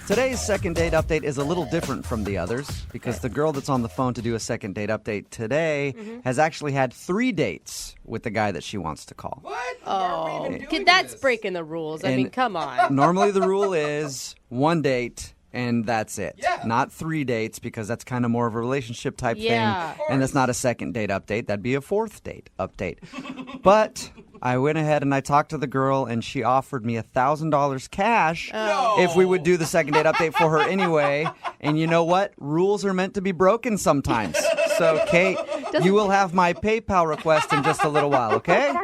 Today's second date update is a little different from the others because the girl that's on the phone to do a second date update today has actually had 3 dates with the guy that she wants to call. What? Oh, that's breaking the rules. I mean, come on. Normally the rule is 1 date and that's it. Yeah. Not 3 dates because that's kind of more of a relationship type Yeah. thing. And that's not a second date update. That'd be a 4th date update. But I went ahead and I talked to the girl and she offered me $1,000 cash if we would do the second date update for her anyway. And you know what? Rules are meant to be broken sometimes. So, Kate, you will have my PayPal request in just a little while, okay?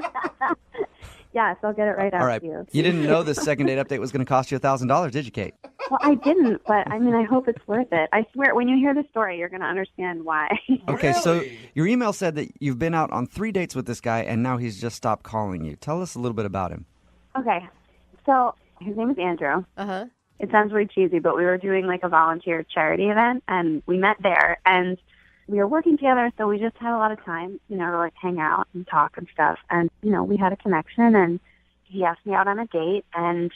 Yes, I'll get it right All after right. you. You didn't know this second date update was going to cost you $1,000, did you, Kate? Well, I didn't, but I mean, I hope it's worth it. I swear, when you hear the story, you're going to understand why. Okay, so Really? your email said that you've been out on 3 dates with this guy and now he's just stopped calling you. Tell us a little bit about him. Okay, so his name is Andrew. Uh-huh. It sounds really cheesy, but we were doing like a volunteer charity event, and we met there, and we were working together, so we just had a lot of time, to like hang out and talk and stuff. And, we had a connection, and he asked me out on a date, and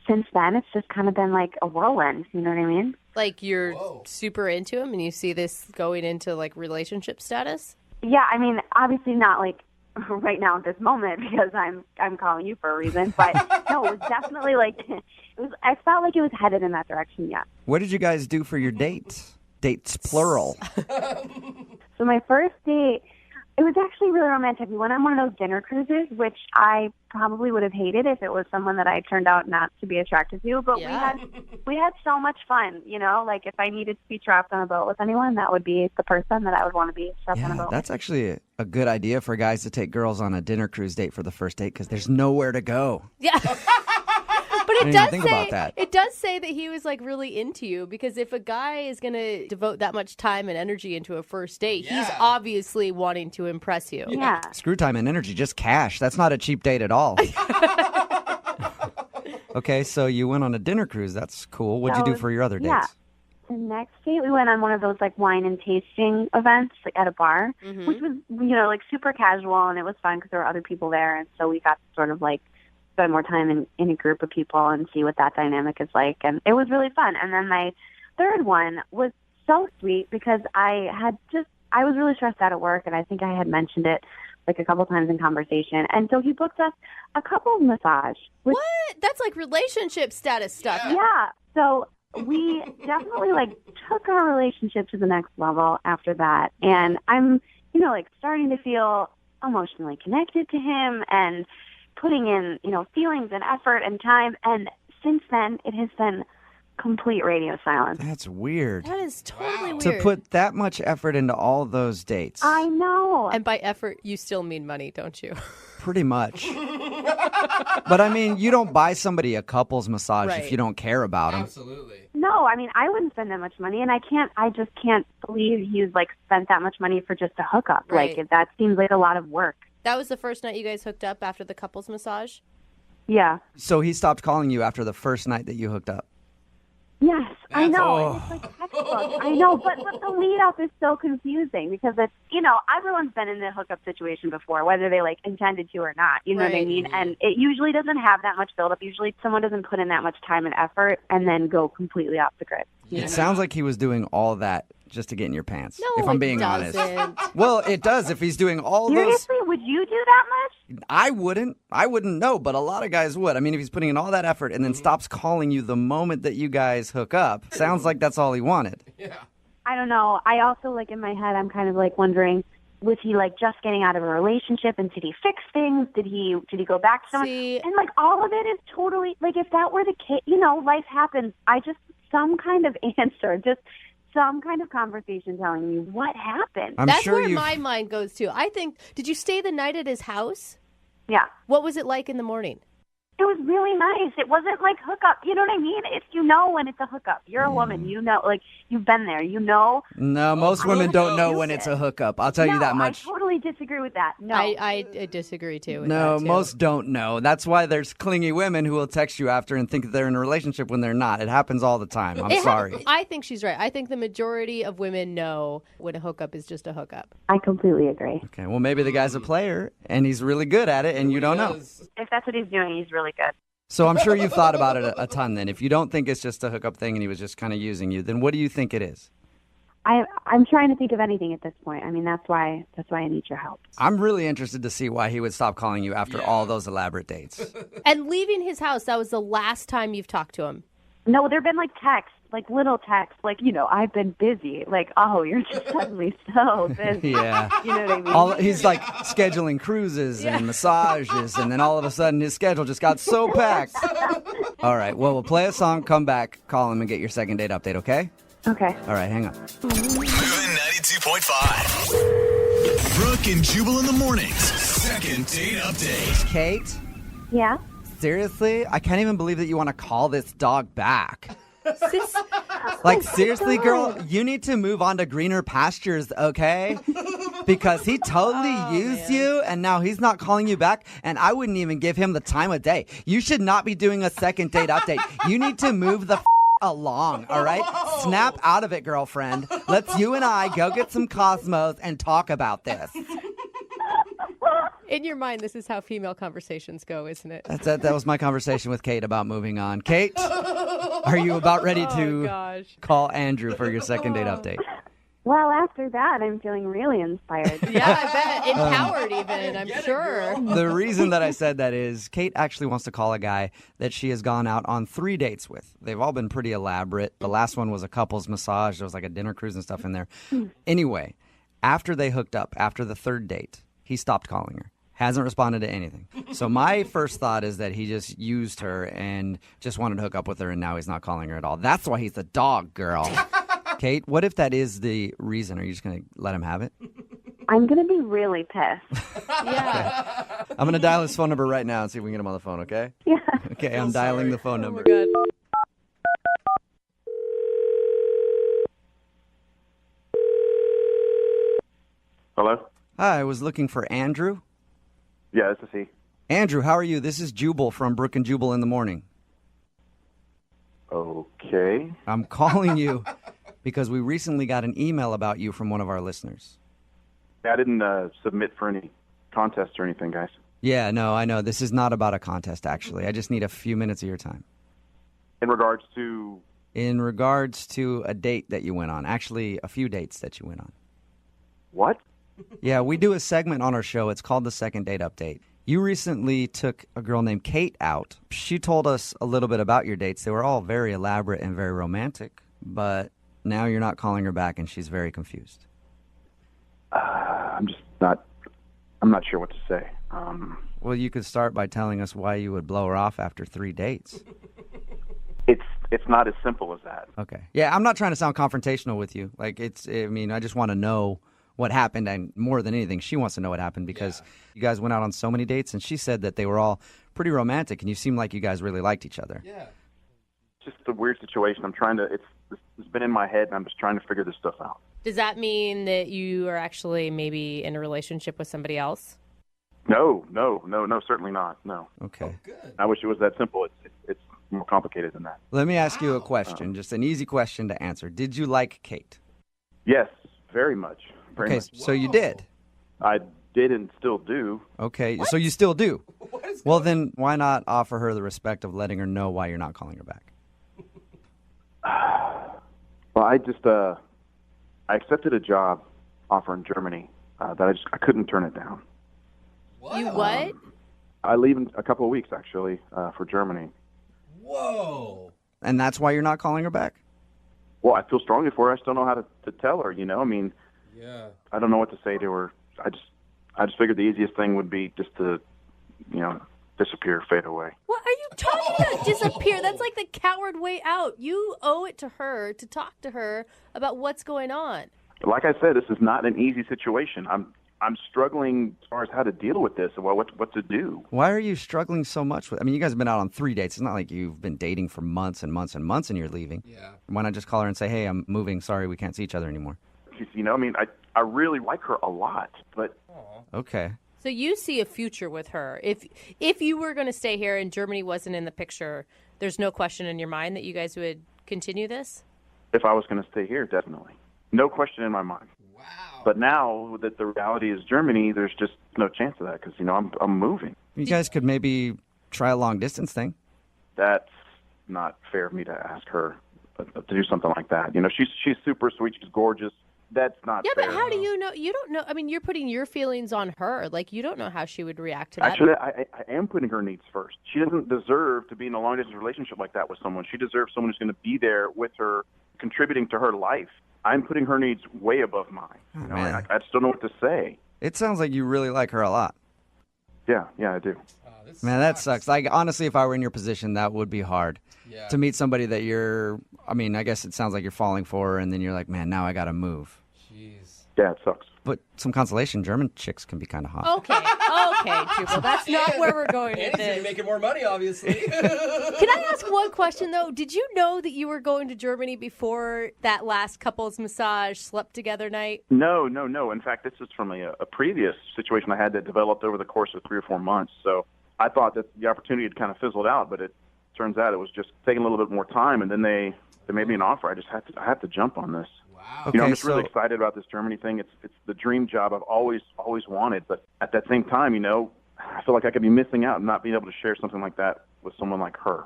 since then, it's just kind of been like a whirlwind, you know what I mean? Like you're Whoa. super into him and you see this going into like relationship status? Yeah, I mean, obviously not like right now at this moment because I'm calling you for a reason, but no, it was definitely like I felt like it was headed in that direction. Yeah. What did you guys do for your date? Dates plural. So my first date, it was actually really romantic. We went on one of those dinner cruises, which I probably would have hated if it was someone that I turned out not to be attracted to. But Yeah. we had so much fun, Like if I needed to be trapped on a boat with anyone, that would be the person that I would want to be trapped on a Yeah, boat. that's actually a good idea for guys to take girls on a dinner cruise date for the first date because there's nowhere to go. Yeah. But I it didn't does even think say about that. it does say that he was like really into you because if a guy is going to devote that much time and energy into a first date, he's Yeah. obviously wanting to impress you. Yeah. Screw time and energy, just cash. That's not a cheap date at all. Okay, so you went on a dinner cruise. That's cool. What'd you do So, for your other dates? yeah. The next date, we went on one of those like wine and tasting events, like at a bar, which was like super casual, and it was fun because there were other people there, and so we got to sort of like spend more time in a group of people and see what that dynamic is like, and it was really fun. And then my third one was so sweet because I was really stressed out at work, and I think I had mentioned it like a couple times in conversation, and so he booked us a couple's massage. Which, What? That's like relationship status stuff. yeah, so we definitely like took our relationship to the next level after that, and I'm like starting to feel emotionally connected to him and putting in feelings and effort and time, and since then it has been complete radio silence. That's weird. That is totally Wow. To weird. put that much effort into all those dates. I know. And by effort, you still mean money, don't you? Pretty much. But I mean, you don't buy somebody a couple's massage Right. if you don't care about them. Absolutely. No, I mean, I wouldn't spend that much money, and I just can't believe he's like spent that much money for just a hookup. Right. Like that seems like a lot of work. That was the first night you guys hooked up after the couple's massage? Yeah. So he stopped calling you after the first night that you hooked up. Yes, I That's- know. And it's like textbook. I know, but the lead up is so confusing because it's everyone's been in the hookup situation before, whether they like intended to or not. You know what I Right. mean? And it usually doesn't have that much build up. Usually someone doesn't put in that much time and effort and then go completely off the grid. It sounds like he was doing all that just to get in your pants, No, if I'm it being honest. doesn't. Well, it does if he's doing all those. Seriously, would you do that much? I wouldn't know, but a lot of guys would. I mean, if he's putting in all that effort and then stops calling you the moment that you guys hook up, sounds like that's all he wanted. Yeah. I don't know. I also like in my head, I'm kind of like wondering, was he like just getting out of a relationship and did he fix things? Did he go back to someone? See- And like all of it is totally like if that were the case, life happens. I just some kind of answer, just some kind of conversation telling me what happened. I'm That's sure where you. my mind goes to. I think, did you stay the night at his house? Yeah. What was it like in the morning? It was really nice. It wasn't like hookup. You know what I mean? It's when it's a hookup. You're a woman. Like you've been there. No, most women don't know you when did. it's a hookup. I'll tell you that much. I totally disagree with that. No. I disagree too. With No, that too. most don't know. That's why there's clingy women who will text you after and think that they're in a relationship when they're not. It happens all the time. I'm sorry. I think she's right. I think the majority of women know when a hookup is just a hookup. I completely agree. Okay, well, maybe the guy's a player and he's really good at it and you don't know. Yes. If that's what he's doing, he's really good. So I'm sure you've thought about it a ton then. If you don't think it's just a hookup thing and he was just kind of using you, then what do you think it is? I'm trying to think of anything at this point. I mean, that's why I need your help. I'm really interested to see why he would stop calling you after all those elaborate dates. And leaving his house, that was the last time you've talked to him. No, there've been like texts, like little texts, like, I've been busy. Like, oh, you're just suddenly so busy. Yeah. You know what I mean? He's like scheduling cruises and massages, and then all of a sudden his schedule just got so packed. All right, well, we'll play a song, come back, call him, and get your second date update, okay? Okay. All right, hang on. Moving 92.5. Brooke and Jubal in the mornings. Second date update. Kate, Yeah? seriously? I can't even believe that you want to call this dog back. Like, seriously, girl, you need to move on to greener pastures, okay? Because he totally used you, and now he's not calling you back, and I wouldn't even give him the time of day. You should not be doing a second date update. You need to move the along, all right? Snap out of it, girlfriend. Let's you and I go get some Cosmos and talk about this. In your mind, this is how female conversations go, isn't it? That was my conversation with Kate about moving on. Kate, are you about ready to call Andrew for your second date update? Well, after that, I'm feeling really inspired. Yeah, I bet. Empowered even, I'm sure. The reason that I said that is Kate actually wants to call a guy that she has gone out on 3 dates with. They've all been pretty elaborate. The last one was a couple's massage. There was like a dinner cruise and stuff in there. Anyway, after they hooked up, after the 3rd date, he stopped calling her. Hasn't responded to anything. So my first thought is that he just used her and just wanted to hook up with her, and now he's not calling her at all. That's why he's a dog, girl. Kate, what if that is the reason? Are you just going to let him have it? I'm going to be really pissed. Yeah. Okay. I'm going to dial his phone number right now and see if we can get him on the phone, okay? Yeah. Okay, I'm dialing the phone number. Oh, my God. Hello? Hi, I was looking for Andrew. Yeah, this is he. Andrew, how are you? This is Jubal from Brooke and Jubal in the morning. Okay. I'm calling you because we recently got an email about you from one of our listeners. I didn't submit for any contests or anything, guys. Yeah, no, I know. This is not about a contest, actually. I just need a few minutes of your time. In regards to... In regards to a date that you went on. Actually, a few dates that you went on. What? Yeah, we do a segment on our show. It's called the Second Date Update. You recently took a girl named Kate out. She told us a little bit about your dates. They were all very elaborate and very romantic, but now you're not calling her back and she's very confused. I'm not sure what to say. Well, you could start by telling us why you would blow her off after 3 dates. It's not as simple as that. Okay. Yeah, I'm not trying to sound confrontational with you. I just want to know what happened, and more than anything, she wants to know what happened because you guys went out on so many dates, and she said that they were all pretty romantic, and you seemed like you guys really liked each other. Yeah. It's just a weird situation. It's been in my head, and I'm just trying to figure this stuff out. Does that mean that you are actually maybe in a relationship with somebody else? No, certainly not. No. Okay. I wish it was that simple. It's more complicated than that. Let me ask you a question, just an easy question to answer. Did you like Kate? Yes, very much. Very Okay, much. so you did. I did and still do. Okay, so you still do. Well, then why not offer her the respect of letting her know why you're not calling her back? Well, I accepted a job offer in Germany that I couldn't turn it down. You what? I leave in a couple of weeks, actually, for Germany. Whoa. And that's why you're not calling her back? Well, I feel strongly for her. I just don't know how to tell her, I mean, Yeah. I don't know what to say to her. I just figured the easiest thing would be just to, disappear, fade away. What are you talking about? Disappear. That's like the coward way out. You owe it to her to talk to her about what's going on. Like I said, this is not an easy situation. I'm struggling as far as how to deal with this and what to do. Why are you struggling so much with? I mean, you guys have been out on 3 dates. It's not like you've been dating for months and months and months and you're leaving. Yeah. Why not just call her and say, hey, I'm moving. Sorry, we can't see each other anymore. I really like her a lot, but Okay. So you see a future with her. If you were going to stay here and Germany wasn't in the picture, there's no question in your mind that you guys would continue this? if I was going to stay here, definitely. No question in my mind. Wow. But now that the reality is Germany, there's just no chance of that because, I'm moving. You guys could maybe try a long distance thing. that's not fair of me to ask her to do something like that. You know, she's super sweet. She's gorgeous. That's not Yeah, fair. but how do you know? You don't know. I mean, you're putting your feelings on her. Like, you don't know how she would react to that. Actually, I am putting her needs first. She doesn't deserve to be in a long-distance relationship like that with someone. She deserves someone who's going to be there with her, contributing to her life. I'm putting her needs way above mine. You know, I just don't know what to say. It sounds like you really like her a lot. Yeah, I do. Man, that sucks. Like, honestly, if I were in your position, that would be hard. Yeah. To meet somebody that I guess it sounds like you're falling for, and then you're like, man, now I got to move. Jeez. Yeah, it sucks. But some consolation, German chicks can be kind of hot. Okay, Jubal. That's not where we're going with And he's gonna be this. making more money, obviously. Can I ask one question, though? Did you know that you were going to Germany before that last couples massage slept together night? No. In fact, this is from a previous situation I had that developed over the course of 3 or 4 months. So I thought that the opportunity had kind of fizzled out, but it turns out it was just taking a little bit more time, and then they made me an offer. I had to jump on this. Wow. You know, I'm just really excited about this Germany thing. It's the dream job I've always wanted, but at that same time, you know, I feel like I could be missing out and not being able to share something like that with someone like her.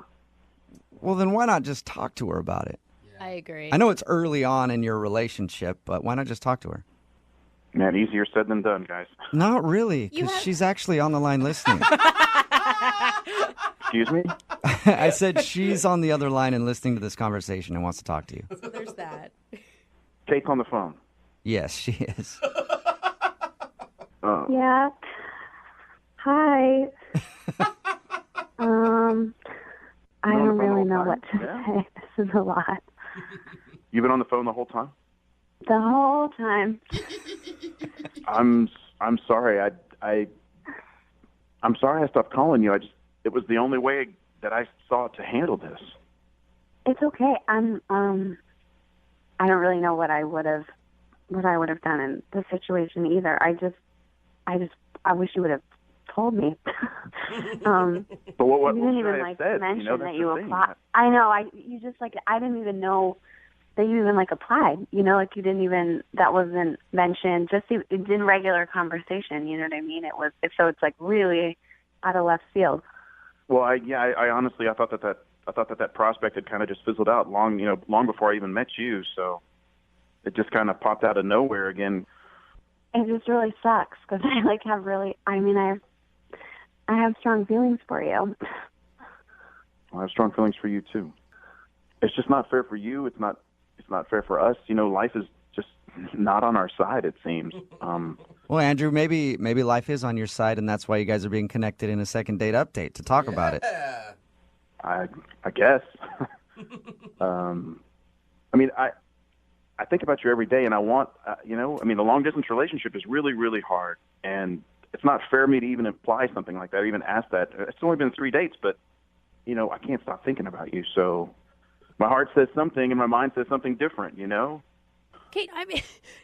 Well, then why not just talk to her about it? I agree. I know it's early on in your relationship, but why not just talk to her? Man, easier said than done, guys. Not really, because she's actually on the line listening. Excuse me? I said she's on the other line and listening to this conversation and wants to talk to you. So there's that. Kate's on the phone. Yes, she is. Yeah. Hi. I don't really know what to say. This is a lot. You've been on the phone the whole time? The whole time. I'm sorry. I'm sorry I stopped calling you. It was the only way that I saw to handle this. It's okay. I don't really know what I would have done in the situation either. I wish you would have told me. But what you didn't should even I have said? mention You know, that that's you the thing. applied. I know. You just I didn't even know that you even applied. You know, you didn't even, that wasn't mentioned. Just in regular conversation. You know what I mean? So it's really out of left field. Well, I honestly I thought that prospect had kind of just fizzled out long before I even met you. So it just kind of popped out of nowhere again. It just really sucks because I have strong feelings for you. I have strong feelings for you too. It's just not fair for you. It's not fair for us. You know, life is just not on our side, it seems. Well, Andrew, maybe life is on your side, and that's why you guys are being connected in a second date update to talk about it. I guess. I think about you every day, and I want, a long-distance relationship is really, really hard, and it's not fair of me to even imply something like that, or even ask that. It's only been 3 dates, but, I can't stop thinking about you, so my heart says something, and my mind says something different, Kate,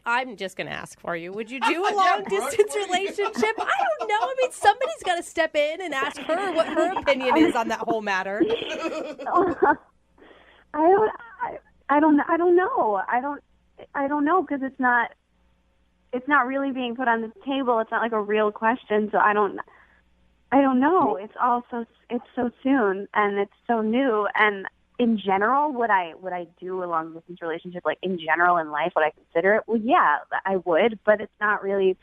I'm just going to ask for you. Would you do a long-distance relationship? I don't know. Somebody's got to step in and ask her what her opinion is on that whole matter. I don't know. I don't know because it's not really being put on the table. It's not a real question. So I don't know. It's so soon and it's so new. And in general, would I do a long distance relationship? In general in life, would I consider it? Well, yeah, I would, but it's not really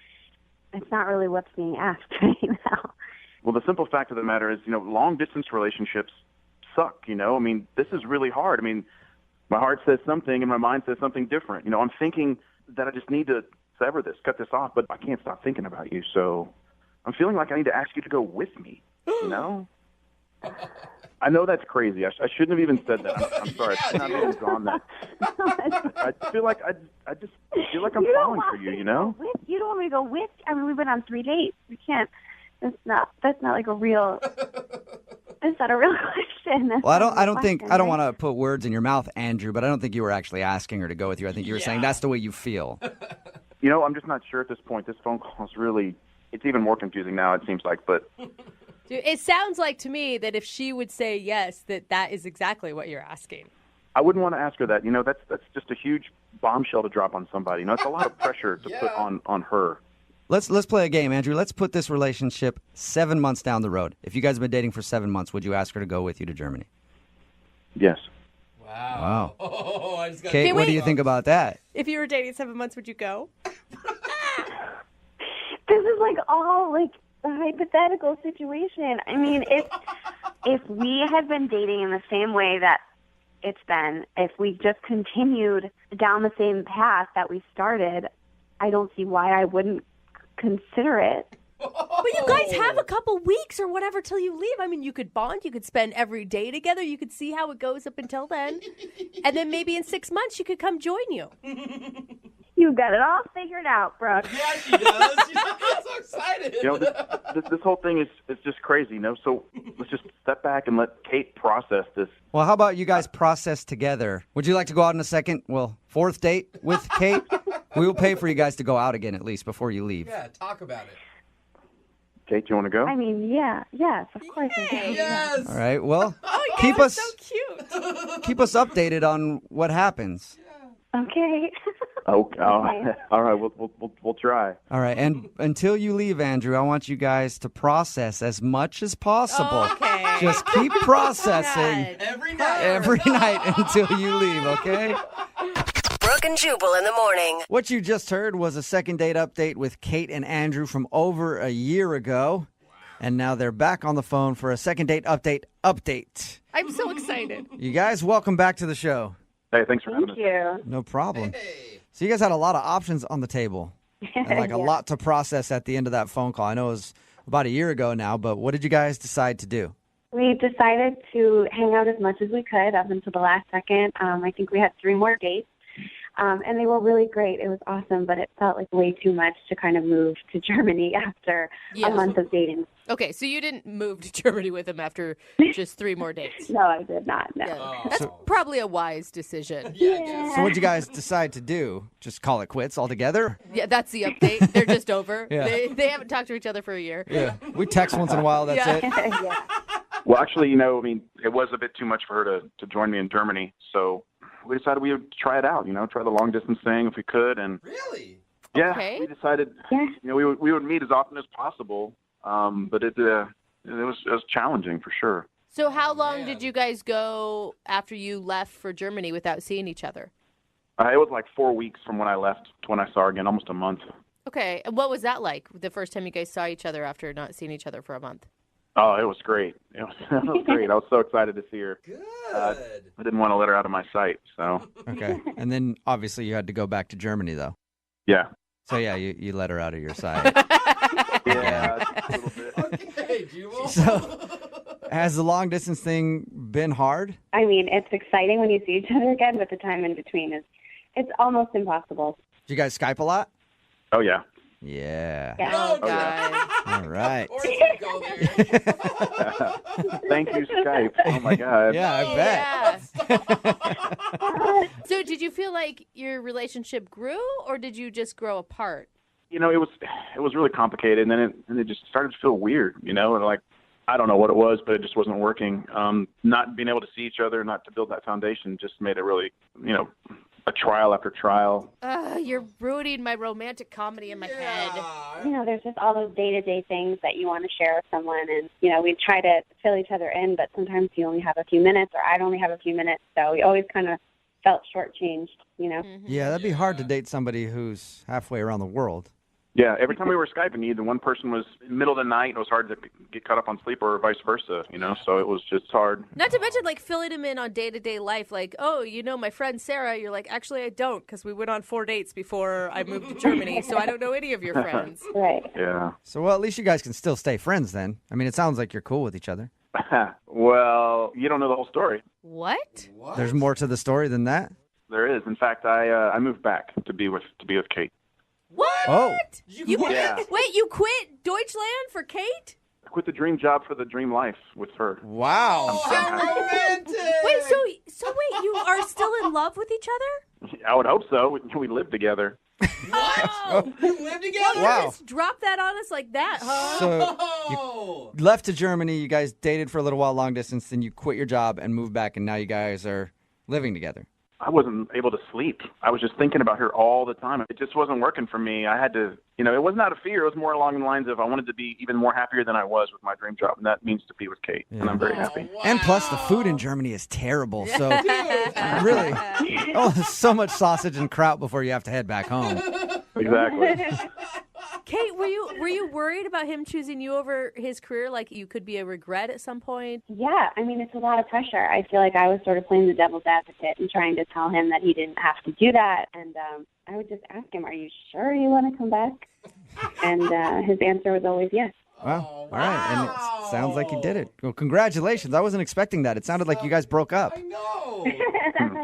what's being asked right now. Well, the simple fact of the matter is, long distance relationships suck. This is really hard. My heart says something and my mind says something different. I'm thinking that I just need to sever this, cut this off, but I can't stop thinking about you. So I'm feeling like I need to ask you to go with me, I know that's crazy. I shouldn't have even said that. I'm sorry. I should not have even gone that. I feel like I'm falling for you, You don't want me to go with? We've been on 3 dates. We can't. That's not a real. That's not a real question. Well, I don't want to put words in your mouth, Andrew, but I don't think you were actually asking her to go with you. I think you were saying that's the way you feel. I'm just not sure at this point. This phone call is really, it's even more confusing now, it seems like, but. Dude, it sounds like to me that if she would say yes, that is exactly what you're asking. I wouldn't want to ask her that. That's just a huge bombshell to drop on somebody. It's a lot of pressure to put on her. Let's play a game, Andrew. Let's put this relationship 7 months down the road. If you guys have been dating for 7 months, would you ask her to go with you to Germany? Yes. Wow. Oh, I just got Kate, what wait. do you think about that? If you were dating 7 months, would you go? This is like all like a hypothetical situation. I mean, if we had been dating in the same way that it's been, if we just continued down the same path that we started, I don't see why I wouldn't consider it. But you guys have a couple weeks or whatever till you leave. I mean, you could bond. You could spend every day together. You could see how it goes up until then. And then maybe in 6 months, she could come join you. You got it all figured out, Brooke. Yeah, she does. I'm so excited. You know, this whole thing is just crazy, you know? So let's just step back and let Kate process this. Well, how about you guys process together? Would you like to go out on a second, fourth date with Kate? We will pay for you guys to go out again at least before you leave. Yeah, talk about it. Kate, you want to go? I mean, yes, of course. I do. Yes. All right. Well, Oh, keep you're us so cute. keep us updated on what happens. Okay. Oh, all right. We'll try. All right. And until you leave, Andrew, I want you guys to process as much as possible. Okay. Just keep processing Every night. every night until you leave, okay? Brooke and Jubal in the morning. What you just heard was a second date update with Kate and Andrew from over a year ago. And now they're back on the phone for a second date update. I'm so excited. You guys, welcome back to the show. Hey, thanks for having Thank us. you. No problem. Hey. So you guys had a lot of options on the table. And a Yeah. lot to process at the end of that phone call. I know it was about a year ago now, but what did you guys decide to do? We decided to hang out as much as we could up until the last second. I think we had 3 more dates. And they were really great. It was awesome, but it felt like way too much to kind of move to Germany after Yeah. a month of dating. Okay, so you didn't move to Germany with him after just 3 more dates. No, I did not. No. Yeah. That's probably a wise decision. Yeah, I guess. So what'd you guys decide to do? Just call it quits altogether? Yeah, that's the update. They're just over. Yeah. They haven't talked to each other for a year. Yeah. We text once in a while, that's Yeah. it. Yeah. Well, actually, you know, I mean, it was a bit too much for her to join me in Germany. So we decided we would try it out, you know, try the long distance thing if we could. And Really? yeah, Okay. we decided, Yeah. you know, we would meet as often as possible. But it was challenging for sure. So how long man. did you guys go after you left for Germany without seeing each other? It was like 4 weeks from when I left to when I saw her again, almost a month. Okay, and what was that like the first time you guys saw each other after not seeing each other for a month? Oh, it was great. It was great. I was so excited to see her. Good. I didn't want to let her out of my sight. So, Okay. And then obviously you had to go back to Germany, though. yeah. So yeah, you let her out of your sight. Yeah, a little bit. Okay, Jubal. So has the long distance thing been hard? I mean, it's exciting when you see each other again, but the time in between it's almost impossible. Did you guys Skype a lot? Oh, yeah. Yeah. Yeah. Oh, Oh, God. All right. Of course you go there. Thank you, Skype. Oh, my God. Yeah, I bet. Yeah. So did you feel like your relationship grew, or did you just grow apart? You know, it was really complicated, and then it just started to feel weird, you know, and like, I don't know what it was, but it just wasn't working. Not being able to see each other, not to build that foundation just made it really, you know, a trial after trial. You're ruining my romantic comedy in my head. You know, there's just all those day-to-day things that you want to share with someone. And, you know, we try to fill each other in, but sometimes you only have a few minutes, or I'd only have a few minutes. So we always kind of felt shortchanged, you know. Yeah, that'd be hard to date somebody who's halfway around the world. Yeah, every time we were Skyping, either one person was in the middle of the night, and it was hard to get caught up on sleep, or vice versa, you know, so it was just hard. Not to mention, like, filling him in on day-to-day life. Like, oh, you know, my friend Sarah. You're like, actually, I don't, because we went on 4 dates before I moved to Germany, so I don't know any of your friends. Right. Yeah. So, well, at least you guys can still stay friends then. I mean, it sounds like you're cool with each other. Well, you don't know the whole story. What? What? There's more to the story than that. There is. In fact, I moved back to be with Kate. What? Oh. You quit? Yeah. Wait, you quit Deutschland for Kate? I quit the dream job for the dream life with her. Wow. How romantic. Wait, so wait, you are still in love with each other? I would hope so. We live together. Oh, You live together? Wow. just drop that on us like that, huh? So Oh. you left to Germany, you guys dated for a little while long distance, then you quit your job and moved back, and now you guys are living together. I wasn't able to sleep. I was just thinking about her all the time. It just wasn't working for me. I had to, it wasn't out of fear. It was more along the lines of I wanted to be even more happier than I was with my dream job, and that means to be with Kate, and I'm very happy. Wow. And plus, the food in Germany is terrible. So, really, so much sausage and kraut before you have to head back home. Exactly. Kate, were you worried about him choosing you over his career? Like you could be a regret at some point? Yeah, I mean, it's a lot of pressure. I feel like I was sort of playing the devil's advocate and trying to tell him that he didn't have to do that. And I would just ask him, are you sure you want to come back? And his answer was always yes. Well, all right. And it sounds like you did it. Well, congratulations. I wasn't expecting that. It sounded like you guys broke up. I know.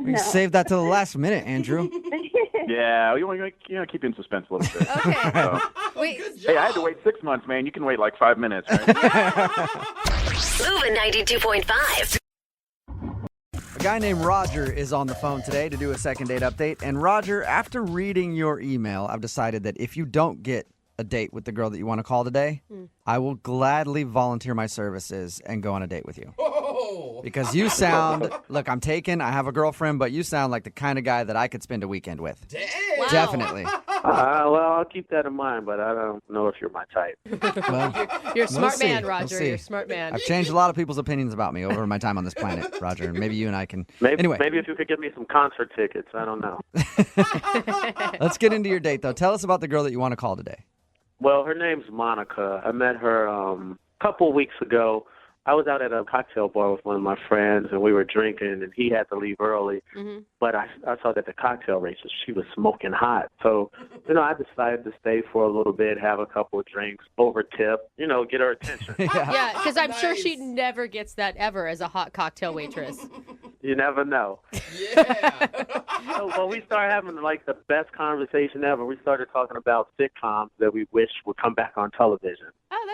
You saved that to the last minute, Andrew. Yeah, we want to keep you in suspense a little bit. Okay. So, Wait. Good job. hey, I had to wait 6 months, man. You can wait like 5 minutes, right? Moving 92.5. A guy named Roger is on the phone today to do a second date update. And Roger, after reading your email, I've decided that if you don't get a date with the girl that you want to call today, I will gladly volunteer my services and go on a date with you. Oh. Because you sound, look, I'm taken, I have a girlfriend, but you sound like the kind of guy that I could spend a weekend with. Dang. Wow. Definitely. Well, I'll keep that in mind, but I don't know if you're my type. Well, You're a smart see. man, We'll Roger. see. You're a smart man. I've changed a lot of people's opinions about me over my time on this planet, Roger. And maybe you and I can. Maybe Anyway, if you could give me some concert tickets, I don't know. let's get into your date, though. Tell us about the girl that you want to call today. Well, her name's Monica. I met her a couple weeks ago. I was out at a cocktail bar with one of my friends, and we were drinking, and he had to leave early. Mm-hmm. But I saw that the cocktail races, she was smoking hot. So, I decided to stay for a little bit, have a couple of drinks, over tip, get her attention. Yeah, because I'm sure she Nice. never gets that ever as a hot cocktail waitress. You never know. Yeah. Well, we started having like the best conversation ever. We started talking about sitcoms that we wish would come back on television. Oh,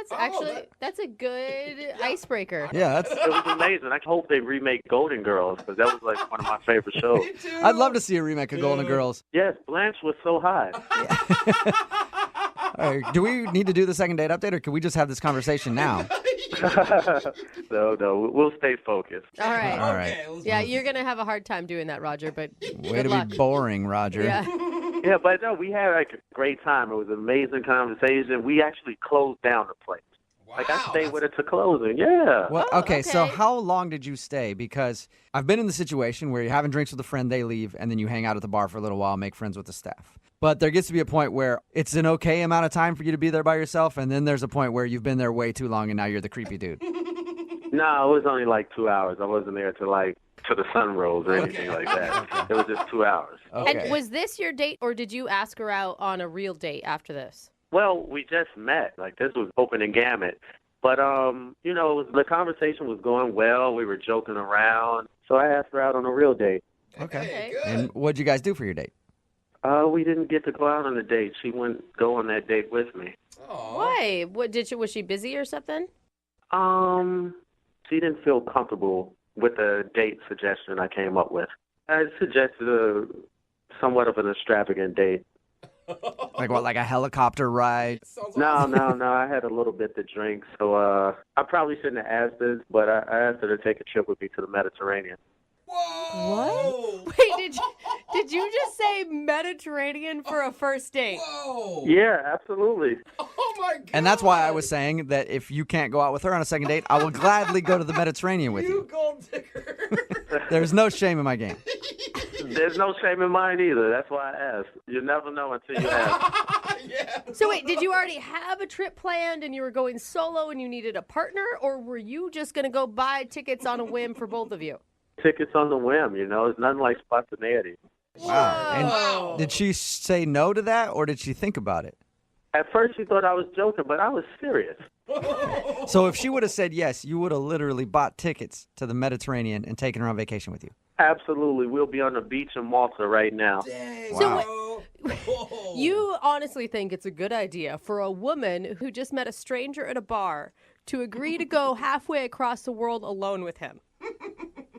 that's a good icebreaker. Yeah, It was amazing. I hope they remake Golden Girls because that was like one of my favorite shows. Me too. I'd love to see a remake of Golden Girls. Yes, Blanche was so hot. All right, do we need to do the second date update, or can we just have this conversation now? No, we'll stay focused. All right. All right. Okay, let's Yeah, move. you're going to have a hard time doing that, Roger, but Way good to luck. be boring, Roger. Yeah. Yeah, but no, we had like a great time. It was an amazing conversation. We actually closed down the place. Like I stayed with her to closing. Yeah. Well, Oh, okay, so okay. how long did you stay? Because I've been in the situation where you're having drinks with a friend, they leave, and then you hang out at the bar for a little while, make friends with the staff. But there gets to be a point where it's an okay amount of time for you to be there by yourself, and then there's a point where you've been there way too long, and now you're the creepy dude. No, it was only like 2 hours. I wasn't there till the sun rose or anything like that. It was just 2 hours. Okay. And was this your date, or did you ask her out on a real date after this? Well, we just met. Like this was open and gamut. But the conversation was going well. We were joking around. So I asked her out on a real date. Okay. Good. And what'd you guys do for your date? We didn't get to go out on a date. She wouldn't go on that date with me. Aw. Why? Was she busy or something? She didn't feel comfortable with the date suggestion I came up with. I suggested somewhat of an extravagant date. Like what, like a helicopter ride? Sounds No, awesome. I had a little bit to drink, so I probably shouldn't have asked this, but I asked her to take a trip with me to the Mediterranean. Whoa. Wait, did you just say Mediterranean for a first date? Whoa. Yeah, absolutely. Oh my God. And that's why I was saying that if you can't go out with her on a second date, I will gladly go to the Mediterranean with You you. gold digger. There's no shame in my game. There's no shame in mine either. That's why I asked. You never know until you ask. Yeah. So wait, did you already have a trip planned and you were going solo and you needed a partner, or were you just going to go buy tickets on a whim for both of you? Tickets on the whim, It's nothing like spontaneity. Wow. And Wow. did she say no to that, or did she think about it? At first, she thought I was joking, but I was serious. So if she would have said yes, you would have literally bought tickets to the Mediterranean and taken her on vacation with you. Absolutely. We'll be on the beach in Malta right now. Dang. Wow. bro. Whoa. You honestly think it's a good idea for a woman who just met a stranger at a bar to agree to go halfway across the world alone with him?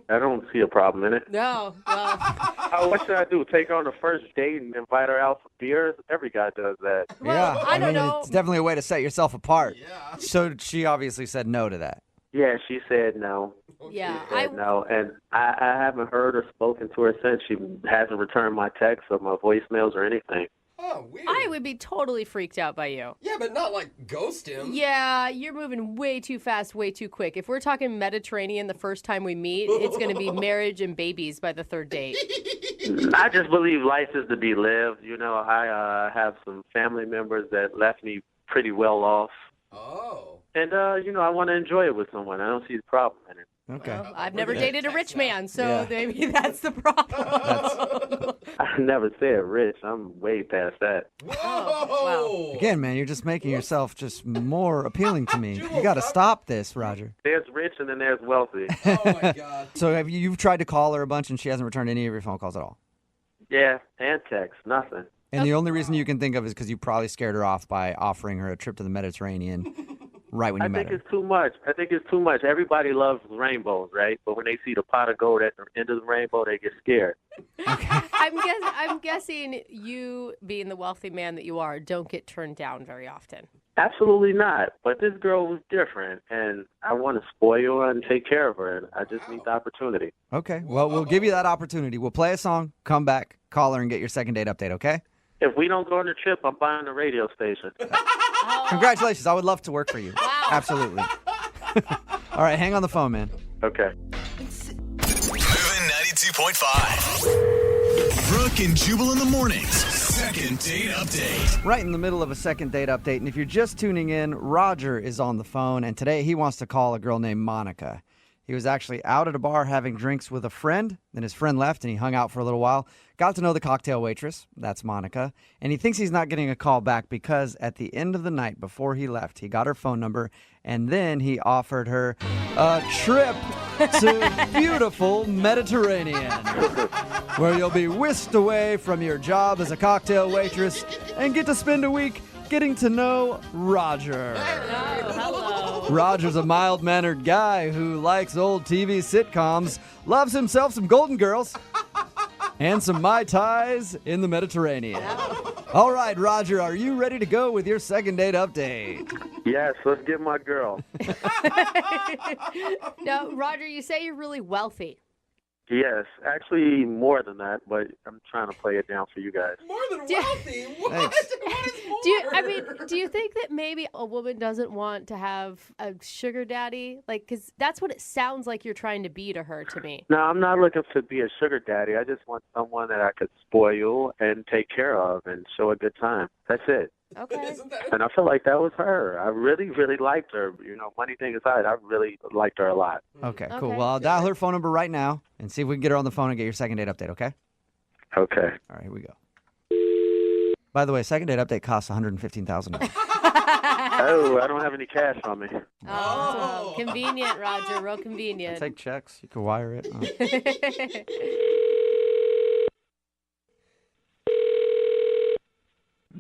I don't see a problem in it. No. Well, What should I do? Take her on the first date and invite her out for beers? Every guy does that. Well, I don't know. It's definitely a way to set yourself apart. Yeah. So she obviously said no to that. Yeah, she said no. Yeah, She said no, and I haven't heard or spoken to her since. She hasn't returned my texts or my voicemails or anything. Oh, weird. I would be totally freaked out by you. Yeah, but not like ghost him. Yeah, you're moving way too fast, way too quick. If we're talking Mediterranean the first time we meet, it's going to be marriage and babies by the third date. I just believe life is to be lived. You know, I have some family members that left me pretty well off. Oh. And, you know, I want to enjoy it with someone. I don't see the problem in it. Okay. Well, I've never dated a rich man, so Yeah. maybe that's the problem. I never said rich. I'm way past that. Whoa. Again, man, you're just making yourself just more appealing to me. You got to stop this, Roger. There's rich and then there's wealthy. Oh, my God. So you've tried to call her a bunch and she hasn't returned any of your phone calls at all? Yeah, and text, nothing. And the only reason you can think of is because you probably scared her off by offering her a trip to the Mediterranean right when you I met think her. it's too much. I think it's too much. Everybody loves rainbows, right? But when they see the pot of gold at the end of the rainbow, they get scared. I'm guessing you, being the wealthy man that you are, don't get turned down very often. Absolutely not. But this girl was different, and I want to spoil her and take care of her, and I just need the opportunity. Okay, well, we'll give you that opportunity. We'll play a song, come back, call her, and get your second date update, okay? If we don't go on the trip, I'm buying the radio station. Congratulations. I would love to work for you. Wow. Absolutely. All right, hang on the phone, man. Okay. Moving 92.5. Brooke and Jubal in the mornings. Second date update. Right in the middle of a second date update. And if you're just tuning in, Roger is on the phone. And today he wants to call a girl named Monica. He was actually out at a bar having drinks with a friend. Then his friend left and he hung out for a little while. Got to know the cocktail waitress. That's Monica. And he thinks he's not getting a call back because at the end of the night before he left, he got her phone number and then he offered her a trip to beautiful Mediterranean, where you'll be whisked away from your job as a cocktail waitress and get to spend a week getting to know Roger. Oh, hello. Roger's a mild-mannered guy who likes old TV sitcoms, loves himself some Golden Girls, and some Mai Tais in the Mediterranean. All right, Roger, are you ready to go with your second date update? Yes, let's get my girl. Now, Roger, you say you're really wealthy. Yes, actually more than that, but I'm trying to play it down for you guys. More than wealthy? What? Thanks. What is more? Do you think that maybe a woman doesn't want to have a sugar daddy? Like, because that's what it sounds like you're trying to be to her, to me. No, I'm not looking to be a sugar daddy. I just want someone that I could spoil and take care of and show a good time. That's it. Okay. Isn't that And I feel like that was her. I really, really liked her. You know, funny thing aside, I really liked her a lot. Okay, cool. Okay. Well, I'll dial her phone number right now and see if we can get her on the phone and get your second date update, okay? Okay. All right, here we go. By the way, second date update costs $115,000. Oh, I don't have any cash on me. Oh, convenient, Roger. Real convenient. Take checks. You can wire it.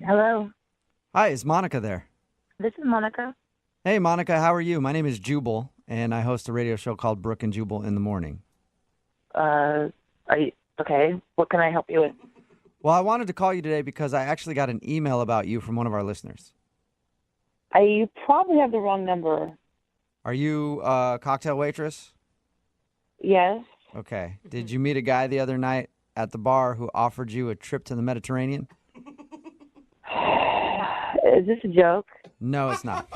Hello, Hi, is Monica there? this is Monica. Hey, Monica, how are you? My name is Jubal, and I host a radio show called Brooke and Jubal in the Morning. Are you okay? What can I help you with? Well, I wanted to call you today because I actually got an email about you from one of our listeners. You probably have the wrong number. Are you a cocktail waitress? Yes. Okay. Did you meet a guy the other night at the bar who offered you a trip to the Mediterranean? Is this a joke? No, it's not.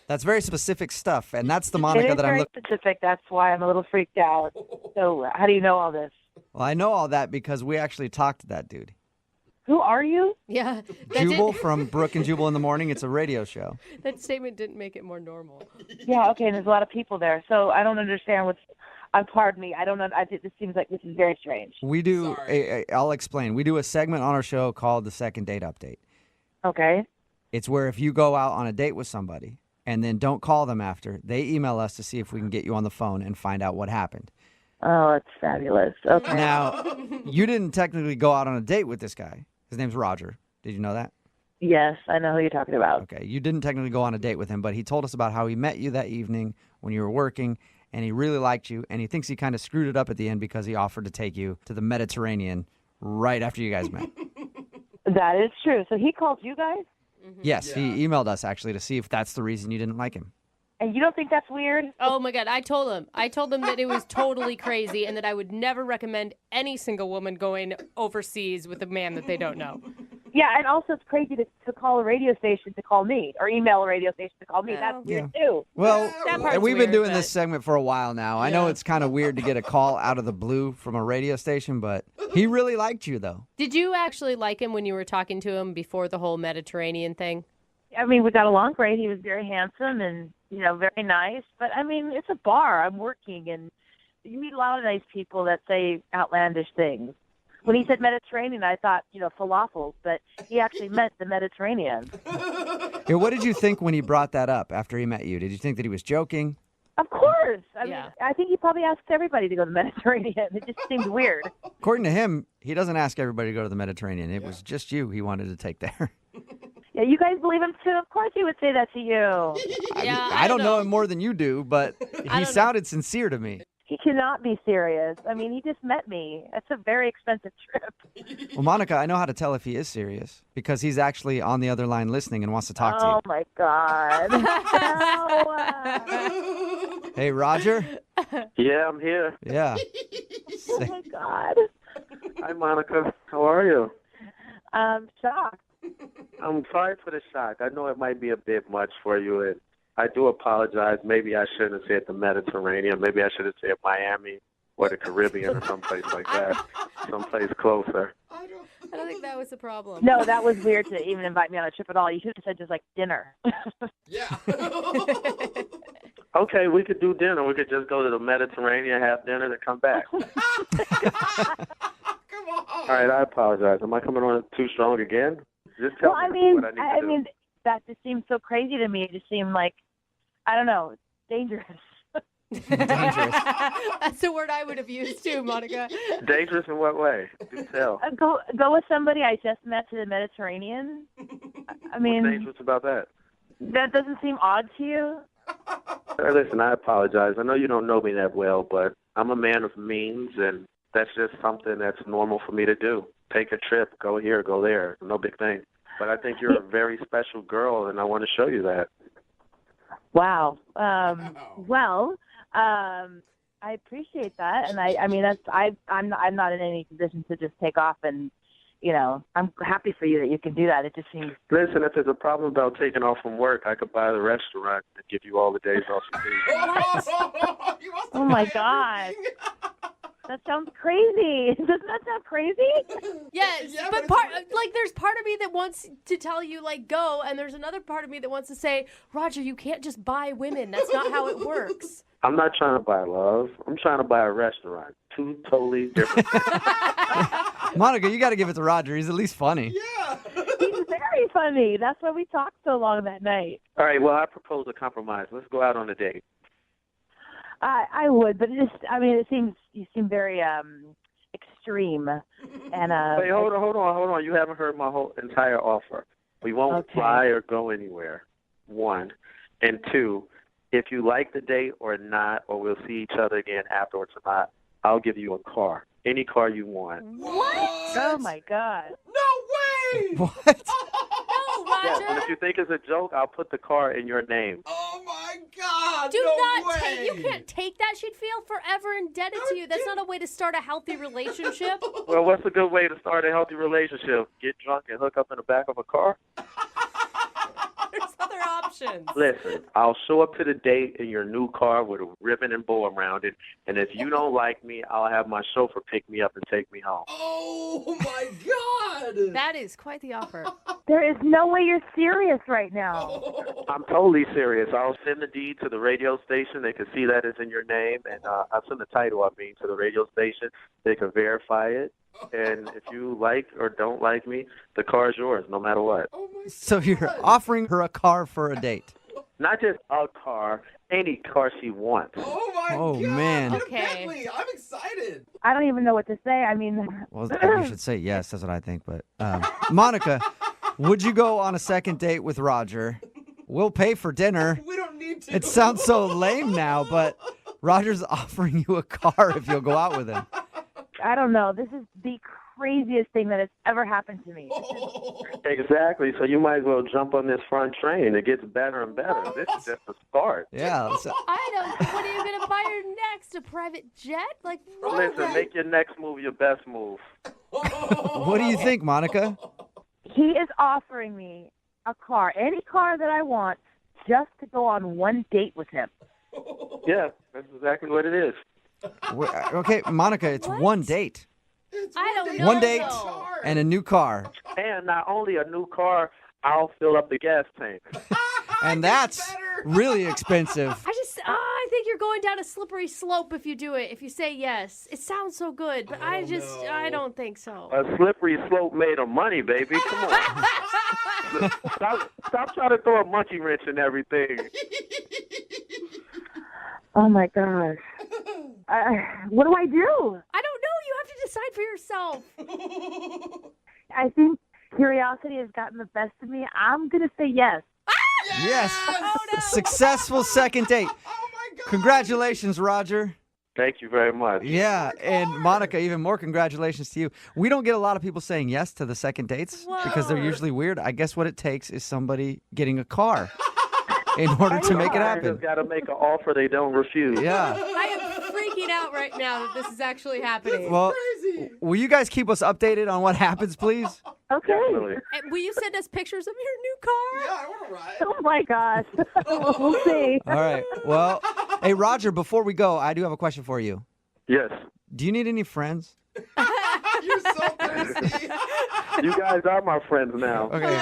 That's very specific stuff, and that's the It Monica is that I'm very looking. specific. That's why I'm a little freaked out. So, how do you know all this? Well, I know all that because we actually talked to that dude. Who are you? Yeah. Jubal from Brooke and Jubal in the Morning. It's a radio show. That statement didn't make it more normal. Yeah. Okay. And there's a lot of people there, so I don't understand what's. Pardon me. I don't know. I think this seems like this is very strange. We do. Sorry. I'll explain. We do a segment on our show called the Second Date Update. Okay. It's where if you go out on a date with somebody and then don't call them after, they email us to see if we can get you on the phone and find out what happened. Oh, it's fabulous. Okay. Now, you didn't technically go out on a date with this guy. His name's Roger. Did you know that? Yes, I know who you're talking about. Okay. You didn't technically go on a date with him, but he told us about how he met you that evening when you were working, and he really liked you, and he thinks he kind of screwed it up at the end because he offered to take you to the Mediterranean right after you guys met. That is true. So he called you guys? Yes, Yeah. he emailed us actually to see if that's the reason you didn't like him. And you don't think that's weird? Oh my God, I told him that it was totally crazy and that I would never recommend any single woman going overseas with a man that they don't know. Yeah, and also it's crazy to call a radio station to call me or email a radio station to call me. That's weird too. Well, That part's we've weird, been doing but- this segment for a while now. I know it's kind of weird to get a call out of the blue from a radio station, but he really liked you, though. Did you actually like him when you were talking to him before the whole Mediterranean thing? I mean, we got along great. He was very handsome and, very nice. But, I mean, it's a bar. I'm working, and you meet a lot of nice people that say outlandish things. When he said Mediterranean, I thought, falafels, but he actually meant the Mediterranean. Yeah, what did you think when he brought that up after he met you? Did you think that he was joking? Of course. I mean, I think he probably asked everybody to go to the Mediterranean. It just seemed weird. According to him, he doesn't ask everybody to go to the Mediterranean. It was just you he wanted to take there. Yeah, you guys believe him too? Of course he would say that to you. I don't know him more than you do, but he sounded sincere to me. He cannot be serious. I mean, he just met me. That's a very expensive trip. Well, Monica, I know how to tell if he is serious because he's actually on the other line listening and wants to talk to you. Oh, my God. No. Hey, Roger? Yeah, I'm here. Yeah. Oh, my God. Hi, Monica. How are you? Shocked. I'm sorry for the shock. I know it might be a bit much for you, and I do apologize. Maybe I shouldn't have said the Mediterranean. Maybe I should have said Miami or the Caribbean or someplace like that, someplace closer. I don't think that was the problem. No, that was weird to even invite me on a trip at all. You should have said just like dinner. Yeah. Okay, we could do dinner. We could just go to the Mediterranean, have dinner, and come back. Come on. All right, I apologize. Am I coming on too strong again? Just tell Well, me what I need to do. that just seems so crazy to me. It just seemed like, I don't know, dangerous. Dangerous. That's the word I would have used too, Monica. Dangerous in what way? Do tell. Go with somebody I just met to the Mediterranean. I mean, What's dangerous about that? that doesn't seem odd to you. Listen, I apologize. I know you don't know me that well, but I'm a man of means, and that's just something that's normal for me to do. Take a trip, go here, go there. No big thing. But I think you're a very special girl, and I want to show you that. Wow. I appreciate that, and I mean I'm not in any position to just take off, and I'm happy for you that you can do that. It just seems. Listen, if there's a problem about taking off from work, I could buy the restaurant and give you all the days off you need. Oh my God. That sounds crazy. Doesn't that sound crazy? Yes, Yeah, but but there's part of me that wants to tell you go, and there's another part of me that wants to say, Roger, you can't just buy women. That's not how it works. I'm not trying to buy love. I'm trying to buy a restaurant. Two totally different things. Monica, you got to give it to Roger. He's at least funny. Yeah. He's very funny. That's why we talked so long that night. All right, well, I propose a compromise. Let's go out on a date. I would, but it seems you seem very extreme. And Wait, hold on. You haven't heard my whole entire offer. We won't fly or go anywhere. 1. And 2, if you like the date or not, or we'll see each other again afterwards or not, I'll give you a car. Any car you want. What? Oh my God. No way. What? No, Yes, Roger. and if you think it's a joke, I'll put the car in your name. Oh my God. Do no not way. take. You can't take that. She'd feel forever indebted to you. That's not a way to start a healthy relationship. Well, what's a good way to start a healthy relationship? Get drunk and hook up in the back of a car? There's other options. Listen, I'll show up to the date in your new car with a ribbon and bow around it, and if you don't like me, I'll have my chauffeur pick me up and take me home. Oh my God. That is quite the offer. There is no way you're serious right now. I'm totally serious. I'll send the deed to the radio station. They can see that it's in your name, and I'll send the title, to the radio station. They can verify it, and if you like or don't like me, the car is yours, no matter what. Oh my So you're offering her a car for a date. Not just a car, any car she wants. Oh my Oh, God. man. Get a Okay. Bentley. I'm excited. I don't even know what to say. I mean, Well, you should say yes. That's what I think. But Monica, would you go on a second date with Roger? We'll pay for dinner. We don't need to. It sounds so lame now, but Roger's offering you a car if you'll go out with him. I don't know. This is the craziest thing that has ever happened to me. Exactly. So you might as well jump on this front train. It gets better and better. This is just the start. Yeah. I don't. What are you gonna buy her next? A private jet? Like, Listen, make your next move your best move. What do you think, Monica? He is offering me a car, any car that I want, just to go on one date with him. Yeah, that's exactly what it is. Okay, Monica, it's one date. I don't know. One date though. and a new car. And not only a new car, I'll fill up the gas tank. And that's really expensive. I think you're going down a slippery slope if you do it. If you say yes, it sounds so good, but I don't think so. A slippery slope made of money, baby. Come on. Stop trying to throw a monkey wrench in everything. Oh, my gosh. What do I do? I don't know. You have to decide for yourself. I think curiosity has gotten the best of me. I'm going to say yes. Yes. Oh, no. Successful second date. Congratulations, Roger. Thank you very much. Yeah, and Monica, even more congratulations to you. We don't get a lot of people saying yes to the second dates because they're usually weird. I guess what it takes is somebody getting a car in order to make it happen. Just got to make an offer they don't refuse. Yeah. I am freaking out right now that this is actually happening. Well, will you guys keep us updated on what happens, please? Okay. Definitely. And will you send us pictures of your new car? Yeah, I want to ride. Oh, my gosh. We'll see. All right. Well, hey, Roger, before we go, I do have a question for you. Yes. Do you need any friends? You're so thirsty. You guys are my friends now. Okay.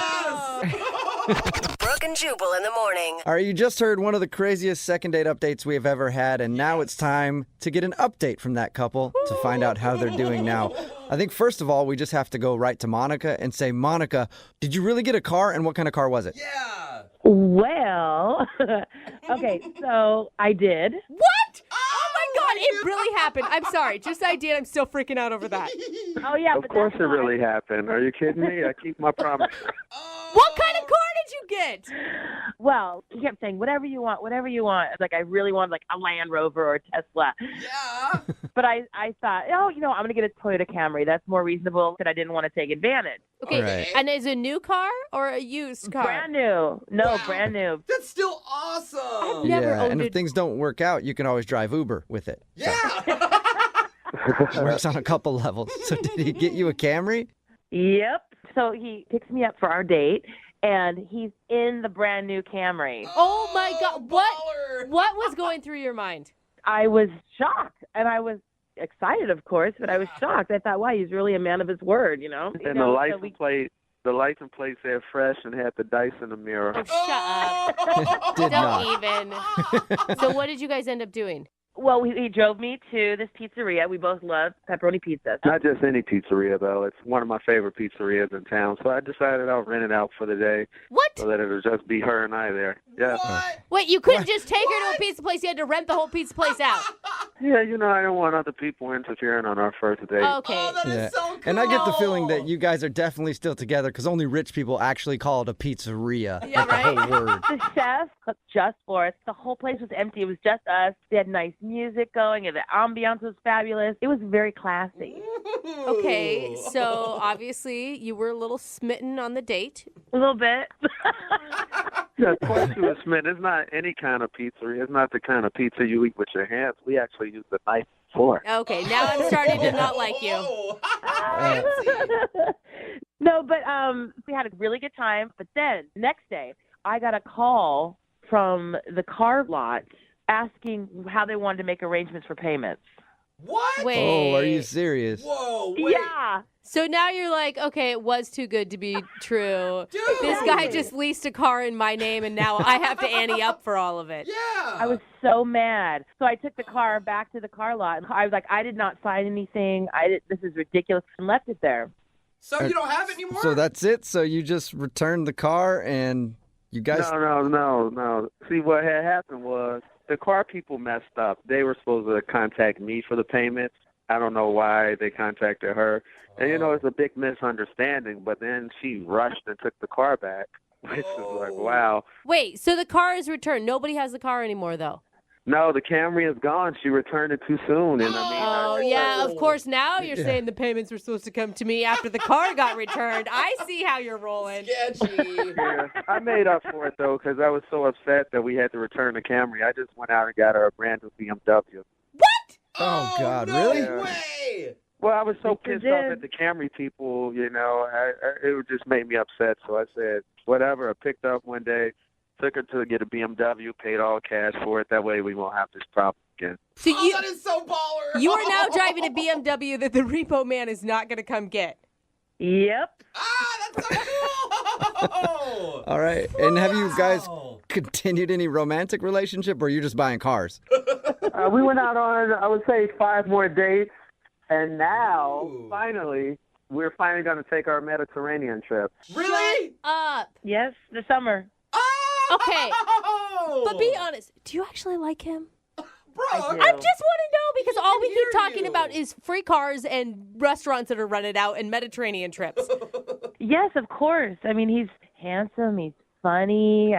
Brooke and Jubal in the morning. All right, you just heard one of the craziest second date updates we have ever had, and now it's time to get an update from that couple to find out how they're doing now. I think, first of all, we just have to go right to Monica and say, Monica, did you really get a car, and what kind of car was it? Yeah. Well, okay, so I did. What? Oh my God, it really happened. I'm sorry. Just I did. I'm still freaking out over that. Oh, yeah. Of but course that's it fine. really happened. Are you kidding me? I keep my promise. What kind of car did you get? Well, he kept saying, whatever you want, whatever you want. Like, I really wanted, like, a Land Rover or a Tesla. Yeah. But I thought, oh, I'm going to get a Toyota Camry. That's more reasonable, because I didn't want to take advantage. Okay, Right. and is it a new car or a used car? Brand new. No, Wow. brand new. That's still awesome. Never Yeah, owned and if it. things don't work out, you can always drive Uber with it. Yeah. It works on a couple levels. So did he get you a Camry? Yep. So he picks me up for our date, and he's in the brand new Camry. Oh my God! baller. What was going through your mind? I was shocked, and I was excited, of course, but I was shocked. I thought, wow, he's really a man of his word, you know? And the license plate said fresh and had the dice in the mirror. Oh, shut up! Did not. Don't even. So what did you guys end up doing? Well, he drove me to this pizzeria. We both love pepperoni pizza. Not just any pizzeria, though. It's one of my favorite pizzerias in town. So I decided I'll rent it out for the day What? so that it'll just be her and I there. Yeah. What? Wait, you couldn't just take her to a pizza place. You had to rent the whole pizza place out. Yeah, I don't want other people interfering on our first date. Okay. Oh, that is Yeah. so cool. And I get the feeling that you guys are definitely still together because only rich people actually call it a pizzeria. Yeah, like right? the whole word. The chef cooked just for us. The whole place was empty. It was just us. They had nice music going, and the ambiance was fabulous. It was very classy. Okay, so obviously you were a little smitten on the date. A little bit. Yeah, of course you was smitten. It's not any kind of pizzeria. It's not the kind of pizza you eat with your hands. We actually use the knife and fork. Okay, now I'm starting to not like you. Whoa. No, but we had a really good time. But then next day, I got a call from the car lot asking how they wanted to make arrangements for payments. What? Wait. Oh, are you serious? Whoa. Wait. Yeah. So now you're like, okay, it was too good to be true. Dude. This guy just leased a car in my name, and now I have to ante up for all of it. Yeah. I was so mad. So I took the car back to the car lot, and I was like, I did not sign anything. This is ridiculous, and left it there. So you don't have it anymore? So that's it? So you just returned the car and you guys... No. See, what had happened was the car people messed up. They were supposed to contact me for the payments. I don't know why they contacted her. And, it's a big misunderstanding. But then she rushed and took the car back, which is like, wow. Wait, so the car is returned. Nobody has the car anymore, though. No, the Camry is gone. She returned it too soon. And Oh, yeah, of course. Now you're saying the payments were supposed to come to me after the car got returned. I see how you're rolling. Sketchy. Yeah, I made up for it, though, because I was so upset that we had to return the Camry. I just went out and got her a brand new BMW. Oh, God, no really? way. Well, I was so You pissed did. off at the Camry people, it just made me upset. So I said, whatever. I picked up one day, took her to get a BMW, paid all cash for it. That way we won't have this problem again. So Oh, that is so baller. you are now driving a BMW that the repo man is not going to come get. Yep. That's so cool. All right. And have you guys Wow. continued any romantic relationship, or are you just buying cars? We went out on, I would say, 5 more dates. And now, finally, we're finally going to take our Mediterranean trip. Really? Up. Yes, the summer. Okay. Oh. But be honest, do you actually like him? Brooke. do. I just want to know because He all we can keep hear talking you. about is free cars and restaurants that are rented out and Mediterranean trips. Yes, of course. I mean, he's handsome. He's funny.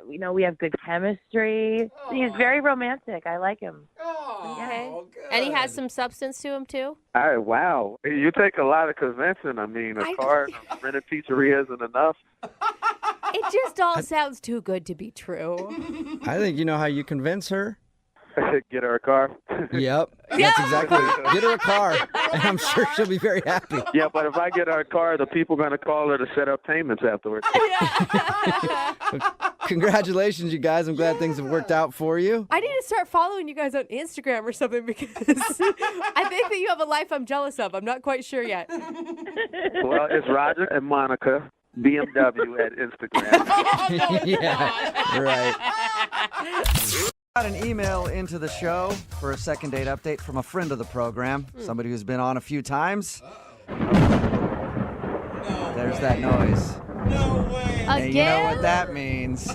We have good chemistry. He's very romantic. I like him. Oh, Okay. good. And he has some substance to him, too? Wow. You take a lot of convincing. I mean, a car and a rented pizzeria isn't enough. It just all sounds too good to be true. I think you know how you convince her. Get her a car. Yep. That's exactly. Get her a car, and I'm sure she'll be very happy. Yeah, but if I get her a car, the people are going to call her to set up payments afterwards. Congratulations, you guys. I'm glad things have worked out for you. I need to start following you guys on Instagram or something because I think that you have a life I'm jealous of. I'm not quite sure yet. Well, it's Roger and Monica, BMW at Instagram. Yeah, right. Got an email into the show for a second date update from a friend of the program, somebody who's been on a few times. There's that noise. No way. And you know what that means?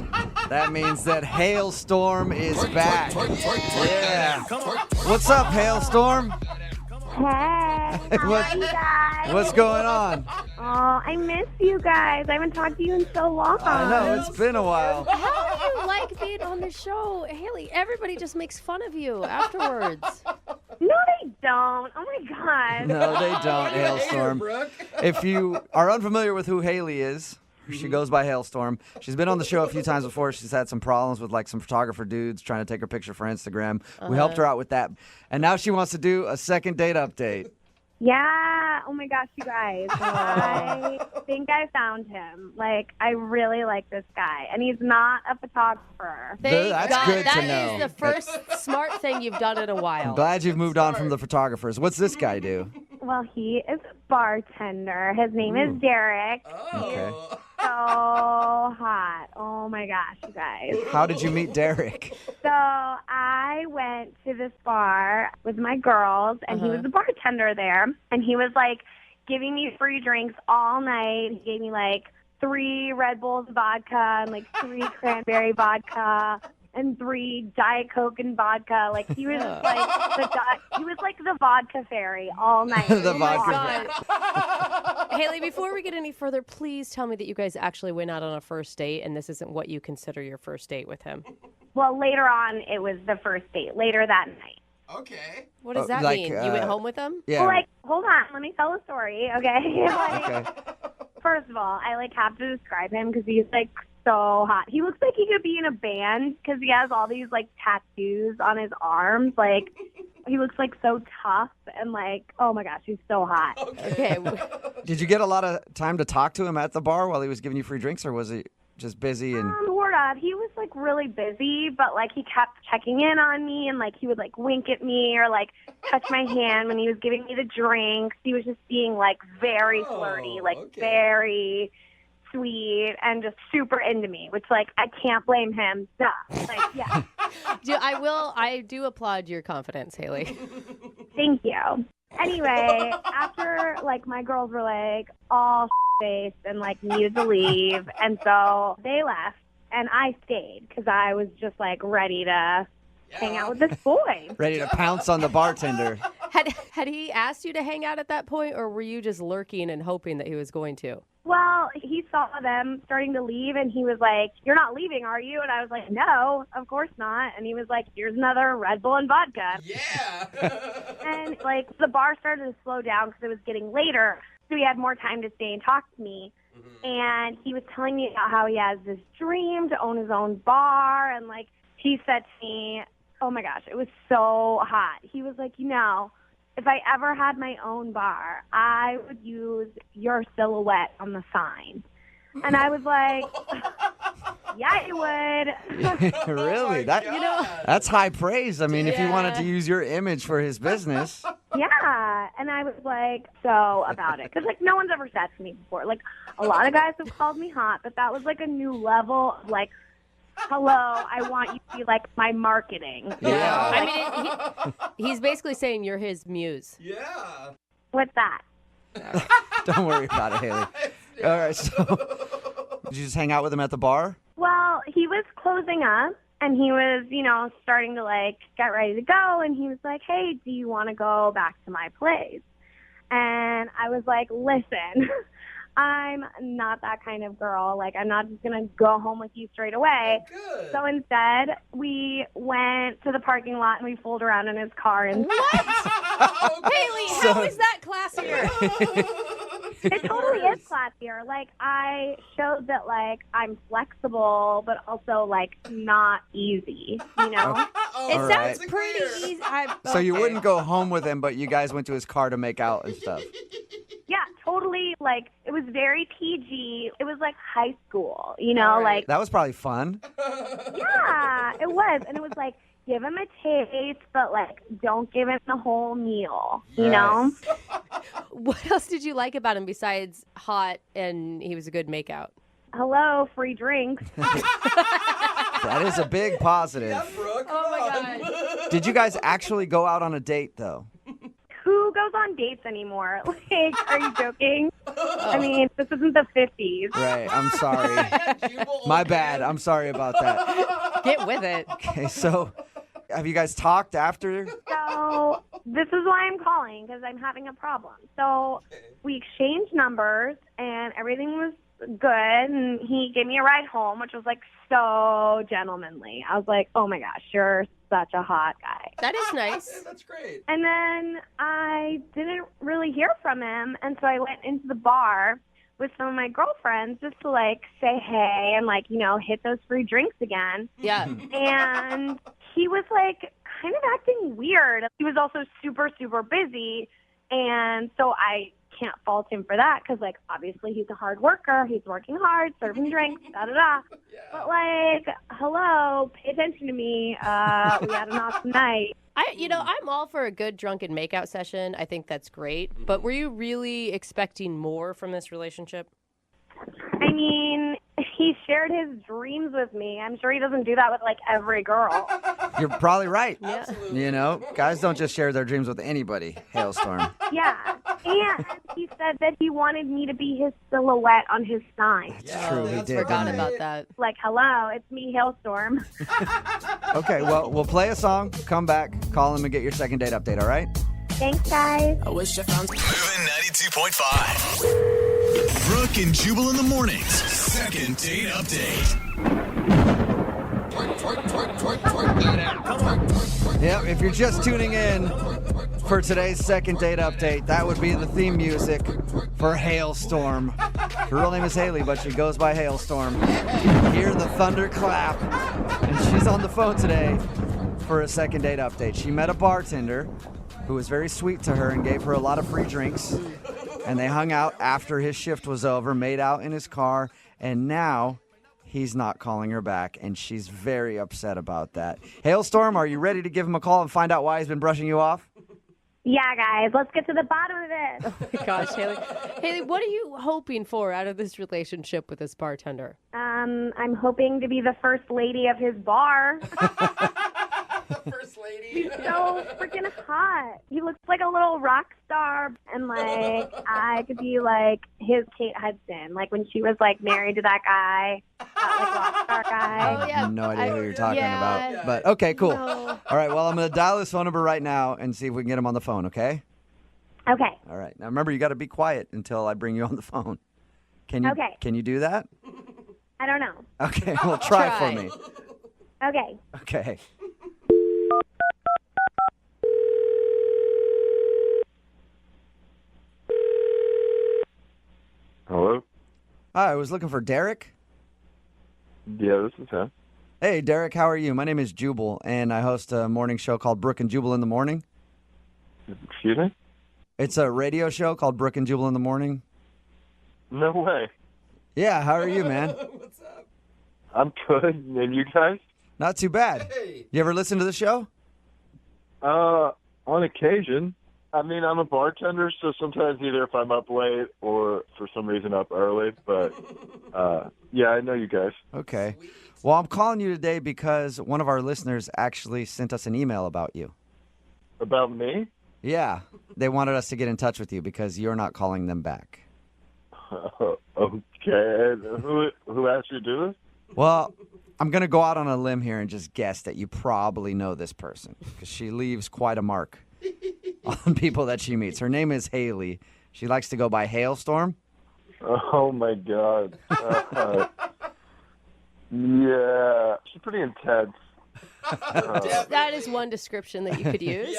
That means that Hailstorm is back. Yeah. What's up, Hailstorm? Hey, how What- are you guys? What's going on? Oh, I miss you guys. I haven't talked to you in so long. I know, it's been a while. How do you like being on the show? Haley, everybody just makes fun of you afterwards. No, they don't. Oh, my God. No, they don't, Hater, Hailstorm. Brooke. If you are unfamiliar with who Haley is, she goes by Hailstorm. She's been on the show a few times before. She's had some problems with like some photographer dudes trying to take her picture for Instagram. We helped her out with that. And now she wants to do a second date update. Yeah. Oh, my gosh, you guys. I think I found him. Like, I really like this guy. And he's not a photographer. Thank That's God. good to That know. is the first smart thing you've done in a while. I'm glad you've moved on from the photographers. What's this guy do? Well, he is a bartender. His name is Derek. Okay. So hot. Oh, my gosh, you guys. How did you meet Derek? So I went to this bar with my girls, and he was the bartender there. And he was like giving me free drinks all night. He gave me like 3 Red Bulls vodka and like 3 cranberry vodka and 3 Diet Coke and vodka. Like he was like the vodka fairy all night. The Oh my vodka. God. Haley, before we get any further, please tell me that you guys actually went out on a first date and this isn't what you consider your first date with him. Well, later on, it was the first date. Later that night. Okay. What does that like, mean? You went home with him? Yeah. Well, like, hold on, let me tell a story, okay? Like, Okay. First of all, I like have to describe him because he's like so hot. He looks like he could be in a band because he has all these like tattoos on his arms. Like he looks like so tough and like, oh my gosh, he's so hot. Okay. Did you get a lot of time to talk to him at the bar while he was giving you free drinks, or was he just busy and? Sort of. He was like really busy, but like he kept checking in on me and like he would like wink at me or like touch my hand when he was giving me the drinks. He was just being like very flirty, like very sweet and just super into me, which like I can't blame him. Duh. Like, yeah. I do applaud your confidence, Haley. Thank you. Anyway, after like my girls were like all faced and like needed to leave, and so they left, and I stayed because I was just like ready to hang out with this boy. Ready to pounce on the bartender. Had he asked you to hang out at that point, or were you just lurking and hoping that he was going to? Well, he saw them starting to leave, and he was like, "You're not leaving, are you?" And I was like, "No, of course not." And he was like, "Here's another Red Bull and vodka." Yeah. And, like, the bar started to slow down because it was getting later, so he had more time to stay and talk to me. And he was telling me about how he has this dream to own his own bar, and, like, he said to me, oh, my gosh, it was so hot. He was like, if I ever had my own bar, I would use your silhouette on the sign. And I was like, yeah, you would. Really? God. That's high praise. I mean, if he wanted to use your image for his business. Yeah. And I was like, so about it. Because, like, no one's ever said to me before. Like, a lot of guys have called me hot, but that was, like, a new level of, like, hello, I want you to be, like, my marketing. Yeah. I mean, he's basically saying you're his muse. Yeah. What's that? Don't worry about it, Haley. All right, so did you just hang out with him at the bar? Well, he was closing up, and he was, starting to, like, get ready to go, and he was like, hey, do you want to go back to my place? And I was like, listen, I'm not that kind of girl. Like, I'm not just going to go home with you straight away. Good. So instead, we went to the parking lot, and we fooled around in his car. And Haley, how is that classier? it totally is classier. Like, I showed that, like, I'm flexible, but also, like, not easy, It All sounds right. pretty easy. So you wouldn't go home with him, but you guys went to his car to make out and stuff. Yeah, totally. Like, it was very PG. It was like high school, Right. like, That was probably fun. yeah, it was. And it was like, give him a taste, but, like, don't give him the whole meal, you know? What else did you like about him besides hot and he was a good makeout? Hello, free drinks. That is a big positive. Yeah, Brooke. Oh, my God. Did you guys actually go out on a date, though? Who goes on dates anymore? Like, are you joking? I mean, this isn't the 50s. Right, I'm sorry. Jubal, My old bad. man. I'm sorry about that. Get with it. Okay, so have you guys talked after? So this is why I'm calling, because I'm having a problem. So we exchanged numbers, and everything was good, and he gave me a ride home, which was, like, so gentlemanly. I was like, oh, my gosh, you're such a hot guy. That is nice. Yeah, that's great. And then I didn't really hear from him, and so I went into the bar with some of my girlfriends just to, like, say hey and, like, hit those free drinks again. Yeah. And he was, like, kind of acting weird. He was also super, super busy, and so I can't fault him for that because, like, obviously he's a hard worker. He's working hard, serving drinks, da-da-da. But, like, hello, pay attention to me. We had an awesome night. I'm all for a good drunken makeout session. I think that's great. But were you really expecting more from this relationship? I mean, he shared his dreams with me. I'm sure he doesn't do that with, like, every girl. You're probably right. Yeah. Guys don't just share their dreams with anybody, Hailstorm. Yeah. And he said that he wanted me to be his silhouette on his sign. It's true, he that's did. Forgot didn't he? about that. Like, hello, it's me, Hailstorm. Okay, well, we'll play a song, come back, call him, and get your second date update, all right? Thanks, guys. Moving 92.5. Brooke and Jubal in the mornings. Second date update. Yep, if you're just tuning in for today's second date update, that would be the theme music for Hailstorm. Her real name is Haley, but she goes by Hailstorm. Hear the thunder clap, and she's on the phone today for a second date update. She met a bartender who was very sweet to her and gave her a lot of free drinks, and they hung out after his shift was over, made out in his car, and now he's not calling her back, and she's very upset about that. Hailstorm, are you ready to give him a call and find out why he's been brushing you off? Yeah, guys, let's get to the bottom of this. Oh my gosh, Haley. Haley, what are you hoping for out of this relationship with this bartender? I'm hoping to be the first lady of his bar. First lady. He's so freaking hot. He looks like a little rock star, and, like, I could be, like, his Kate Hudson, like when she was, like, married to that guy, that, like, rock star guy. Oh, I yeah. have no idea who you're talking yeah. about. But, okay, cool. No. All right, well, I'm going to dial his phone number right now and see if we can get him on the phone, okay? Okay. All right. Now, remember, you got to be quiet until I bring you on the phone. Can you Okay. Can you do that? I don't know. Okay, well, try for me. Okay. Okay. Hello? Hi, I was looking for Derek. Yeah, this is him. Hey, Derek, how are you? My name is Jubal, and I host a morning show called Brooke and Jubal in the Morning. Excuse me? It's a radio show called Brooke and Jubal in the Morning. No way. Yeah, how are you, man? What's up? I'm good. And you guys? Not too bad. Hey. You ever listen to the show? On occasion. I mean, I'm a bartender, so sometimes either if I'm up late or for some reason up early. But, yeah, I know you guys. Okay. Well, I'm calling you today because one of our listeners actually sent us an email about you. About me? Yeah, they wanted us to get in touch with you because you're not calling them back. Okay. And who asked you to do this? Well, I'm going to go out on a limb here and just guess that you probably know this person because she leaves quite a mark on people that she meets. Her name is Haley. She likes to go by Hailstorm. Oh, my God. Yeah. She's pretty intense. That is one description that you could use.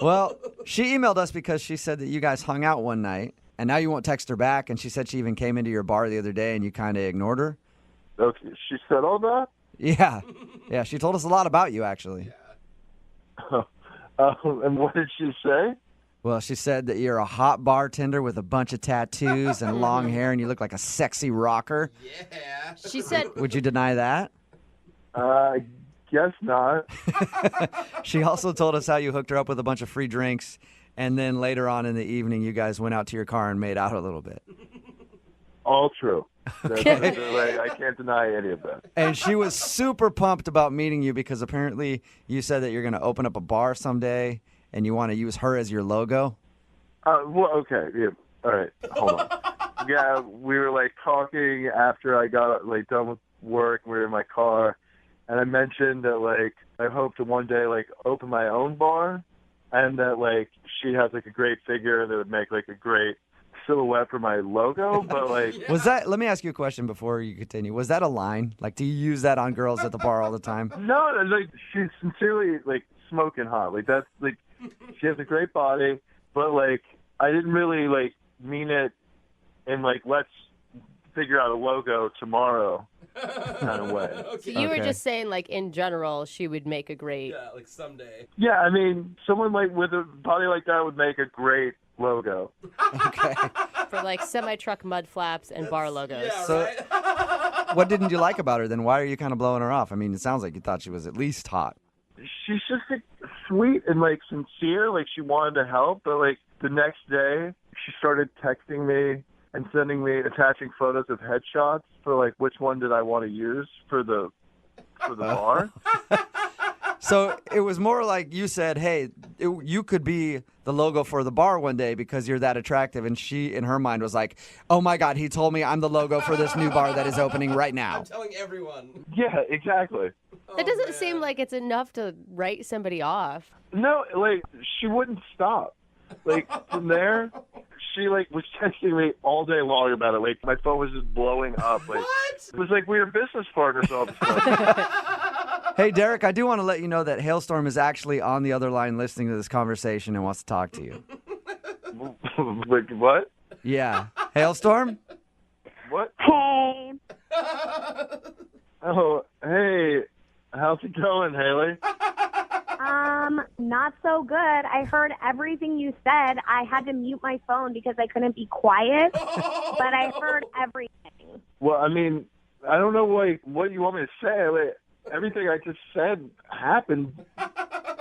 Well, she emailed us because she said that you guys hung out one night, and now you won't text her back, and she said she even came into your bar the other day, and you kind of ignored her. Okay. She said all that? Yeah. Yeah, she told us a lot about you, actually. And what did she say? Well, she said that you're a hot bartender with a bunch of tattoos and long hair, and you look like a sexy rocker. Yeah. She said, Would you deny that? Guess not. She also told us how you hooked her up with a bunch of free drinks, and then later on in the evening, you guys went out to your car and made out a little bit. All true. I can't deny any of that. And she was super pumped about meeting you because apparently you said that you're going to open up a bar someday, and you want to use her as your logo. Well, okay. Yeah. All right. Hold on. Yeah, we were talking after I got done with work. We were in my car, and I mentioned that I hope to one day open my own bar, and that she has a great figure that would make a great silhouette for my logo. But Was that? Let me ask you a question before you continue. Was that a line? Do you use that on girls at the bar all the time? No, she's sincerely smoking hot. That's she has a great body, but I didn't really mean it in let's figure out a logo tomorrow kind of way. so you were just saying, in general, she would make a great. Yeah, someday. Yeah, I mean, someone with a body like that would make a great logo. Okay. For semi-truck mud flaps and bar logos. Yeah, So- right? What didn't you like about her then? Why are you kind of blowing her off? I mean, it sounds like you thought she was at least hot. She's just sweet and sincere. She wanted to help, but the next day she started texting me and sending me attaching photos of headshots for which one did I want to use for the bar. So it was more like you said, hey, you could be the logo for the bar one day because you're that attractive. And she, in her mind, was like, oh, my God, he told me I'm the logo for this new bar that is opening right now. I'm telling everyone. Yeah, exactly. That doesn't seem like it's enough to write somebody off. No, she wouldn't stop. From there, she was texting me all day long about it. My phone was just blowing up. What? It was we were business partners all the time. Hey, Derek, I do want to let you know that Hailstorm is actually on the other line listening to this conversation and wants to talk to you. What? Yeah. Hailstorm? What? Hey. Oh, hey. How's it going, Haley? Not so good. I heard everything you said. I had to mute my phone because I couldn't be quiet, but I heard everything. Well, I mean, I don't know what you want me to say. Everything I just said happened.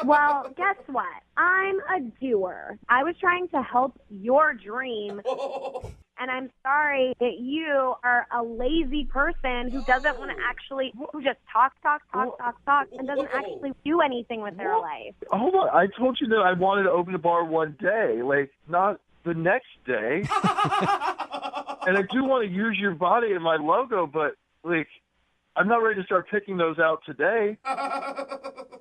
Well, guess what? I'm a doer. I was trying to help your dream, and I'm sorry that you are a lazy person who doesn't want to actually, who just talks, and doesn't actually do anything with their life. Hold on. I told you that I wanted to open a bar one day, not the next day. And I do want to use your body and my logo, but, I'm not ready to start picking those out today.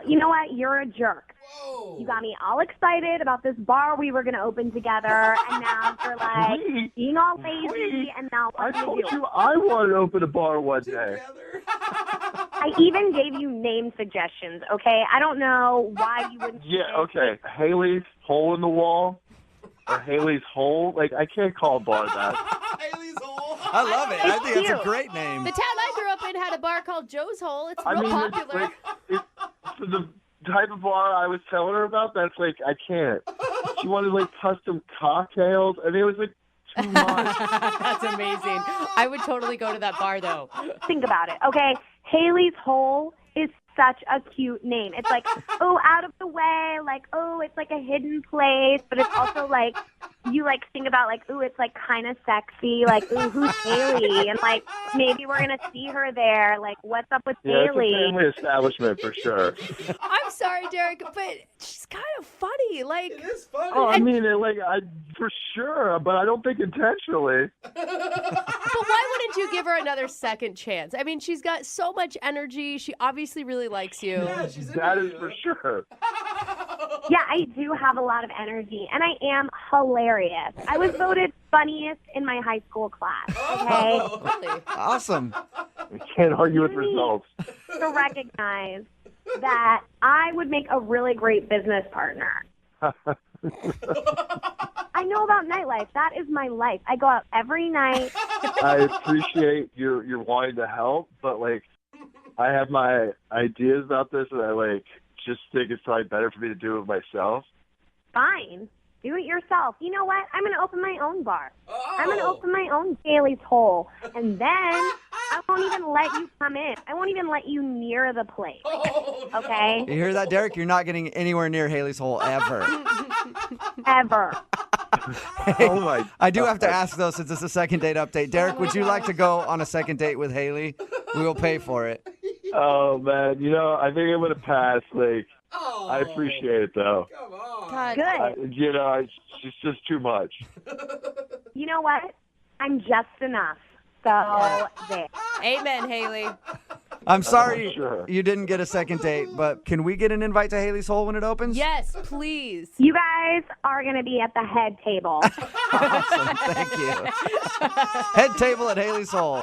You know what? You're a jerk. Whoa. You got me all excited about this bar we were going to open together, and now you're like being all lazy, and now what I do told you do? you I wanted to open a bar one day. I even gave you name suggestions, okay? I don't know why you wouldn't. Yeah, okay. Haley's Hole in the Wall or Haley's Hole. Like, I can't call a bar that. Haley's Hole. I love it. I think that's a cute. great name. The town I grew up in had a bar called Joe's Hole. It's I real mean, popular. it's for the type of bar I was telling her about, that's like, I can't. She wanted, like, custom cocktails. I mean, it was, like, too much. That's amazing. I would totally go to that bar, though. Think about it, okay? Haley's Hole is such a cute name. It's like, oh, out of the way, like, oh, it's like a hidden place, but it's also like, you like think about like, ooh, it's like kind of sexy, like, ooh, who's Haley? And like, maybe we're gonna see her there. Like, what's up with Yeah, Haley? it's a family establishment for sure. I'm sorry, Derek, but she's kind of funny. Like, It is funny. Oh, I mean, for sure, but I don't think intentionally. but why wouldn't you give her another second chance? I mean, she's got so much energy. She obviously really likes you. Yeah, she's into That is you. for sure. Yeah, I do have a lot of energy, and I am hilarious. I was voted funniest in my high school class, okay? Really? Awesome. We can't argue with results. To recognize that I would make a really great business partner. I know about nightlife. That is my life. I go out every night. I appreciate your wanting to help, but like, I have my ideas about this, and I like just think it's probably better for me to do it myself. Fine. Do it yourself. You know what? I'm going to open my own bar. Oh. I'm going to open my own Haley's Hole. And then I won't even let you come in. I won't even let you near the place. Oh, no. Okay? You hear that, Derek? You're not getting anywhere near Haley's Hole ever. Ever. Oh my! I do have to ask, though, since it's a second date update. Derek, would you like to go on a second date with Haley? We will pay for it. Oh man, I think I'm gonna pass. Like, Oh, I appreciate it though. Come on. God. Good. It's just too much. You know what? I'm just enough. So there. Amen, Haley. I'm sorry Sure. you didn't get a second date, but can we get an invite to Haley's Hole when it opens? Yes, please. You guys are going to be at the head table. Awesome. Thank you. Head table at Haley's Hole.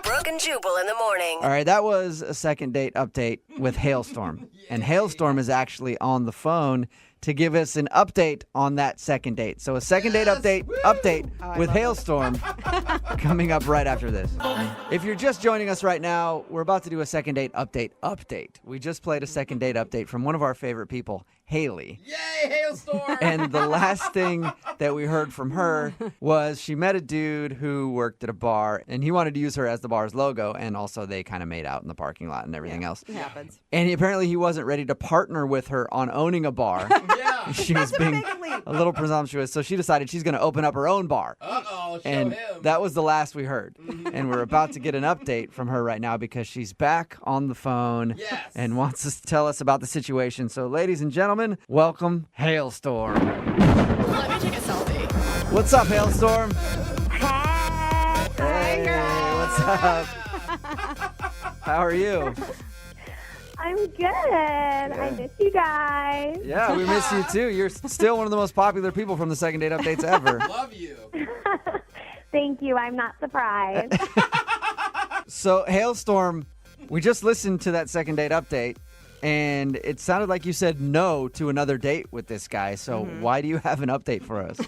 Brooke and Jubal in the morning. All right, that was a second date update with Hailstorm. And Hailstorm is actually on the phone to give us an update on that second date. So a second date update with Hailstorm coming up right after this. If you're just joining us right now, we're about to do a second date update. We just played a second date update from one of our favorite people, Haley. Yay, hailstorm. And the last thing that we heard from her was she met a dude who worked at a bar, and he wanted to use her as the bar's logo, and also they kind of made out in the parking lot and everything else. It happens. And apparently he wasn't ready to partner with her on owning a bar. Yeah. She was being a little presumptuous, so she decided she's going to open up her own bar. Uh-oh, show And him. that was the last we heard. And we're about to get an update from her right now because she's back on the phone Yes. and wants us to tell us about the situation. So, ladies and gentlemen, welcome Hailstorm. Let me take a selfie. What's up, Hailstorm? Hey. Hey, what's up? How are you? I'm good. I miss you guys. Yeah, we miss you too. You're still one of the most popular people from the second date updates ever. Love you. Thank you. I'm not surprised. So, Hailstorm, we just listened to that second date update, and it sounded like you said no to another date with this guy. So, why do you have an update for us?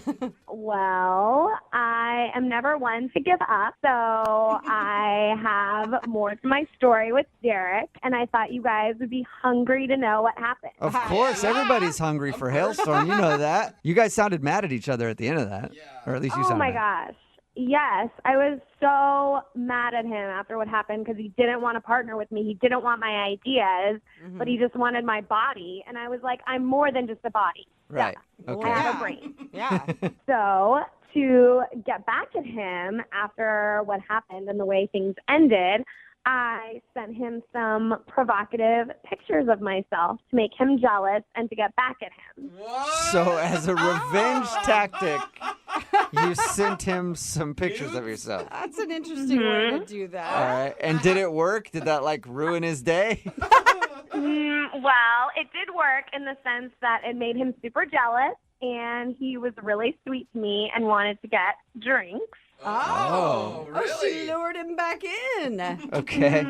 Well, I am never one to give up, so I have more to my story with Derek, and I thought you guys would be hungry to know what happened. Of course, everybody's hungry for Hailstorm. You know that. You guys sounded mad at each other at the end of that. Yeah. Or at least you Oh sounded my mad. gosh. Yes, I was so mad at him after what happened because he didn't want to partner with me. He didn't want my ideas, but he just wanted my body. And I was like, I'm more than just a body. Right. Yeah, Okay. I have a brain. Yeah. So to get back at him after what happened and the way things ended, I sent him some provocative pictures of myself to make him jealous and to get back at him. What? So, as a revenge tactic, you sent him some pictures of yourself. That's an interesting way to do All that. right. And did it work? Did that, ruin his day? Well, it did work in the sense that it made him super jealous, and he was really sweet to me and wanted to get drinks. Oh, really? Oh, she lured him back in. Okay.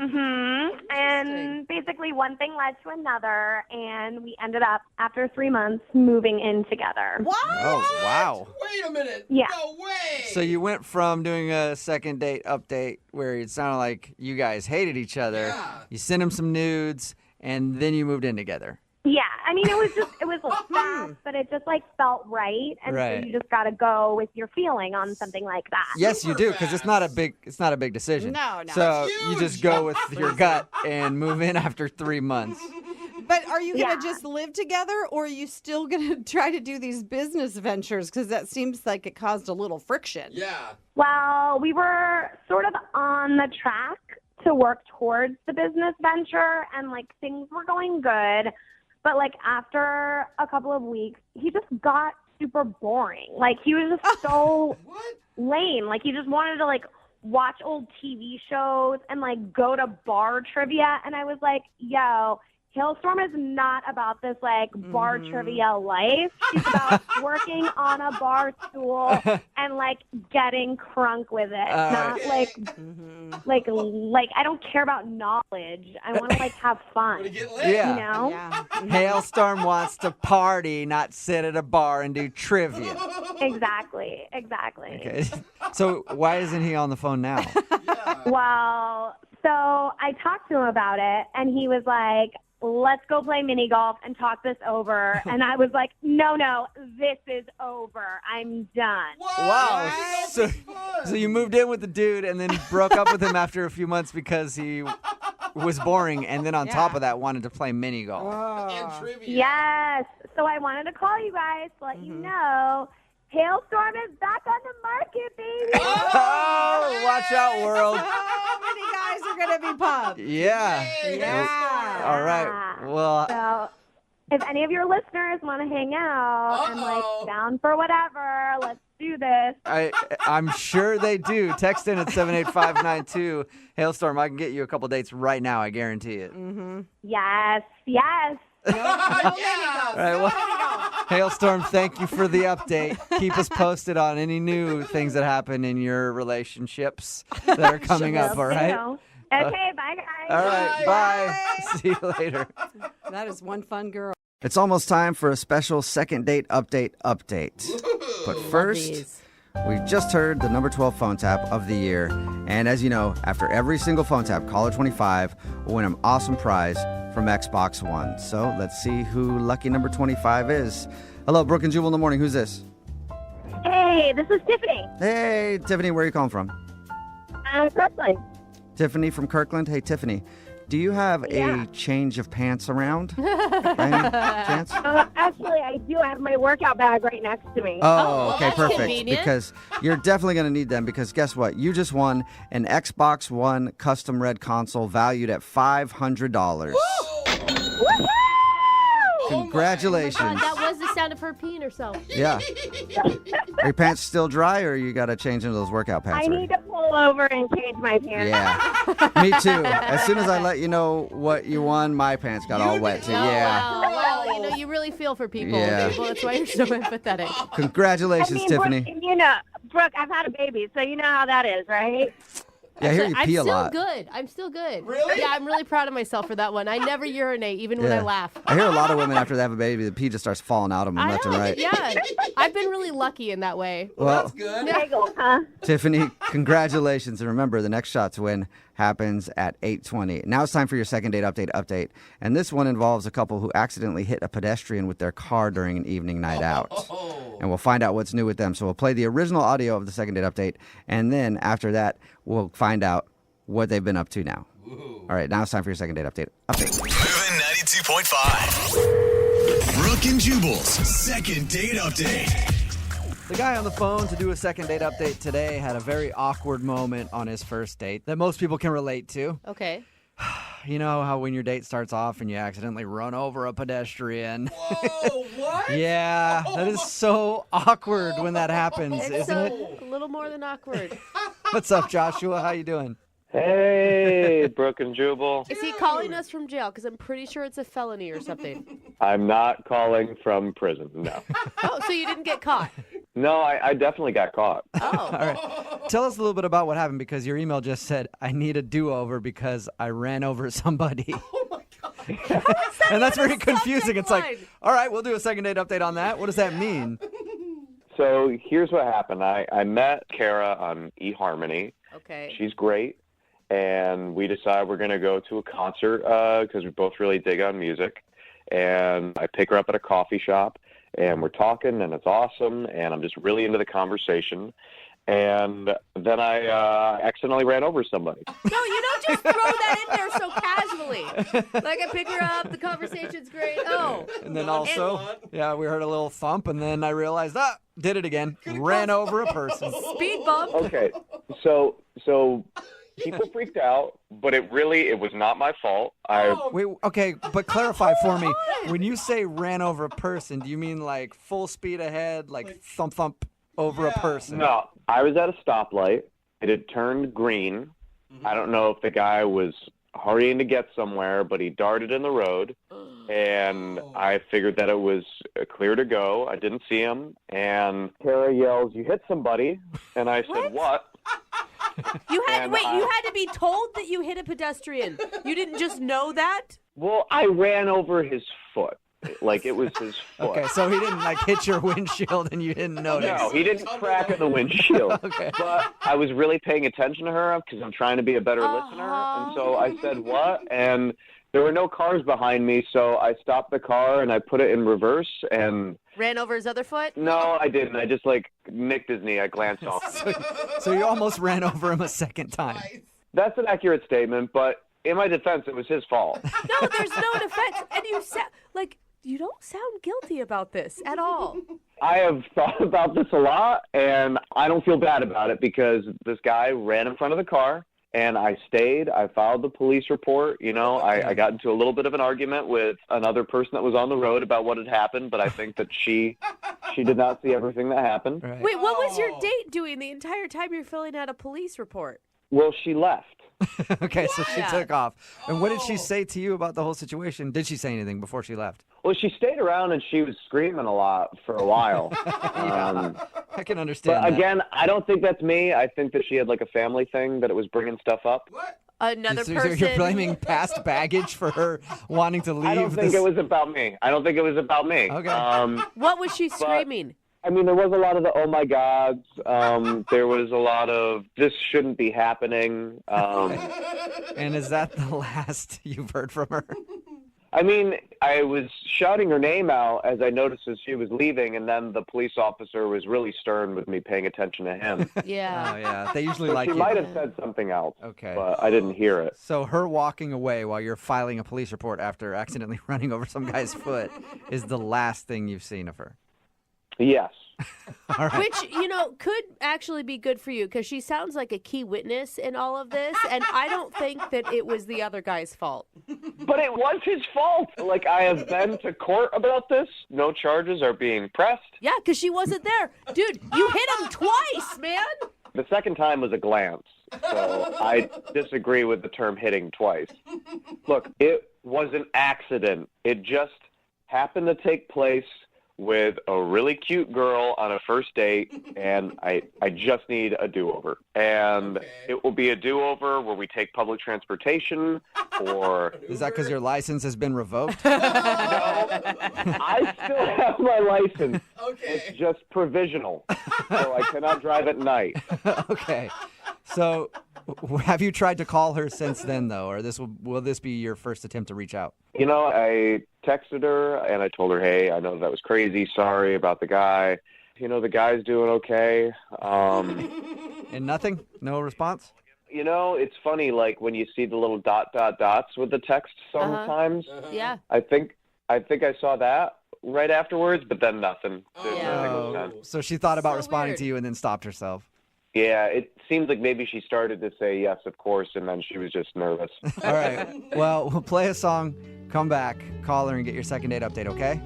And basically one thing led to another, and we ended up, after 3 months, moving in together. What? Oh, wow. Wait a minute. Yeah. No way. So you went from doing a second date update where it sounded like you guys hated each other. Yeah. You sent him some nudes, and then you moved in together. Yeah, I mean, it was fast, but it just felt right, and Right. so you just got to go with your feeling on something like that. Yes, you do, because it's not a big decision. No. So It's you huge. just go with your gut and move in after 3 months. But are you going to Yeah. just live together, or are you still going to try to do these business ventures? Because that seems like it caused a little friction. Yeah. Well, we were sort of on the track to work towards the business venture, and things were going good. But after a couple of weeks, he just got super boring. He was just so lame. He just wanted to watch old TV shows and go to bar trivia. And I was like, yo, Hailstorm is not about this bar trivia life. She's about working on a bar stool and getting crunk with it. Not I don't care about knowledge. I want to have fun. To get lit. Yeah. You know? Yeah. Hailstorm wants to party, not sit at a bar and do trivia. Exactly. Okay. So why isn't he on the phone now? Well, so I talked to him about it, and he was like, let's go play mini golf and talk this over. And I was like, no, this is over. I'm done. Wow. So you moved in with the dude and then broke up with him after a few months because he was boring, and then on top of that wanted to play mini golf. And trivia. Yes. So I wanted to call you guys to let you know Hailstorm is back on the market, baby. Oh, watch out, world. How many guys are going to be pumped? Yeah. Yeah. All right. Well, So if any of your listeners want to hang out and down for whatever, let's do this. I'm sure they do. Text in at 78592. Hailstorm, I can get you a couple dates right now. I guarantee it. Yes. All right, well, Hailstorm, thank you for the update. Keep us posted on any new things that happen in your relationships that are coming up, all right? Okay, bye, guys. All right, bye. See you later. That is one fun girl. It's almost time for a special second date update. But first, we just heard the number 12 phone tap of the year. And as you know, after every single phone tap, caller 25 will win an awesome prize from Xbox One. So let's see who lucky number 25 is. Hello, Brooke and Jubal in the morning. Who's this? Hey, this is Tiffany. Hey, Tiffany, where are you calling from? Brooklyn. Tiffany from Kirkland. Hey, Tiffany, do you have a change of pants around? By any chance? Actually, I do have my workout bag right next to me. Oh, okay, that's perfect. convenient. Because you're definitely going to need them because guess what? You just won an Xbox One custom red console valued at $500. Congratulations. God, that was the sound of her peeing herself. Yeah. Are your pants still dry or you got to change into those workout pants? I need to pull over and change my pants. Yeah. Me too. As soon as I let you know what you won, my pants got all wet too. Yeah. Well, you really feel for people. Yeah. That's why you're so empathetic. Congratulations, Tiffany. Brooke, I've had a baby, so you know how that is, right? Yeah, I hear you pee a lot. I'm still good. Really? Yeah, I'm really proud of myself for that one. I never urinate, even when I laugh. I hear a lot of women after they have a baby, the pee just starts falling out of them left and right. Yeah, I've been really lucky in that way. Well, Good. Tiffany, congratulations. And remember, the next shot to win happens at 8:20. Now it's time for your second date update. And this one involves a couple who accidentally hit a pedestrian with their car during an evening night out. And we'll find out what's new with them. So we'll play the original audio of the second date update. And then after that, we'll find out what they've been up to now. All right, now it's time for your second date update. Moving 92.5. Brooke and Jubal's second date update. The guy on the phone to do a second date update today had a very awkward moment on his first date that most people can relate to. Okay. You know how when your date starts off and you accidentally run over a pedestrian? Whoa, what? Yeah, that is so awkward when that happens, It's isn't it? a little more than awkward. What's up, Joshua? How you doing? Hey, Brooke and Jubal. Is he calling us from jail? Because I'm pretty sure it's a felony or something. I'm not calling from prison, no. Oh, so you didn't get caught? No, I definitely got caught. Oh. All right. Tell us a little bit about what happened, because your email just said, I need a do-over because I ran over somebody. Oh, my God. And that's very confusing. It's line? like, all right, we'll do a second date update on that. What does that mean? So here's what happened. I met Kara on eHarmony. Okay. She's great. And we decided we're going to go to a concert because we both really dig on music. And I pick her up at a coffee shop, and we're talking, and it's awesome, and I'm just really into the conversation. And then I accidentally ran over somebody. No, you don't just throw that in there so casually. Like, I pick her up, the conversation's great. Oh. And then also, yeah, we heard a little thump, and then I realized, did it again. Ran over a person. Speed bump. Okay, so people freaked out, but it was not my fault. Wait, okay, but clarify for me. When you say ran over a person, do you mean like full speed ahead, like thump over a person? No, I was at a stoplight. It had turned green. I don't know if the guy was hurrying to get somewhere, but he darted in the road, and I figured that it was clear to go. I didn't see him, and Kara yells, "You hit somebody," and I said, "What?" You had to be told that you hit a pedestrian. You didn't just know that? Well, I ran over his foot. Like, it was his foot. Okay, so he didn't like hit your windshield and you didn't notice. No, he didn't crack in the windshield. Okay. But I was really paying attention to her because I'm trying to be a better listener. And so I said, "What?" And there were no cars behind me, so I stopped the car and I put it in reverse and... Ran over his other foot? No, I didn't. I just, nicked his knee. I glanced off. So you almost ran over him a second time. That's an accurate statement, but in my defense, it was his fault. No, there's no defense. And you don't sound guilty about this at all. I have thought about this a lot, and I don't feel bad about it because this guy ran in front of the car, and I stayed. I filed the police report. I got into a little bit of an argument with another person that was on the road about what had happened, but I think that she did not see everything that happened. Right. Wait, what was your date doing the entire time you're filling out a police report? Well, she left. Okay, so she took off. And what did she say to you about the whole situation? Did she say anything before she left? Well, she stayed around and she was screaming a lot for a while. I can understand But that. again, I don't think that's me. I think that she had a family thing that it was bringing stuff up. What? Another So person. you're blaming past baggage for her wanting to leave? I don't think it was about me. Okay. What was she screaming? I mean, there was a lot of the "oh my gods." There was a lot of "this shouldn't be happening." And is that the last you've heard from her? I mean, I was shouting her name out as I noticed as she was leaving, and then the police officer was really stern with me paying attention to him. Yeah. Oh, yeah. They usually So like she you. might have said something else, Okay. but I didn't hear it. So her walking away while you're filing a police report after accidentally running over some guy's foot is the last thing you've seen of her? Yes. All right. Which, could actually be good for you because she sounds like a key witness in all of this. And I don't think that it was the other guy's fault. But it was his fault. I have been to court about this. No charges are being pressed. Yeah, because she wasn't there. Dude, you hit him twice, man. The second time was a glance. So I disagree with the term hitting twice. Look, it was an accident. It just happened to take place with a really cute girl on a first date, and I just need a do-over. And it will be a do-over where we take public transportation or... Is that because your license has been revoked? No, I still have my license. Okay. It's just provisional, so I cannot drive at night. Okay. So have you tried to call her since then, though, or will this be your first attempt to reach out? I texted her, and I told her, hey, I know that was crazy. Sorry about the guy. The guy's doing okay. And nothing? No response? It's funny, when you see the little ... dots with the text sometimes. Yeah. I think I saw that right afterwards, but then nothing. Nothing was done. So she thought about So responding weird. to you and then stopped herself. Yeah, it seems like maybe she started to say yes, of course, and then she was just nervous. All right. Well, we'll play a song, come back, call her, and get your second date update, okay?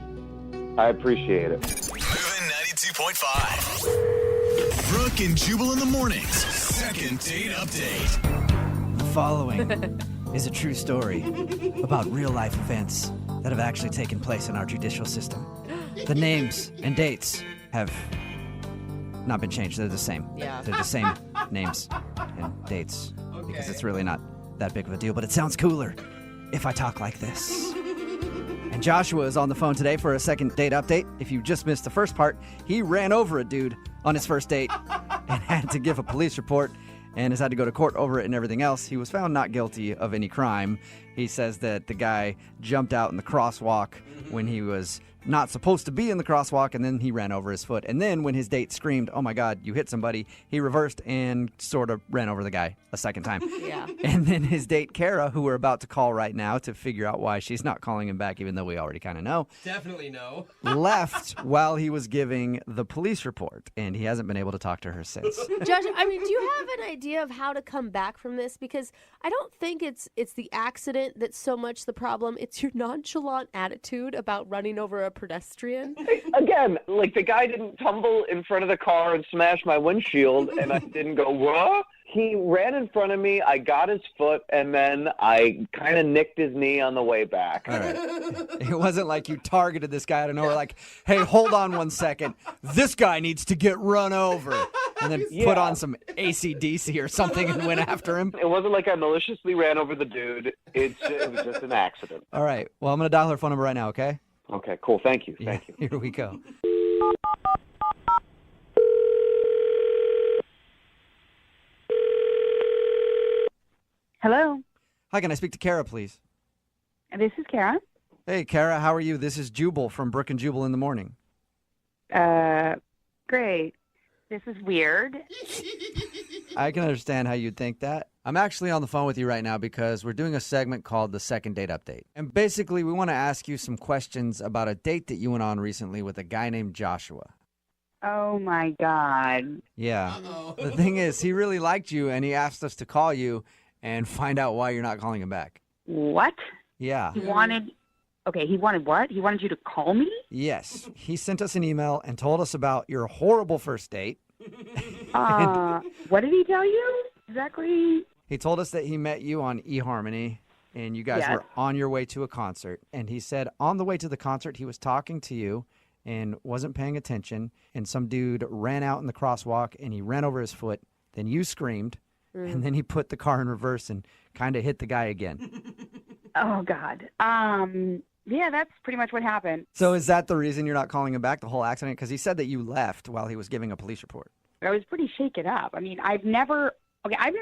I appreciate it. Moving 92.5. Brooke and Jubal in the mornings. Second date update. following is a true story about real-life events that have actually taken place in our judicial system. The names and dates have not been changed. They're the same. Yeah. They're the same names and dates because it's really not that big of a deal, but it sounds cooler if I talk like this. And Joshua is on the phone today for a second date update. If you just missed the first part, he ran over a dude on his first date and had to give a police report and has had to go to court over it and everything else. He was found not guilty of any crime. He says that the guy jumped out in the crosswalk when he was not supposed to be in the crosswalk, and then he ran over his foot. And then when his date screamed, "Oh my God, you hit somebody," he reversed and sort of ran over the guy a second time. Yeah. And then his date, Kara, who we're about to call right now to figure out why she's not calling him back, even though we already kind of know, Definitely no. left while he was giving the police report, and he hasn't been able to talk to her since. Josh, I mean, do you have an idea of how to come back from this? Because I don't think it's the accident that's so much the problem. It's your nonchalant attitude about running over a pedestrian. Again, like the guy didn't tumble in front of the car and smash my windshield, and I didn't go, what? He ran in front of me, I got his foot, and then I kind of nicked his knee on the way back. All right. It wasn't like you targeted this guy out of nowhere, like, hey, hold on 1 second. This guy needs to get run over. And then put on some AC/DC or something and went after him. It wasn't like I maliciously ran over the dude. It was just an accident. All right. Well, I'm going to dial her phone number right now, okay? Okay, cool. Thank you. Thank you. Here we go. Hello. Hi, can I speak to Kara, please? This is Kara. Hey, Kara, how are you? This is Jubal from Brooke and Jubal in the Morning. Great. This is weird. I can understand how you'd think that. I'm actually on the phone with you right now because we're doing a segment called the Second Date Update. And basically, we want to ask you some questions about a date that you went on recently with a guy named Joshua. Oh, my God. Yeah. The thing is, he really liked you, and he asked us to call you and find out why you're not calling him back. What? Yeah. He wanted what? He wanted you to call me? Yes. He sent us an email and told us about your horrible first date. What did he tell you? Exactly. He told us that he met you on eHarmony, and you guys were on your way to a concert. And he said on the way to the concert, he was talking to you and wasn't paying attention, and some dude ran out in the crosswalk, and he ran over his foot. Then you screamed, and then he put the car in reverse and kind of hit the guy again. Oh, God. Yeah, that's pretty much what happened. So is that the reason you're not calling him back, the whole accident? Because he said that you left while he was giving a police report. I was pretty shaken up. I mean, I've never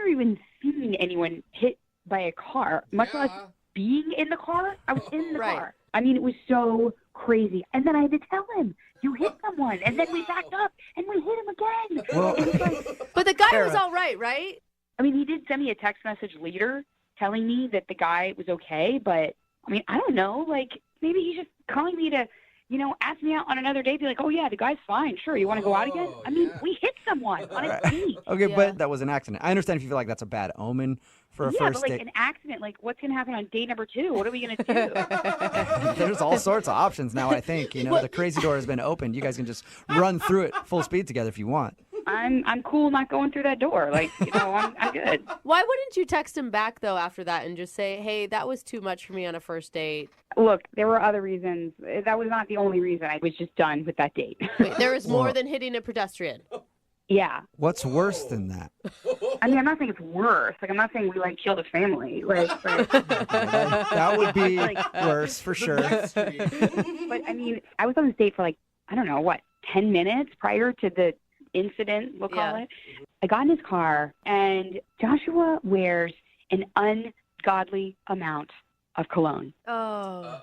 even seen anyone hit by a car, much less being in the car. I was in the car. I mean, it was so crazy. And then I had to tell him, you hit someone. And then we backed up and we hit him again. Well, but the guy was all right, right? I mean, he did send me a text message later telling me that the guy was okay, but I mean, I don't know. Like, maybe he's just calling me to, ask me out on another date. Be like, oh, yeah, the guy's fine. Sure, you want to go out again? I mean, we hit someone on a date. Okay, but that was an accident. I understand if you feel like that's a bad omen for a first but like date. an accident, like what's going to happen on date number 2? What are we going to do? There's all sorts of options now, I think. The crazy door has been opened. You guys can just run through it full speed together if you want. I'm cool not going through that door. Like, I'm good. Why wouldn't you text him back, though, after that and just say, hey, that was too much for me on a first date? Look, there were other reasons. That was not the only reason. I was just done with that date. Wait, there was more than hitting a pedestrian. Yeah. What's worse than that? I mean, I'm not saying it's worse. Like, I'm not saying we, killed a family. That would be worse for sure. But, I mean, I was on this date for, 10 minutes prior to the incident, we'll call it. I got in his car, and Joshua wears an ungodly amount of cologne. Oh.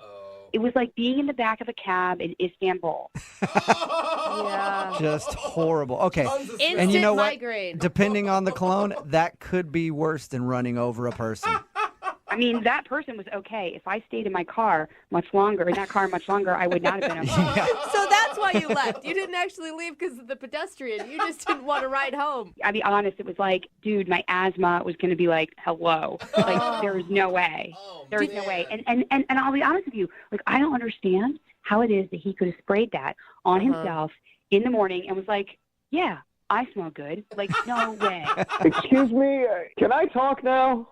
It was like being in the back of a cab in Istanbul. Yeah. Just horrible. Okay. Instant And you know what? migraine. Depending on the cologne, that could be worse than running over a person. I mean, that person was okay. If I stayed in my car much longer, I would not have been okay. So that's why you left. You didn't actually leave because of the pedestrian. You just didn't want to ride home. I'll be honest, it was like, dude, my asthma was going to be like, hello. Like, there was no way. There was no way. And I'll be honest with you, I don't understand how it is that he could have sprayed that on himself in the morning and was like, yeah, I smell good. Like, no way. Excuse me, can I talk now?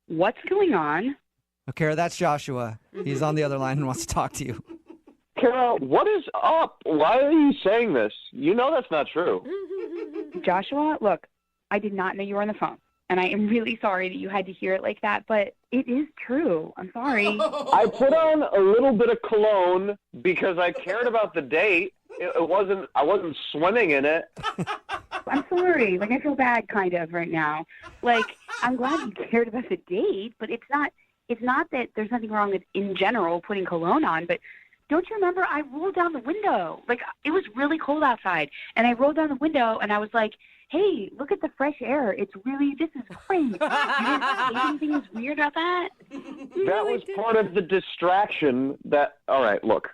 What's going on? Okay, that's Joshua. He's on the other line and wants to talk to you. Kara, what is up? Why are you saying this? You know that's not true. Joshua, look, I did not know you were on the phone. And I am really sorry that you had to hear it like that, but it is true. I'm sorry. I put on a little bit of cologne because I cared about the date. I wasn't swimming in it. I'm sorry. Like, I feel bad kind of right now. Like, I'm glad you cared about the date, but it's not that there's nothing wrong with, in general, putting cologne on, but don't you remember I rolled down the window? Like, it was really cold outside, and I rolled down the window, and I was like, hey, look at the fresh air. This is great. You didn't think anything was weird about that? That was part of the distraction all right, look.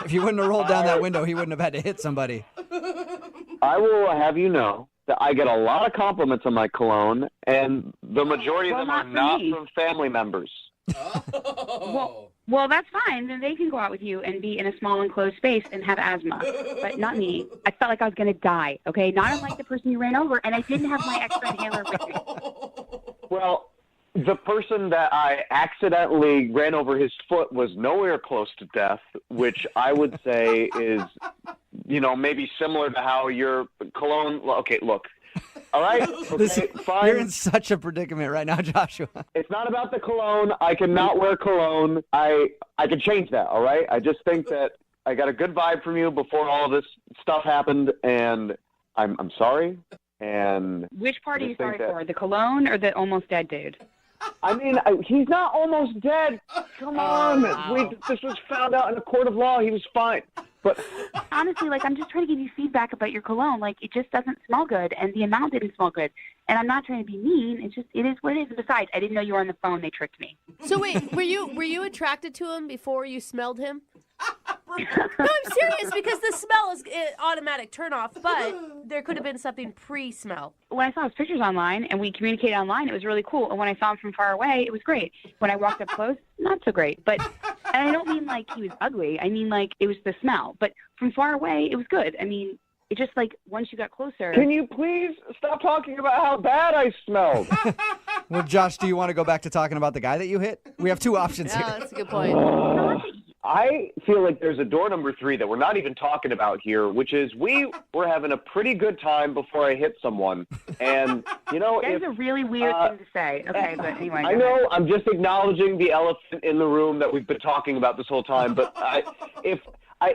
If you wouldn't have rolled down that window, he wouldn't have had to hit somebody. I will have you know that I get a lot of compliments on my cologne, and the majority of them are not from family members. Well, that's fine. Then they can go out with you and be in a small enclosed space and have asthma, but not me. I felt like I was going to die, okay? Not unlike the person you ran over, and I didn't have my extra inhaler with me. Well, the person that I accidentally ran over his foot was nowhere close to death, which I would say is, maybe similar to how your cologne... Okay, look. All right? Okay, fine. You're in such a predicament right now, Joshua. It's not about the cologne. I cannot wear cologne. I can change that, all right? I just think that I got a good vibe from you before all of this stuff happened, and I'm sorry. And which part are you sorry for, the cologne or the almost dead dude? I mean, he's not almost dead. Come on. Wow. This was found out in a court of law. He was fine. But honestly, I'm just trying to give you feedback about your cologne. It just doesn't smell good, and the amount didn't smell good. And I'm not trying to be mean. It is what it is. And besides, I didn't know you were on the phone. They tricked me. So wait, were you attracted to him before you smelled him? No, I'm serious, because the smell is automatic turnoff, but there could have been something pre-smell. When I saw his pictures online and we communicated online, it was really cool. And when I saw him from far away, it was great. When I walked up close, not so great. But and I don't mean he was ugly. I mean it was the smell. But from far away, it was good. I mean, it just once you got closer. Can you please stop talking about how bad I smelled? Well, Josh, do you want to go back to talking about the guy that you hit? We have two options here. Yeah, that's a good point. I feel like there's a door number 3 that we're not even talking about here, which is we were having a pretty good time before I hit someone. And, That's a really weird thing to say. Okay, but anyway. I know, I'm just acknowledging the elephant in the room that we've been talking about this whole time. But if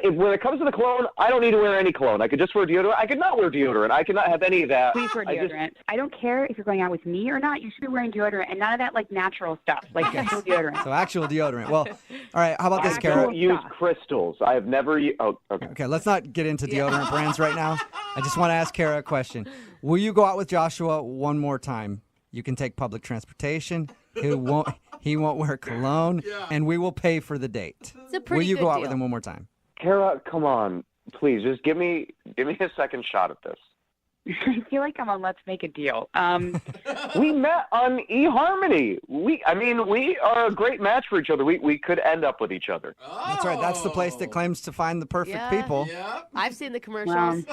when it comes to the cologne, I don't need to wear any cologne. I could just wear deodorant. I could not wear deodorant. I could not have any of that. Please wear deodorant. I don't care if you're going out with me or not. You should be wearing deodorant and none of that natural stuff, actual deodorant. So actual deodorant. Well, all right. How about this, Kara? I don't use crystals. I have never used... Oh, okay. Okay, let's not get into deodorant brands right now. I just want to ask Kara a question. Will you go out with Joshua one more time? You can take public transportation. He won't wear cologne, and we will pay for the date. It's a pretty Will you good go out deal. with him one more time? Kara, come on. Please, just give me a second shot at this. I feel like I'm on Let's Make a Deal. We met on eHarmony. We are a great match for each other. We could end up with each other. Oh. That's right. That's the place that claims to find the perfect people. Yeah. I've seen the commercials.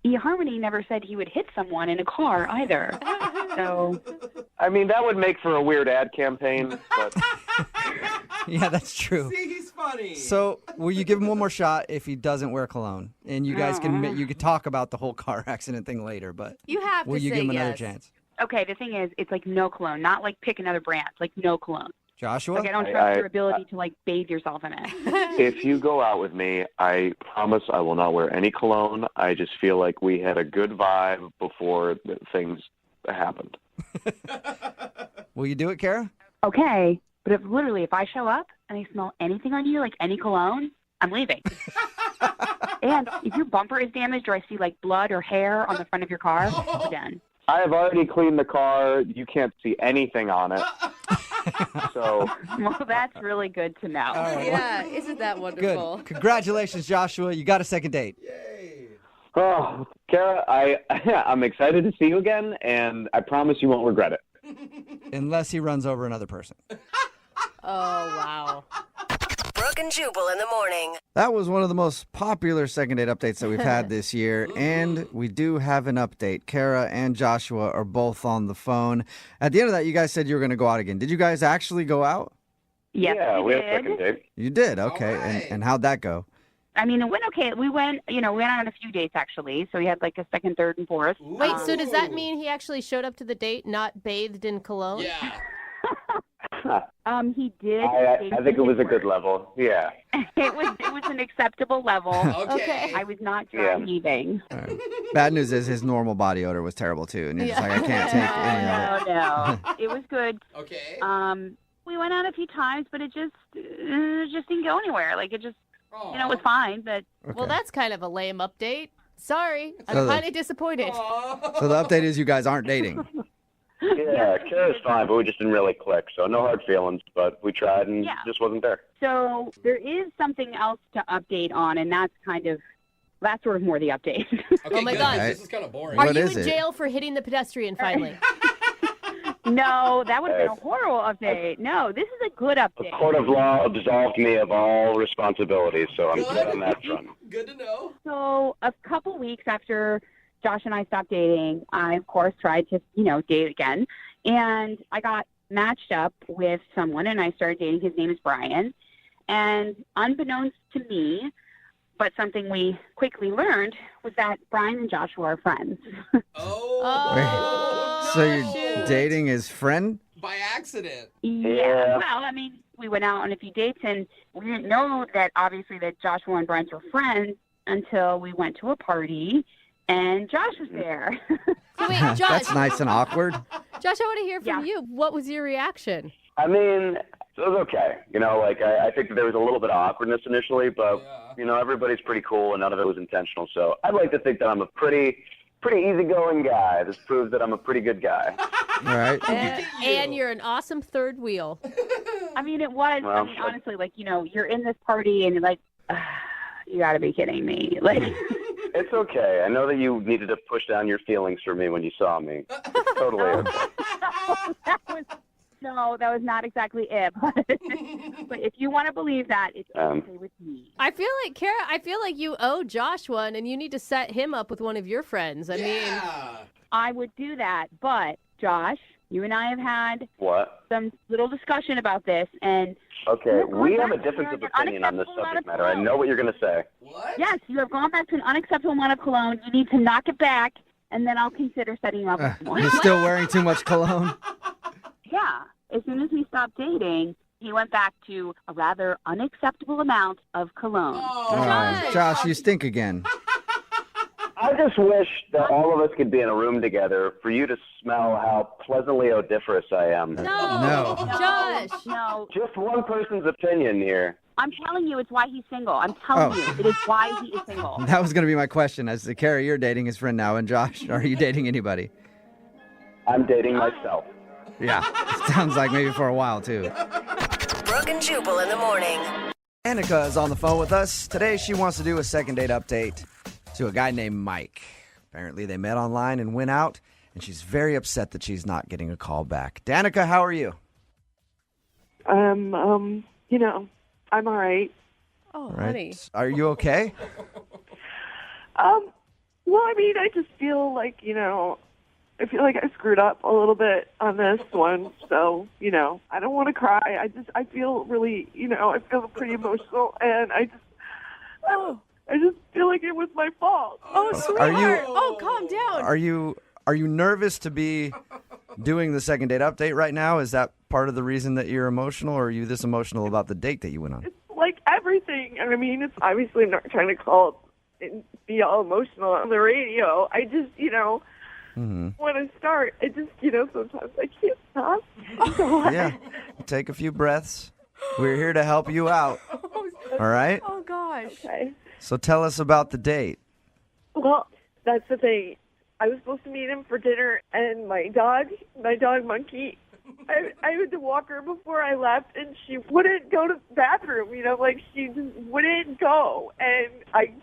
eHarmony never said he would hit someone in a car either. So, that would make for a weird ad campaign. But yeah, that's true. See, he's funny. So, will you give him one more shot if he doesn't wear cologne? And you guys can talk about the whole car accident thing later, but you have will to you say give him another yes. chance? okay, the thing is, it's no cologne, not pick another brand, no cologne. Joshua? I don't trust your ability to bathe yourself in it. If you go out with me, I promise I will not wear any cologne. I just feel like we had a good vibe before things happened. Will you do it, Kara? Okay, but if I show up and I smell anything on you, any cologne, I'm leaving. And if your bumper is damaged or I see blood or hair on the front of your car, we're done. I have already cleaned the car. You can't see anything on it. So, well, that's really good to know. Right, yeah, isn't that wonderful? Good. Congratulations, Joshua. You got a second date. Yay. Oh, Kara, I'm excited to see you again, and I promise you won't regret it. Unless he runs over another person. Oh, wow. Brooke and Jubal in the morning. That was one of the most popular second date updates that we've had this year. And we do have an update. Kara and Joshua are both on the phone. At the end of that, you guys said you were going to go out again. Did you guys actually go out? Yes, Yeah, we had a did. second date. You did? Okay. right. And how'd that go? I mean, it went okay. We went on a few dates, actually. So we had like a second, third, and fourth. Wait, so does that mean he actually showed up to the date not bathed in cologne? Yeah. He did. I think it was a good level. Yeah. It was an acceptable level. Okay. I was not dry heaving. All right. Bad news is his normal body odor was terrible, too. And you're just like, I can't take any of it. No. It was good. Okay. We went out a few times, but it just didn't go anywhere. Like it just, it was fine. But Well, that's kind of a lame update. Sorry. I'm So kind of disappointed. So the update is you guys aren't dating. Yeah, Kara's fine, but we just didn't really click. So no hard feelings, but we tried and just wasn't there. so there is something else to update on, and that's sort of more the update. Okay, Oh my good, God. 'cause This is kind of boring. Are What you is in it? jail for hitting the pedestrian finally? No, that would have been a horrible update. No, this is a good The update. court of law absolved me of all responsibilities, so I'm good on that front. Good to know. So a couple weeks after Josh and I stopped dating, I, of course, tried to, date again. And I got matched up with someone, and I started dating. His name is Brian. And unbeknownst to me, but something we quickly learned, was that Brian and Joshua are friends. Oh. So you're dating his friend? By accident. Yeah. Well, I mean, we went out on a few dates, and we didn't know that, obviously, that Joshua and Brian were friends until we went to a party, and Josh was there. So wait, Josh. That's nice and awkward. Josh, I want to hear from you. What was your reaction? I mean, it was okay. I think that there was a little bit of awkwardness initially, but, everybody's pretty cool and none of it was intentional. So I'd like to think that I'm a pretty easygoing guy. This proves that I'm a pretty good guy. All right. And you're an awesome third wheel. I mean, it was, Well, honestly, you're in this party, and you're like, you got to be kidding me. Like, It's okay. I know that you needed to push down your feelings for me when you saw me. Totally okay. that was not exactly it. But if you want to believe that, it's okay with me. I feel like, Kara, you owe Josh one, and you need to set him up with one of your friends. I mean, I would do that. But, Josh, you and I have had some little discussion about this, and Okay, we have a difference of opinion on this subject matter. I know what you're going to say. yes, you have gone back to an unacceptable amount of cologne. You need to knock it back, and then I'll consider setting you up with more. He's still wearing too much cologne. Yeah. As soon as we stopped dating, he went back to a rather unacceptable amount of cologne. Oh, Josh, you stink again. I just wish that all of us could be in a room together for you to smell how pleasantly odoriferous I am. No. Josh. No. Just one person's opinion here. I'm telling you, it's why he's single. I'm telling you, it is why he is single. That was going to be my question. As Kara, you're dating his friend now, and Josh, are you dating anybody? I'm dating myself. Yeah, it sounds like maybe for a while, too. Brooke and Jubal in the morning. Annika is on the phone with us. Today, she wants to do a second date update to a guy named Mike. Apparently, they met online and went out, and she's very upset that she's not getting a call back. Danica, how are you? I'm all right. Oh, Right. honey. Are you okay? Well, I mean, I just feel like, I feel like I screwed up a little bit on this one. So, I don't want to cry. I feel really, I feel pretty emotional, and I just feel like it was my fault. Oh, sweetheart. Calm down. Are you nervous to be doing the second date update right now? Is that part of the reason that you're emotional, or are you this emotional about the date that you went on? Like everything. I mean, it's obviously not trying to call and be all emotional on the radio. I just, when I start, I just, sometimes I can't stop. Yeah. Take a few breaths. We're here to help you out. All right? Oh, gosh. Okay. So tell us about the date. Well, that's the thing. I was supposed to meet him for dinner, and my dog Monkey, I had to walk her before I left, and she wouldn't go to the bathroom, she just wouldn't go. And I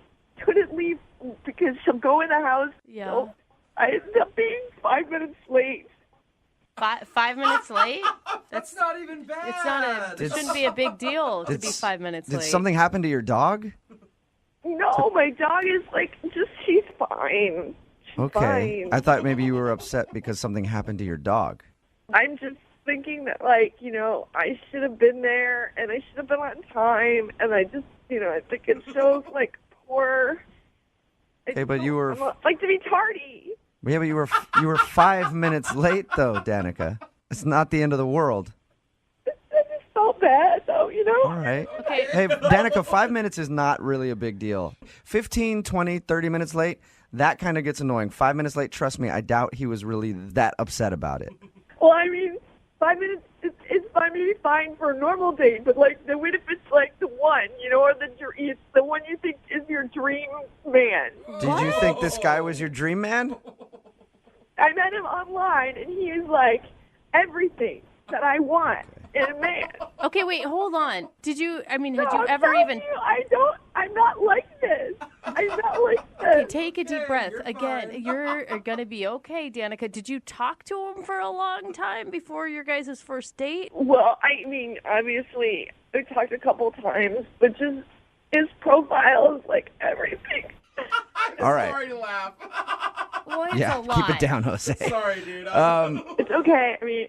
couldn't leave because she'll go in the house. Yeah. So I ended up being 5 minutes late. 5 minutes late? That's not even bad. It's not it shouldn't be a big deal to be 5 minutes Did late. something happen to your dog? No, my dog is she's fine. She's Okay. fine. I thought maybe you were upset because something happened to your dog. I'm just thinking that, I should have been there and I should have been on time. And I just, I think it shows, poor. Okay, but you were. I like to be tardy. Yeah, but you were 5 minutes late though, Danica. It's not the end of the world. I just felt bad, though, All right. Okay. Hey, Danica, 5 minutes is not really a big deal. 15, 20, 30 minutes late, that kind of gets annoying. 5 minutes late, trust me, I doubt he was really that upset about it. Well, 5 minutes is maybe fine for a normal date, but what if it's the one, or it's the one you think is your dream man? Did you think this guy was your dream man? I met him online, and he is everything that I want in a man. Okay, wait, hold on. Had you I'm ever telling even... you, I'm not like this. I'm not like this. Okay, take a deep breath. Again, you're going to be okay, Danica. Did you talk to him for a long time before your guys' first date? Well, obviously, I talked a couple times, but just his profile is everything. All right. Sorry to laugh. Well, it's Yeah, a lot. keep it down, Jose. Sorry, dude. It's okay.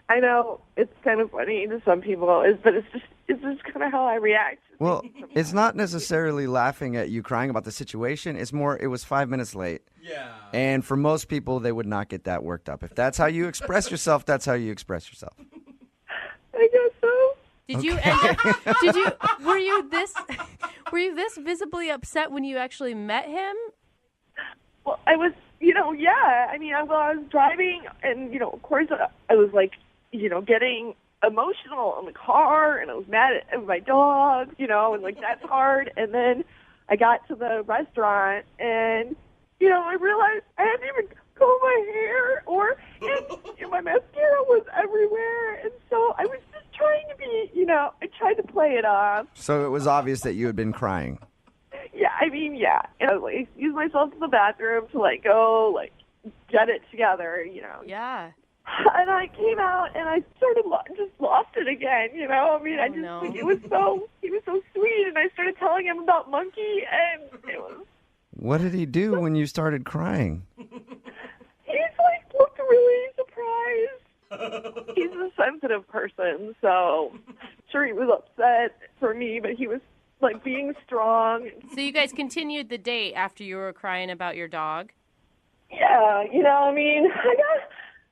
I know it's kind of funny to some people, but it's just kind of how I react. Well, it's not necessarily laughing at you crying about the situation. It's more, it was 5 minutes late. Yeah. And for most people, they would not get that worked up. If that's how you express yourself, that's how you express yourself. I guess so. Did you were you this visibly upset when you actually met him? Well, I was, yeah. I was driving, and of course, I was getting emotional in the car, and I was mad at my dog, and that's hard. And then I got to the restaurant, and I realized I hadn't even combed my hair, and my mascara was everywhere, and so I was just trying to be, I tried to play it off. So it was obvious that you had been crying. Yeah, yeah. And I excused myself to the bathroom to go get it together, Yeah. And I came out and I sort of just lost it again, he was so sweet, and I started telling him about Monkey, and it was. What did he do when you started crying? He's looked really surprised. He's a sensitive person, so sure he was upset for me, but he was being strong. So you guys continued the date after you were crying about your dog? Yeah,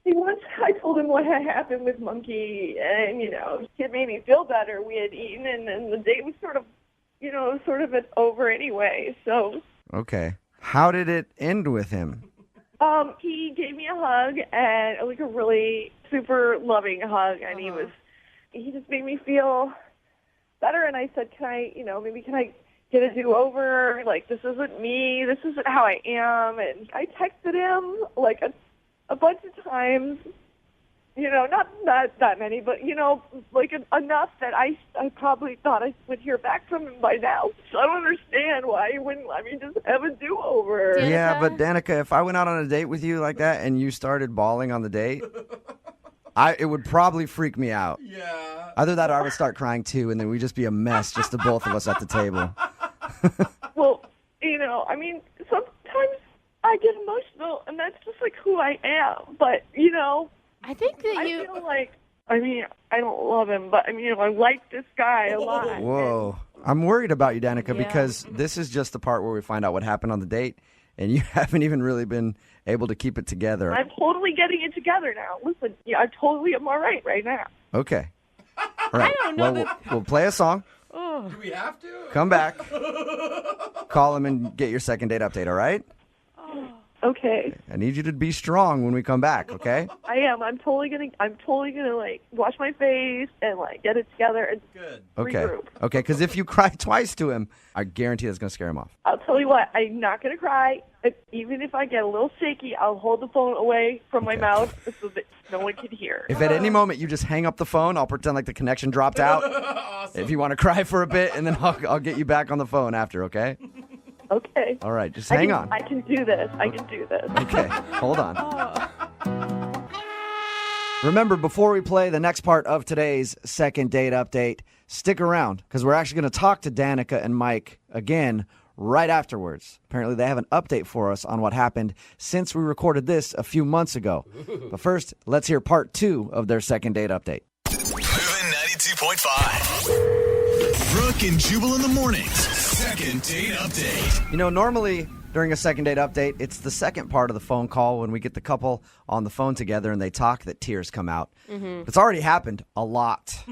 once I told him what had happened with Monkey, and, it made me feel better. We had eaten, and then the date was sort of over anyway, so. Okay. How did it end with him? He gave me a hug, and a really super loving hug, and he just made me feel better, and I said, can I get a do-over? This isn't me, this isn't how I am, and I texted him, a bunch of times, not that many, but, enough that I probably thought I would hear back from him by now. So I don't understand why he wouldn't let me just have a do-over. Yeah, but Danica, if I went out on a date with you like that and you started bawling on the date, it would probably freak me out. Yeah. Either that or I would start crying too, and then we'd just be a mess, just the both of us at the table. Well, sometimes I get emotional, and that's just who I am. But I think that I feel I don't love him, but I like this guy a lot. Whoa. I'm worried about you, Danica, because this is just the part where we find out what happened on the date, and you haven't even really been able to keep it together. I'm totally getting it together now. Listen, I totally am all right now. Okay. All right. I don't know well, we'll play a song. Oh. Do we have to? Come back. Call him and get your second date update, all right? Okay. I need you to be strong when we come back, okay? I am. I'm totally gonna wash my face and get it together and Okay. regroup. Okay, because if you cry twice to him, I guarantee that's going to scare him off. I'll tell you what, I'm not gonna cry. Even if I get a little shaky, I'll hold the phone away from my mouth so that no one can hear. If at any moment you just hang up the phone, I'll pretend like the connection dropped out. Awesome. If you want to cry for a bit, and then I'll get you back on the phone after, okay? Okay. All right, just hang on. I can do this. I can do this. Okay, hold on. Remember, before we play the next part of today's second date update, stick around because we're actually going to talk to Danica and Mike again right afterwards. Apparently, they have an update for us on what happened since we recorded this a few months ago. But first, let's hear part 2 of their second date update. Moving 92.5. Brooke and Jubal in the mornings. Second date update. You know, normally during a second date update, it's the second part of the phone call when we get the couple on the phone together and they talk that tears come out. It's already happened a lot.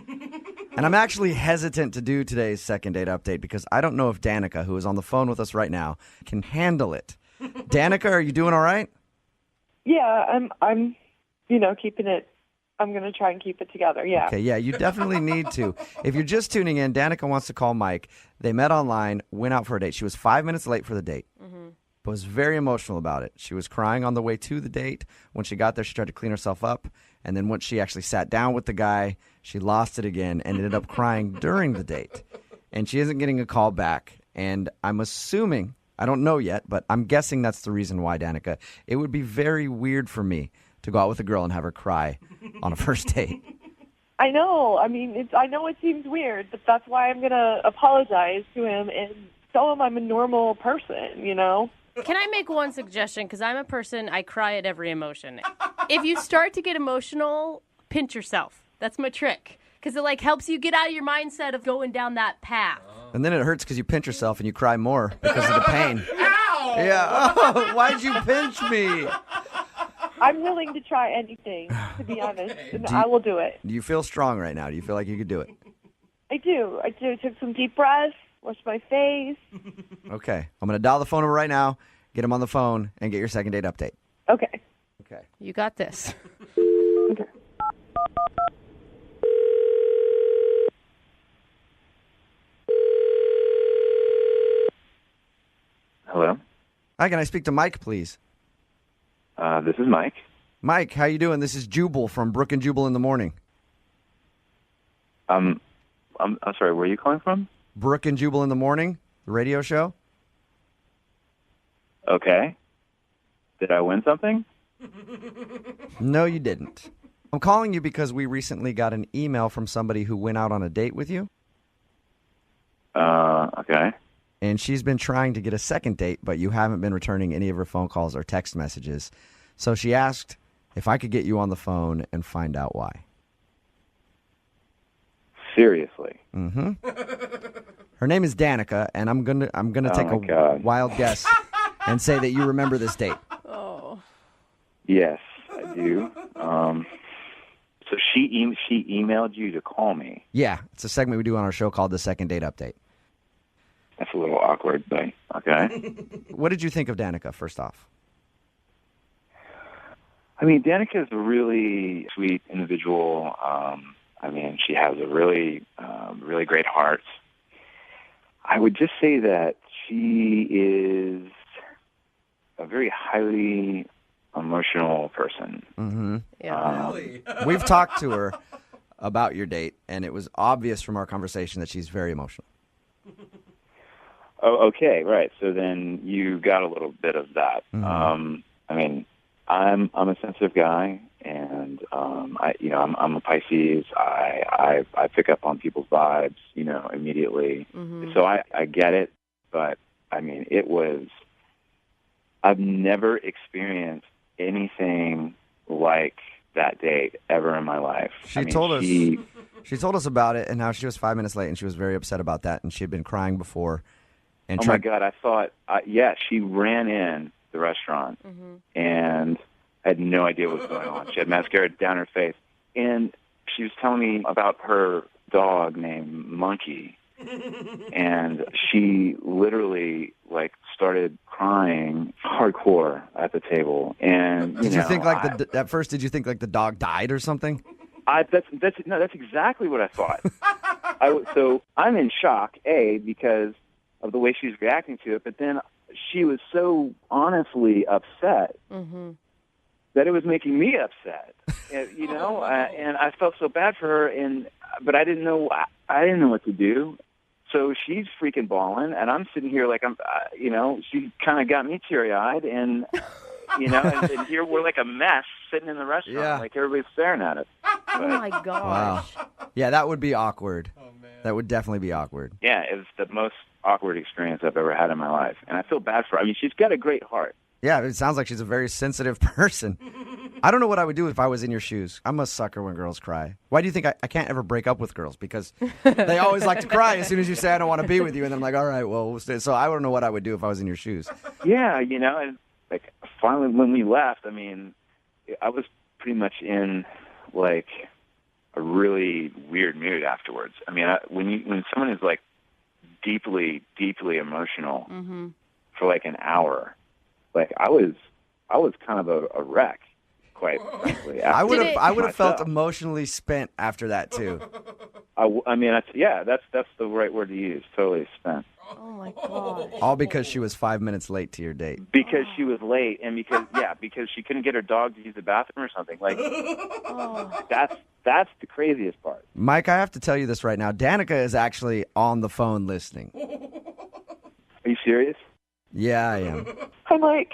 And I'm actually hesitant to do today's second date update because I don't know if Danica, who is on the phone with us right now, can handle it. Danica, are you doing all right? Yeah, I'm keeping it. I'm going to try and keep it together, yeah. Okay, yeah, you definitely need to. If you're just tuning in, Danica wants to call Mike. They met online, went out for a date. She was 5 minutes late for the date, but was very emotional about it. She was crying on the way to the date. When she got there, she tried to clean herself up. And then once she actually sat down with the guy, she lost it again and ended up crying during the date. And she isn't getting a call back. And I'm assuming, I don't know yet, but I'm guessing that's the reason why, Danica. It would be very weird for me to go out with a girl and have her cry on a first date. I know. I mean, I know it seems weird, but that's why I'm going to apologize to him and tell him I'm a normal person, you know? Can I make one suggestion? Because I'm a person, I cry at every emotion. If you start to get emotional, pinch yourself. That's my trick. Because it helps you get out of your mindset of going down that path. And then it hurts because you pinch yourself and you cry more because of the pain. Ow! Yeah. Oh, why'd you pinch me? I'm willing to try anything, to be honest, and I will do it. Do you feel strong right now? Do you feel like you could do it? I do. Took some deep breaths, washed my face. Okay. I'm going to dial the phone number right now, get him on the phone, and get your second date update. Okay. Okay. You got this. Okay. Hello? Hi, can I speak to Mike, please? This is Mike. Mike, how you doing? This is Jubal from Brooke and Jubal in the morning. I'm sorry, where are you calling from? Brooke and Jubal in the morning, the radio show. Okay. Did I win something? No, you didn't. I'm calling you because we recently got an email from somebody who went out on a date with you. Okay. And she's been trying to get a second date, but you haven't been returning any of her phone calls or text messages. So she asked if I could get you on the phone and find out why. Seriously? Mm-hmm. Her name is Danica, and I'm gonna take a wild guess and say that you remember this date. Oh. Yes, I do. So she emailed you to call me. Yeah, it's a segment we do on our show called the Second Date Update. That's a little awkward, but okay. What did you think of Danica, first off? I mean, Danica is a really sweet individual. I mean, she has a really great heart. I would just say that she is a very highly emotional person. Mm-hmm. Yeah. Really? We've talked to her about your date, and it was obvious from our conversation that she's very emotional. Oh, okay, right. So then you got a little bit of that. Mm-hmm. I mean, I'm a sensitive guy, and I'm a Pisces. I pick up on people's vibes, immediately. Mm-hmm. So I get it, but I mean, I've never experienced anything like that date ever in my life. She told us about it and how she was 5 minutes late, and she was very upset about that, and she had been crying before. And my God, I thought, she ran in the restaurant and I had no idea what was going on. She had mascara down her face, and she was telling me about her dog named Monkey, and she literally started crying hardcore at the table. And did you think at first? Did you think the dog died or something? That's exactly what I thought. So I'm in shock, because of the way she was reacting to it, but then she was so honestly upset that it was making me upset, and I felt so bad for her, but I didn't know what to do. So she's freaking bawling, and I'm sitting here like she kind of got me teary-eyed, and you know, and here we're like a mess sitting in the restaurant, Yeah. like everybody's staring at us. Oh my gosh. Wow. Yeah, that would be awkward. Oh, man. That would definitely be awkward. Yeah, it was the most awkward experience I've ever had in my life, and I feel bad for her. I mean, she's got a great heart. Yeah, it sounds like she's a very sensitive person. I don't know what I would do if I was in your shoes. I'm a sucker when girls cry. Why do you think I can't ever break up with girls? Because they always like to cry as soon as you say, I don't want to be with you. And then I'm like, all right, well, we'll stay. So I don't know what I would do if I was in your shoes. Yeah, you know, and like finally when we left, I mean, I was pretty much in like a really weird mood afterwards. I mean, when someone is like deeply, deeply emotional for like an hour, like I was kind of a wreck, quite frankly. I would have felt emotionally spent after that too. I mean, that's the right word to use. Totally spent. Oh my gosh. All because she was 5 minutes late to your date. Because she was late, and because she couldn't get her dog to use the bathroom or something. Like that's the craziest part. Mike, I have to tell you this right now. Danica is actually on the phone listening. Are you serious? Yeah, I am. Hi, Mike.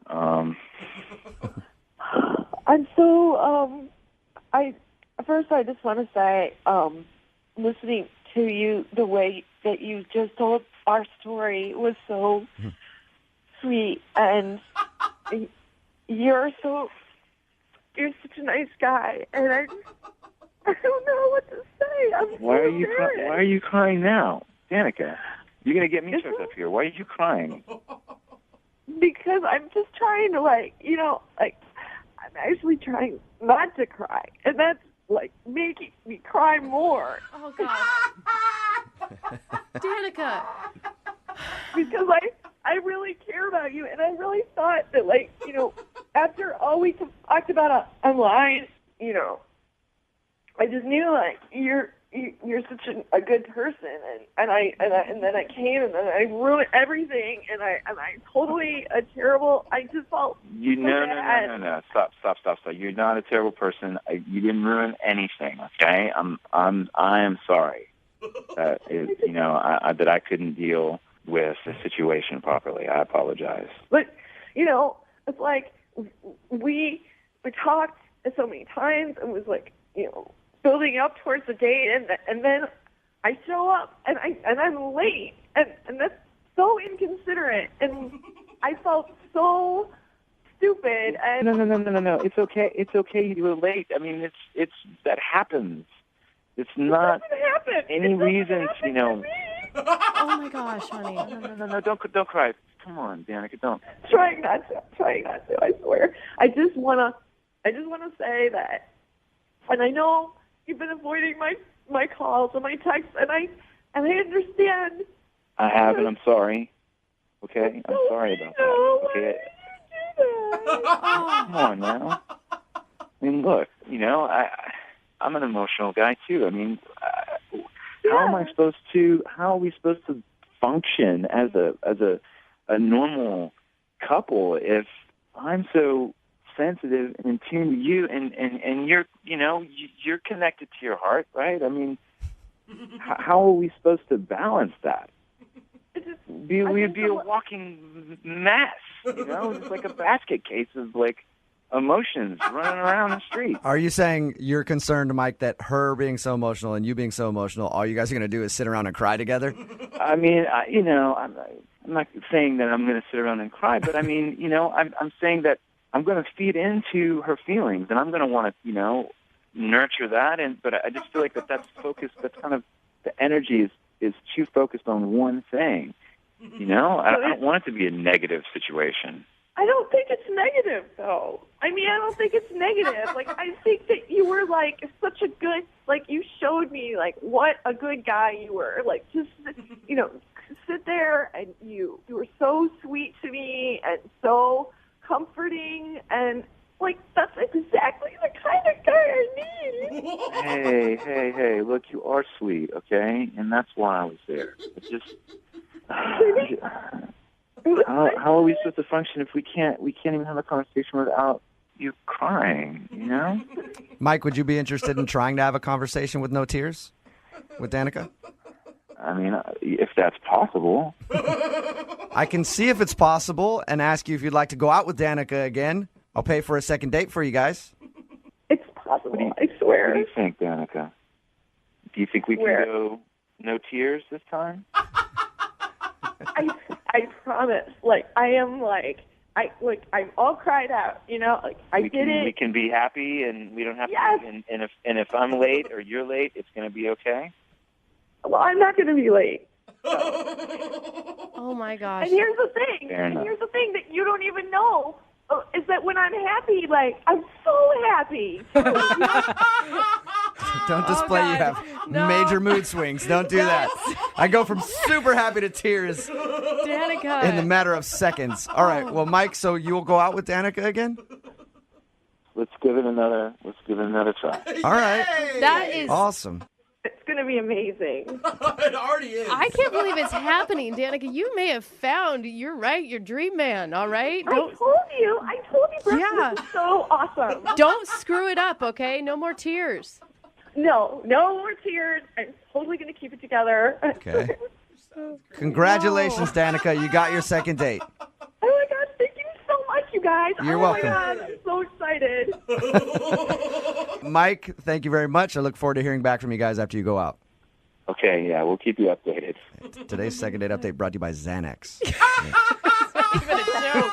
I'm so first I just want to say, listening to you, the way that you just told our story was so sweet, and you're such a nice guy, and I don't know what to say. Why are you crying now, Danica? You're gonna get me choked up here. Why are you crying? Because I'm just trying to, I'm actually trying not to cry, and that's making me cry more. Oh gosh. Danica. Because I really care about you, and I really thought that, after all we talked about online, I just knew you're such a good person, and then I came, and then I ruined everything, and I totally a terrible. I just felt no. Stop. You're not a terrible person. You didn't ruin anything. Okay, I am sorry that that I couldn't deal with the situation properly. I apologize. But it's like we talked so many times, and was building up towards the date, and then I show up and I'm late, and that's so inconsiderate, and I felt so stupid. And No. It's okay. It's okay. You were late. I mean, it's that happens. It's not any reason. Oh my gosh, honey. No. Don't cry. Come on, Danica. Don't. Trying not to. I swear. I just wanna say that, and I know you've been avoiding my calls and my texts, and I understand. I have, and I'm sorry. Okay, I'm sorry about that. Okay. Come on now. I mean, look. I'm an emotional guy too. I mean, how are we supposed to function as a normal couple if I'm so sensitive and in tune to you, and you're connected to your heart, right? I mean, how are we supposed to balance that? We'd be a walking mess, just like a basket case of emotions running around the street. Are you saying you're concerned, Mike, that her being so emotional and you being so emotional, all you guys are going to do is sit around and cry together? I mean, I'm not saying that I'm going to sit around and cry, but I mean, I'm saying that I'm going to feed into her feelings, and I'm going to want to, nurture that. But I just feel like that's focused. That's kind of the energy is too focused on one thing. I don't want it to be a negative situation. I don't think it's negative, though. I mean, I don't think it's negative. I think that you were such a good. You showed me what a good guy you were. Just sit there, and you were so sweet to me and so comforting, and that's exactly the kind of guy I need. Hey, look, you are sweet, okay? And that's why I was there. It's just how are we supposed to function if we can't even have a conversation without you crying, Mike, would you be interested in trying to have a conversation with no tears with Danica? I mean, if that's possible. I can see if it's possible and ask you if you'd like to go out with Danica again. I'll pay for a second date for you guys. It's possible, I swear. What do you think, Danica? Do you think we can go no tears this time? I promise. Like, I am like, I'm all cried out, you know? Like, I did it. We can be happy and we don't have Yes. to. And if I'm late or you're late, it's going to be okay? Well, I'm not going to be late. Oh, my gosh. And here's the thing. Fair enough. Here's the thing that you don't even know is that when I'm happy, like, I'm so happy. Don't display you have major mood swings. Don't do that. I go from super happy to tears Danica. in the matter of seconds. All right. Well, Mike, so you'll go out with Danica again? Let's give it another try. All right. That is Awesome. It's going to be amazing. It already is. I can't believe it's happening, Danica. You may have found, you're right, your dream man, all right? I told you, Brooke. Yeah. This is so awesome. Don't screw it up, okay? No more tears. No more tears. I'm totally going to keep it together. Okay. Congratulations, Danica. You got your second date. Oh my God, thank you so much, you guys. You're welcome. Oh my God, I'm so excited. Mike, thank you very much. I look forward to hearing back from you guys after you go out. Okay, yeah, we'll keep you updated. Today's second date update brought to you by Xanax. Even a joke.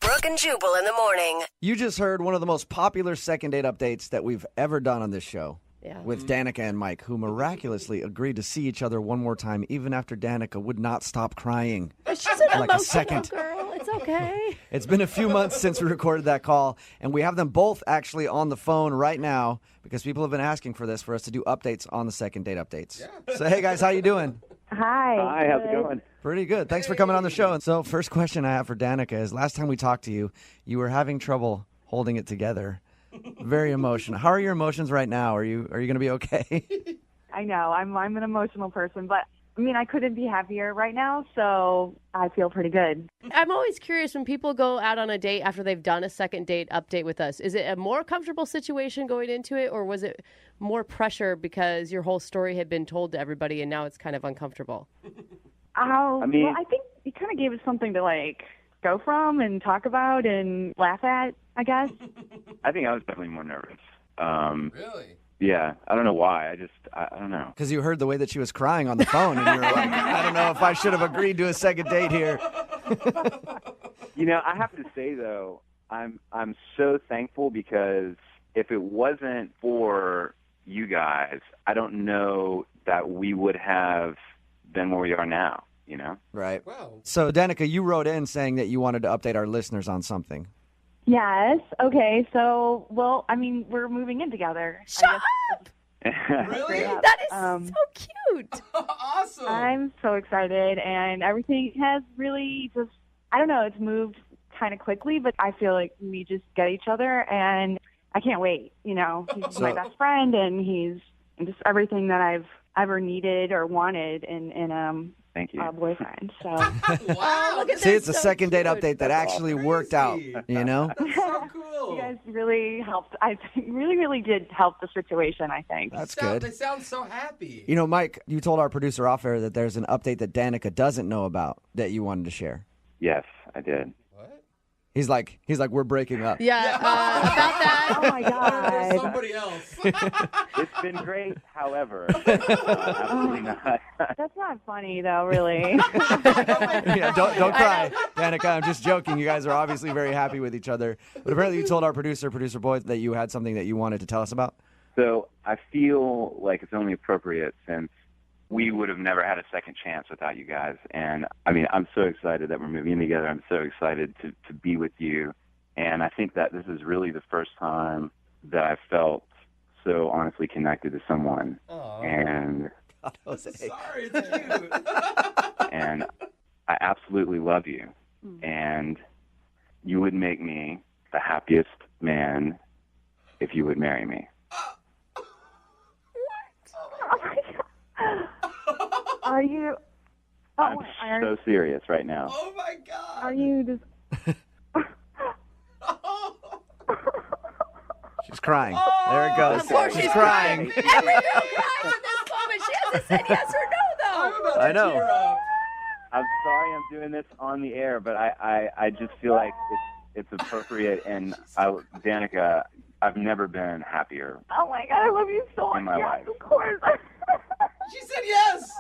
Brooke and Jubal in the morning. You just heard one of the most popular second date updates that we've ever done on this show. Yeah. With Danica and Mike, who miraculously agreed to see each other one more time, even after Danica would not stop crying. She's an Like a emotional second. girl. It's okay. It's been a few months since we recorded that call, and we have them both actually on the phone right now because people have been asking for this, for us to do updates on the second date updates. Yeah. So, hey, guys, how you doing? Hi. Hi, how's it going? Pretty good. Thanks for coming on the show. And so, first question I have for Danica is, last time we talked to you, you were having trouble holding it together. Very emotional. How are your emotions right now? Are you going to be okay? I know. I'm an emotional person, but I mean, I couldn't be happier right now, so I feel pretty good. I'm always curious when people go out on a date after they've done a second date update with us. Is it a more comfortable situation going into it, or was it more pressure because your whole story had been told to everybody and now it's kind of uncomfortable? Well, I think it kind of gave us something to, like, go from and talk about and laugh at, I guess. I think I was definitely more nervous. Really? Yeah, I don't know why. I don't know. Because you heard the way that she was crying on the phone, and you were like, I don't know if I should have agreed to a second date here. You know, I have to say, though, I'm so thankful because if it wasn't for you guys, I don't know that we would have been where we are now, you know? Right. Wow. So, Danica, you wrote in saying that you wanted to update our listeners on something. Yes. Okay. So, well, I mean, we're moving in together. Shut up! Really? That is so cute. Awesome. I'm so excited, and everything has really just, I don't know, it's moved kind of quickly, but I feel like we just get each other, and I can't wait. You know, he's my best friend, and he's just everything that I've ever needed or wanted in Thank you. a boyfriend. So, Wow, look at See, that. it's a second date update that actually worked out, you know? So cool. you guys really helped. I think really did help the situation, I think. That's They good. sound so happy. You know, Mike, you told our producer off air that there's an update that Danica doesn't know about that you wanted to share. Yes, I did. What? He's like, we're breaking up. Yeah, about that. Oh my There's God. somebody else. It's been great, however. Absolutely not. That's not funny, though, really. Yeah, don't cry, Danica. I'm just joking. You guys are obviously very happy with each other. But apparently you told our producer boy, that you had something that you wanted to tell us about. So I feel like it's only appropriate since we would have never had a second chance without you guys. And, I mean, I'm so excited that we're moving in together. I'm so excited to be with you. And I think that this is really the first time that I felt so honestly connected to someone. Aw. And Jose. Sorry, it's cute. and I absolutely love you. And you would make me the happiest man if you would marry me. Oh my God. Are you? Oh, I'm so serious right now. Oh my God. are you just? She's crying. There it goes. Of course she's crying. Every girl cries in this moment. She hasn't said yes or no, though. I know. I'm sorry I'm doing this on the air, but I just feel like it's appropriate. And Danica, I've never been happier Oh my God, I love you so much. in my life. Of course. She said yes.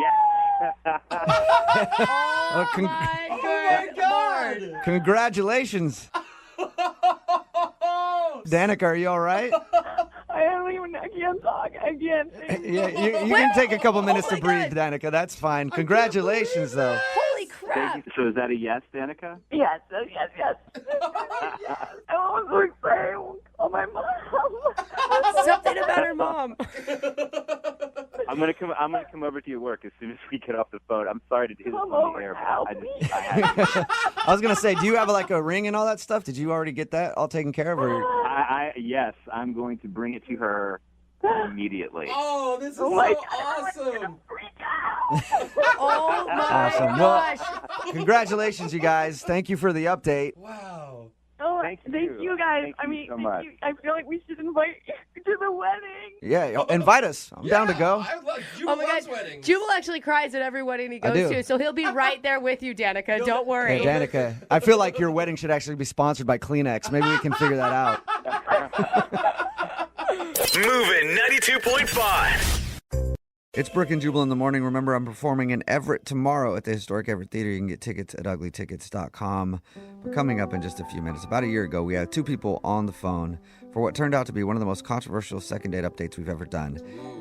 Yes. Well, Oh my God. Congratulations. Danica, are you all right? I can't talk. I can't think. Yeah, you can take a couple minutes to breathe, Danica. That's fine. Congratulations, though. Holy crap. So is that a yes, Danica? Yes, yes. I was so excited. Oh, my mom. Something about her mom. I'm gonna come over to your work as soon as we get off the phone. I'm sorry to do this on the air, but I had I was gonna say, do you have like a ring and all that stuff? Did you already get that all taken care of? Or yes, I'm going to bring it to her immediately. Oh, this is so my awesome. Oh, my awesome. gosh. Well, congratulations, you guys. Thank you for the update. Wow. Oh, Thank thank you. you guys. Thank I you mean, so thank much. you. I feel like we should invite you to the wedding. Yeah, invite us. I'm down to go. I love Oh Jubal my loves God. weddings. Jubal actually cries at every wedding he I goes do. to, so he'll be right there with you, Danica. Don't worry. Hey, Danica, I feel like your wedding should actually be sponsored by Kleenex. Maybe we can figure that out. Moving 92.5. It's Brooke and Jubal in the morning. Remember, I'm performing in Everett tomorrow at the Historic Everett Theater. You can get tickets at uglytickets.com. But coming up in just a few minutes, about a year ago, we had two people on the phone for what turned out to be one of the most controversial second date updates we've ever done.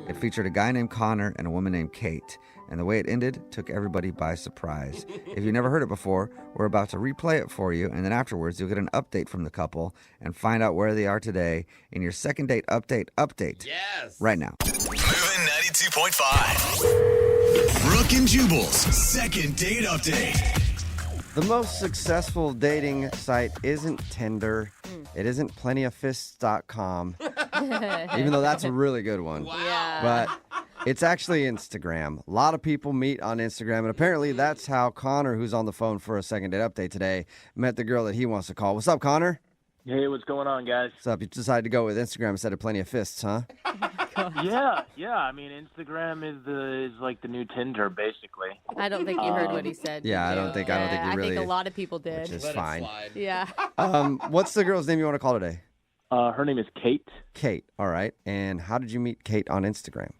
It featured a guy named Connor and a woman named Kate. And the way it ended took everybody by surprise. If you never heard it before, we're about to replay it for you, and then afterwards you'll get an update from the couple and find out where they are today in your second date update. Yes. Right now. Moving 92.5. Brooke and Jubal's second date update. The most successful dating site isn't Tinder. It isn't plentyoffists.com, even though that's a really good one. Yeah. But it's actually Instagram. A lot of people meet on Instagram, and apparently that's how Connor, who's on the phone for a second date update today, met the girl that he wants to call. What's up, Connor? Hey, what's going on, guys? What's up? You decided to go with Instagram instead of Plenty of Fists, huh? Yeah. I mean, Instagram is like the new Tinder, basically. I don't think you heard what he said. Yeah, I did don't you? think you really. I think a lot of people did. Which is fine. Yeah. What's the girl's name you want to call today? Her name is Kate. Kate. All right. And how did you meet Kate on Instagram?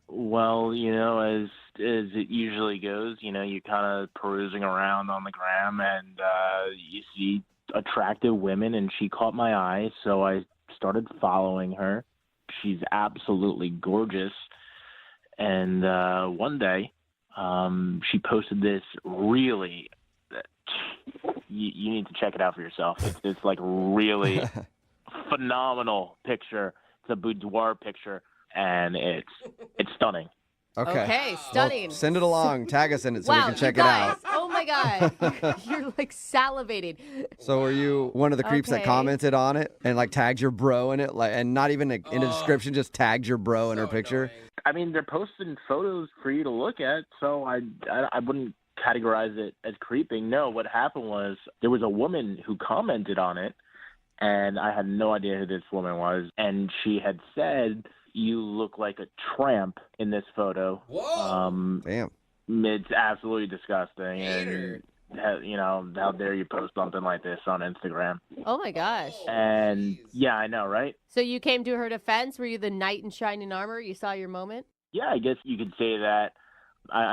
Well, as it usually goes, you kind of perusing around on the gram, and you see attractive women, and she caught my eye, so I started following her. She's absolutely gorgeous. And one day, she posted this really, you need to check it out for yourself. It's like really phenomenal picture. It's a boudoir picture, and it's stunning. Okay, stunning. Well, send it along. Tag us in it so we Wow, can check you it guys. out. Oh my God. You're like salivating. So were you one of the creeps that Okay. commented on it and like tagged your bro in it, and not even in the description, just tagged your bro in her picture? I mean, they're posting photos for you to look at, so I wouldn't categorize it as creeping. No, what happened was there was a woman who commented on it, and I had no idea who this woman was, and she had said, "You look like a tramp in this photo." Whoa. Damn. It's absolutely disgusting. And, how dare you post something like this on Instagram? Oh my gosh. And, yeah, I know, right? So you came to her defense? Were you the knight in shining armor? You saw your moment? Yeah, I guess you could say that.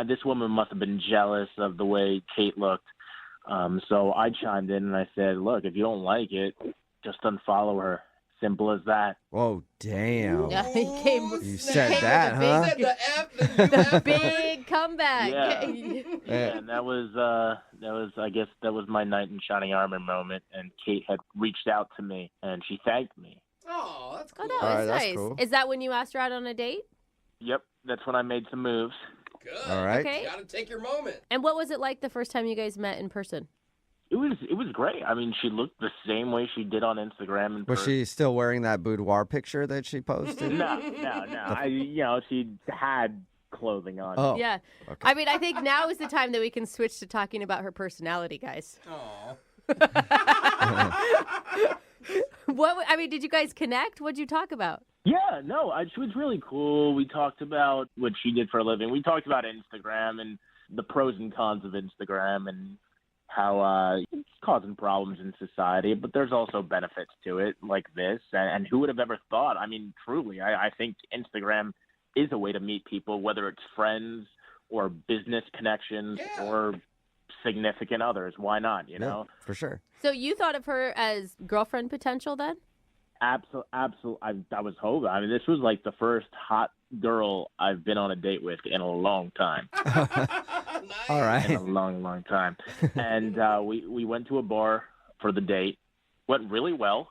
This woman must have been jealous of the way Kate looked. So I chimed in and I said, look, if you don't like it, just unfollow her. Simple as that. Whoa, damn. Yeah, he came. You said that, huh? The big comeback. Yeah. And that was I guess that was my knight in shining armor moment, and Kate had reached out to me and she thanked me. Oh, that's cool. Oh, no, All right, that's that's nice. cool. Is that when you asked her out on a date? Yep, that's when I made some moves. Good. All right. Okay. You gotta take your moment. And what was it like the first time you guys met in person? It was great. I mean, she looked the same way she did on Instagram. In Was person. she still wearing that boudoir picture that she posted? No. She had clothing on. Oh. Yeah. Okay. I mean, I think now is the time that we can switch to talking about her personality, guys. Aw. Did you guys connect? What'd you talk about? Yeah, no, she was really cool. We talked about what she did for a living. We talked about Instagram and the pros and cons of Instagram and how it's causing problems in society, but there's also benefits to it like this. And who would have ever thought? I mean, truly, I think Instagram is a way to meet people, whether it's friends or business connections or significant others. Why not, you know? For sure. So you thought of her as girlfriend potential then? Absolutely. I was hoping. I mean, this was like the first hot girl I've been on a date with in a long time. All right. In a long, long time. And we went to a bar for the date. Went really well.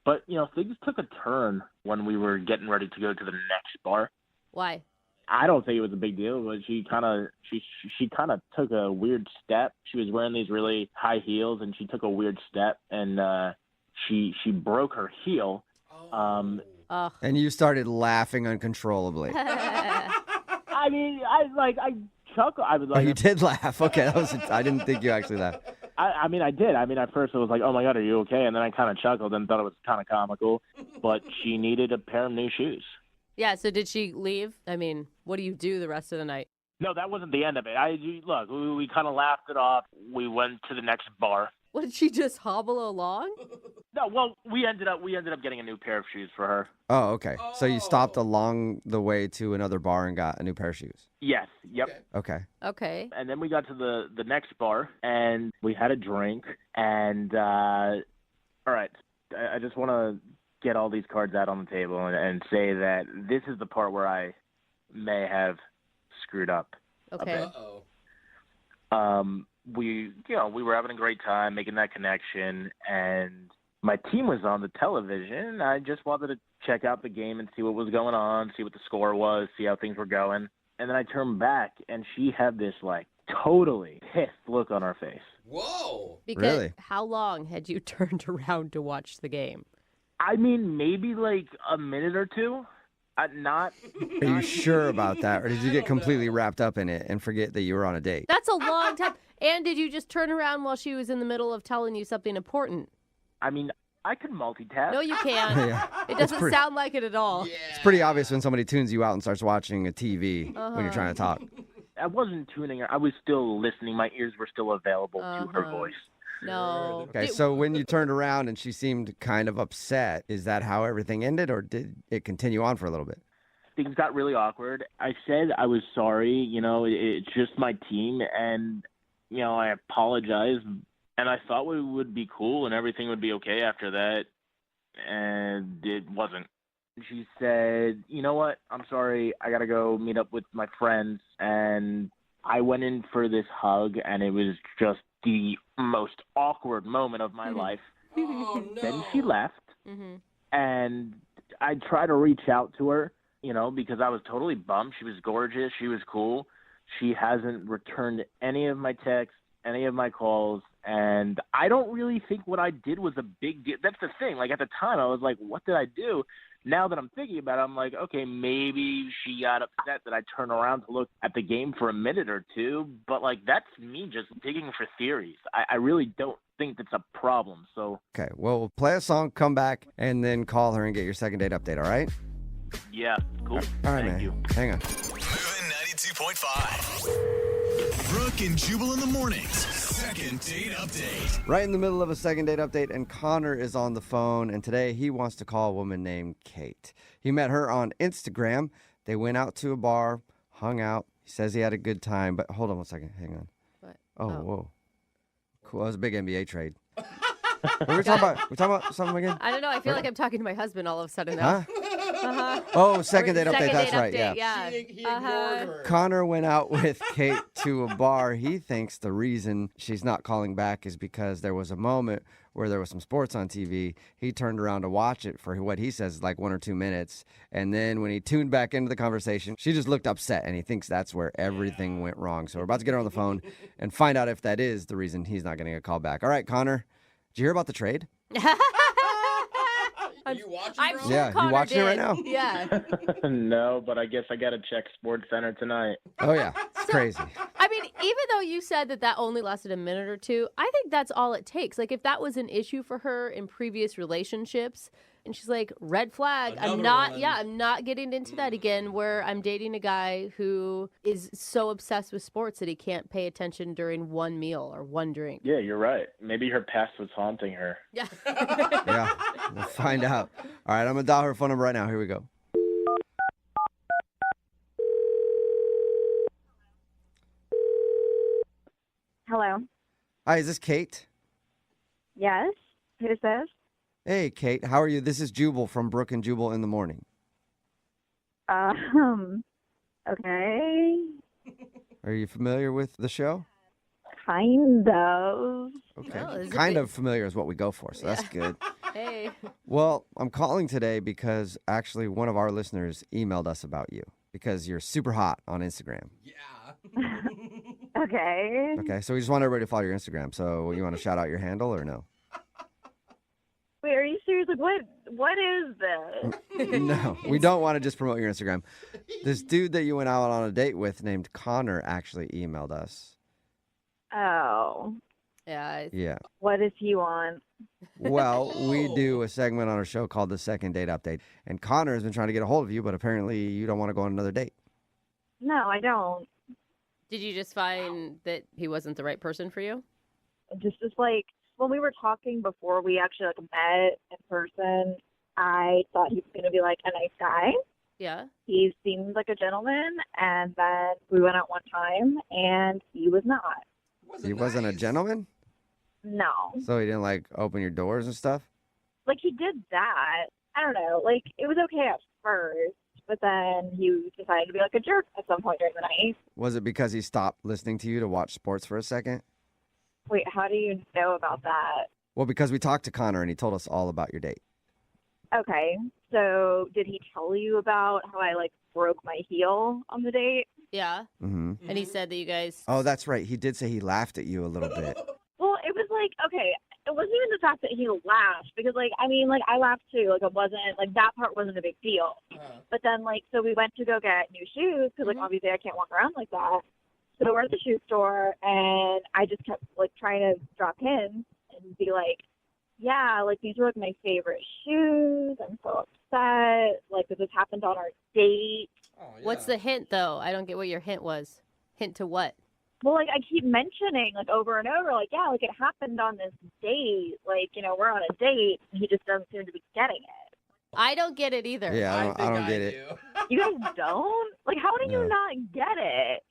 But, you know, things took a turn when we were getting ready to go to the next bar. Why? I don't think it was a big deal, but she kind of took a weird step. She was wearing these really high heels, and she took a weird step, and she broke her heel. And you started laughing uncontrollably. I mean, I chuckled. I was like, you did laugh. Okay, I didn't think you actually laughed. I mean, I did. I mean, at first it was like, oh my God, are you okay? And then I kind of chuckled and thought it was kind of comical. But she needed a pair of new shoes. Yeah, so did she leave? I mean, what do you do the rest of the night? No, that wasn't the end of it. Look, we kind of laughed it off. We went to the next bar. What, did she just hobble along? No, well, we ended up getting a new pair of shoes for her. Oh, okay. So you stopped along the way to another bar and got a new pair of shoes. Yes. Yep. Okay. Okay. And then we got to the next bar, and we had a drink. And all right, I just want to get all these cards out on the table and say that this is the part where I may have screwed up. Okay. We were having a great time making that connection, and my team was on the television. I just wanted to check out the game and see what was going on, see what the score was, see how things were going. And then I turned back, and she had this, like, totally pissed look on her face. Whoa! Because Really? how long had you turned around to watch the game? I mean, maybe like a minute or two. Not. Are you sure about that, or did you get completely wrapped up in it and forget that you were on a date? That's a long time. And did you just turn around while she was in the middle of telling you something important? I mean, I could multitask. No, you can't. Yeah. It doesn't sound like it at all. It's pretty obvious when somebody tunes you out and starts watching a TV when you're trying to talk. I wasn't tuning her. I was still listening. My ears were still available to her voice. No. Okay, so when you turned around and she seemed kind of upset, is that how everything ended, or did it continue on for a little bit? Things got really awkward. I said I was sorry. You know, it's just my team, and, you know, I apologized. And I thought we would be cool and everything would be okay after that, and it wasn't. She said, you know what, I'm sorry, I got to go meet up with my friends. And I went in for this hug, and it was just the most awkward moment of my life. Oh, no. Then she left, Mm-hmm. and I tried to reach out to her, you know, because I was totally bummed. She was gorgeous. She was cool. She hasn't returned any of my texts, any of my calls, and I don't really think what I did was a big deal. That's the thing. Like, at the time, I was like, what did I do? Now that I'm thinking about it, I'm like, okay, maybe she got upset that I turned around to look at the game for a minute or two, but, like, that's me just digging for theories. I really don't think that's a problem, so. Okay, well, we'll play a song, come back, and then call her and get your second date update, all right? Yeah, cool. All right, Thank man. you. Hang on. Moving 92.5. Brooke and Jubal in the mornings. Second date update. Right in the middle of a second date update, and Connor is on the phone, and today he wants to call a woman named Kate. He met her on Instagram. They went out to a bar, hung out. He says he had a good time, but hold on one second. Hang on. What? Oh, whoa. Cool. That was a big NBA trade. What were we talking about? We talking about something again? I don't know. I feel like I'm talking to my husband all of a sudden Huh? now. Uh-huh. Oh, second date update. Second That's date right. update, Yeah. He ignored her. Connor went out with Kate to a bar. He thinks the reason she's not calling back is because there was a moment where there was some sports on TV. He turned around to watch it for what he says is like 1 or 2 minutes. And then when he tuned back into the conversation, she just looked upset, and he thinks that's where everything went wrong. So we're about to get her on the phone and find out if that is the reason he's not getting a call back. All right, Connor, did you hear about the trade? Are you watching, I'm bro? sure Yeah, you Connor watching it right did. now? Yeah. No, but I guess I got to check Sports Center tonight. Oh, yeah. It's crazy. I mean, even though you said that only lasted a minute or two, I think that's all it takes. Like, if that was an issue for her in previous relationships, and she's like, red flag, I'm not getting into that again, where I'm dating a guy who is so obsessed with sports that he can't pay attention during one meal or one drink. Yeah, you're right. Maybe her past was haunting her. Yeah. Yeah, we'll find out. All right, I'm going to dial her phone number right now. Here we go. Hello. Hi, is this Kate? Yes. Who's this? Hey, Kate. How are you? This is Jubal from Brooke and Jubal in the Morning. Okay. Are you familiar with the show? Kind of. Okay. Oh, is it Kind big? of familiar is what we go for, so that's good. Hey. Well, I'm calling today because actually one of our listeners emailed us about you because you're super hot on Instagram. Okay. Okay, so we just want everybody to follow your Instagram. So you want to shout out your handle or no? Wait, are you serious? Like, what is this? No, we don't want to just promote your Instagram. This dude that you went out on a date with named Connor actually emailed us. Oh. Yeah. Yeah. What does he want? Well, we do a segment on our show called the Second Date Update. And Connor has been trying to get a hold of you, but apparently you don't want to go on another date. No, I don't. Did you just find that he wasn't the right person for you? Just like when we were talking before we actually like met in person, I thought he was going to be like a nice guy. Yeah. He seemed like a gentleman, and then we went out one time, and he was not. He wasn't a gentleman? No. So he didn't like open your doors and stuff? Like he did that. I don't know. Like it was okay at first, but then he decided to be like a jerk at some point during the night. Was it because he stopped listening to you to watch sports for a second? Wait, how do you know about that? Well, because we talked to Connor and he told us all about your date. Okay. So did he tell you about how I like broke my heel on the date? Yeah. Mm-hmm. And he said that you guys. Oh, that's right. He did say he laughed at you a little bit. Well, it was like, okay, it wasn't even the fact that he laughed because, like, I mean, like, I laughed too. Like, it wasn't, like, that part wasn't a big deal. But then, like, so we went to go get new shoes because, like, obviously I can't walk around like that. So we're at the shoe store, and I just kept, like, trying to drop hints and be like, yeah, like, these were, like, my favorite shoes. I'm so upset. Like, this happened on our date. What's the hint, though? I don't get what your hint was. Hint to what? Well, like, I keep mentioning, like, over and over, like, yeah, like, it happened on this date. Like, you know, we're on a date, and he just doesn't seem to be getting it. I don't get it either. Yeah, I don't get it. You guys don't? Like, how do you not get it?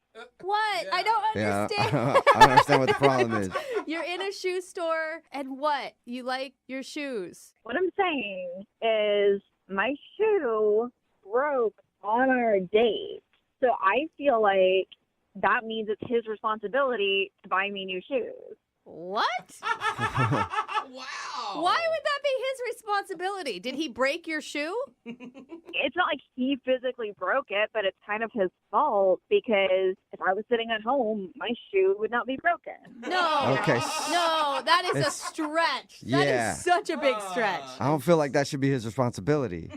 What? I don't Yeah, understand. I don't understand what the problem is. You're in a shoe store, and what? You like your shoes. What I'm saying is my shoe broke on our date. So I feel like that means it's his responsibility to buy me new shoes. What? Wow. Why would that be his responsibility? Did he break your shoe? It's not like he physically broke it, but it's kind of his fault because if I was sitting at home, my shoe would not be broken. No. Okay. No, that is a It's- stretch. Yeah. That is such a big stretch. I don't feel like that should be his responsibility.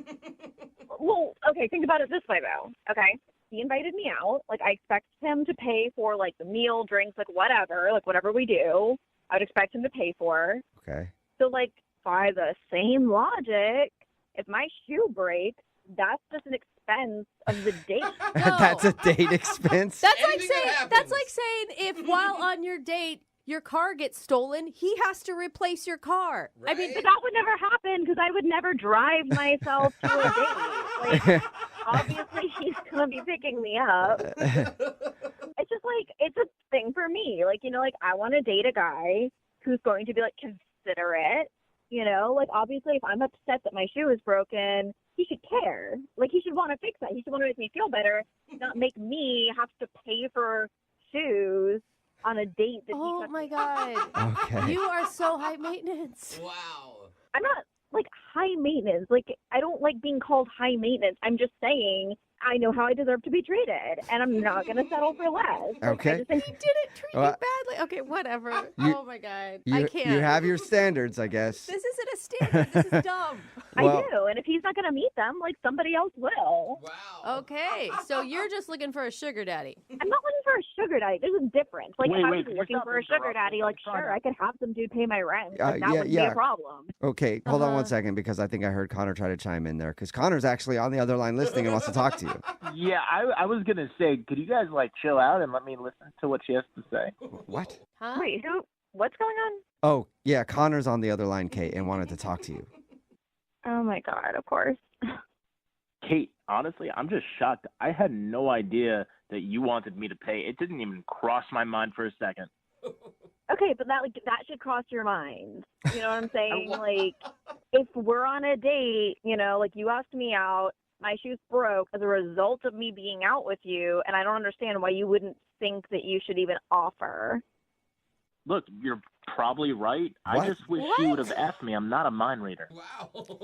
Well, okay, think about it this way, though, okay? He invited me out. Like, I expect him to pay for, like, the meal, drinks, like, whatever we do, I would expect him to pay for. Okay. So, like, by the same logic, if my shoe breaks, that's just an expense of the date. That's a date expense? That's like saying if while on your date your car gets stolen, he has to replace your car. I mean, but that would never happen because I would never drive myself to a date. Like, obviously, he's going to be picking me up. It's just like, it's a thing for me. Like, you know, like, I want to date a guy who's going to be, like, considerate. You know, like, obviously, if I'm upset that my shoe is broken, he should care. Like, he should want to fix that. He should want to make me feel better, not make me have to pay for shoes on a date that Oh my God. Okay. You are so high maintenance. Wow. I'm not like high maintenance. Like, I don't like being called high maintenance. I'm just saying I know how I deserve to be treated, and I'm not going to settle for less. Like, Okay. I just think He didn't treat Well, you badly. Okay, whatever. You- Oh my God. I can't. You have your standards, I guess. This isn't a standard. This is dumb. I Well- do. And if he's not going to meet them, like somebody else will. Okay, so you're just looking for a sugar daddy. I'm not looking for a sugar daddy. There's a difference. Like, Wait, if I wait, was can you looking stop for a sugar interrupting? daddy, like, Calm sure, down. I could have some dude pay my rent. Like, that yeah, wouldn't be yeah. a problem. Okay, hold on one Uh-huh. second because I think I heard Connor try to chime in there because Connor's actually on the other line listening and wants to talk to you. Yeah, I was going to say, could you guys, like, chill out and let me listen to what she has to say? What? Huh? Wait, what's going on? Oh, yeah, Connor's on the other line, Kate, and wanted to talk to you. Oh, my God, of course. Kate, honestly, I'm just shocked. I had no idea that you wanted me to pay. It didn't even cross my mind for a second. Okay, but that should cross your mind. You know what I'm saying? Like, if we're on a date, like you asked me out, my shoes broke as a result of me being out with you, and I don't understand why you wouldn't think that you should even offer. Look, you're probably right. I What? just wish she would have asked me. I'm not a mind reader.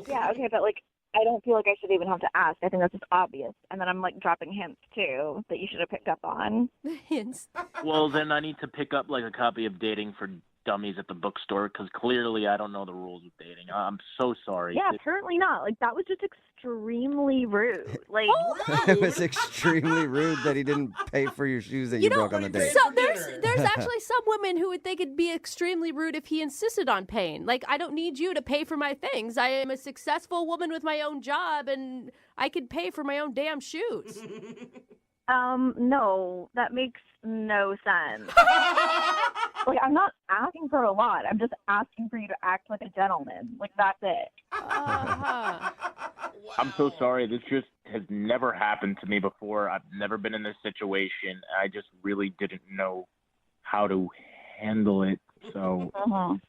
Yeah, okay, but like, I don't feel like I should even have to ask. I think that's just obvious. And then I'm like dropping hints too that you should have picked up on. Hints. Well, then I need to pick up like a copy of Dating for Dummies at the bookstore because clearly I don't know the rules of dating. I'm so sorry. Yeah, apparently not. Like, that was just extremely rude. Like, It was extremely rude that he didn't pay for your shoes that you broke on the date. So there's actually some women who would think it'd be extremely rude if he insisted on paying. Like, I don't need you to pay for my things. I am a successful woman with my own job, and I could pay for my own damn shoes. no, that makes no sense. Like, I'm not asking for a lot. I'm just asking for you to act like a gentleman. Like, that's it. Uh-huh. I'm so sorry. This just has never happened to me before. I've never been in this situation. I just really didn't know how to handle it. So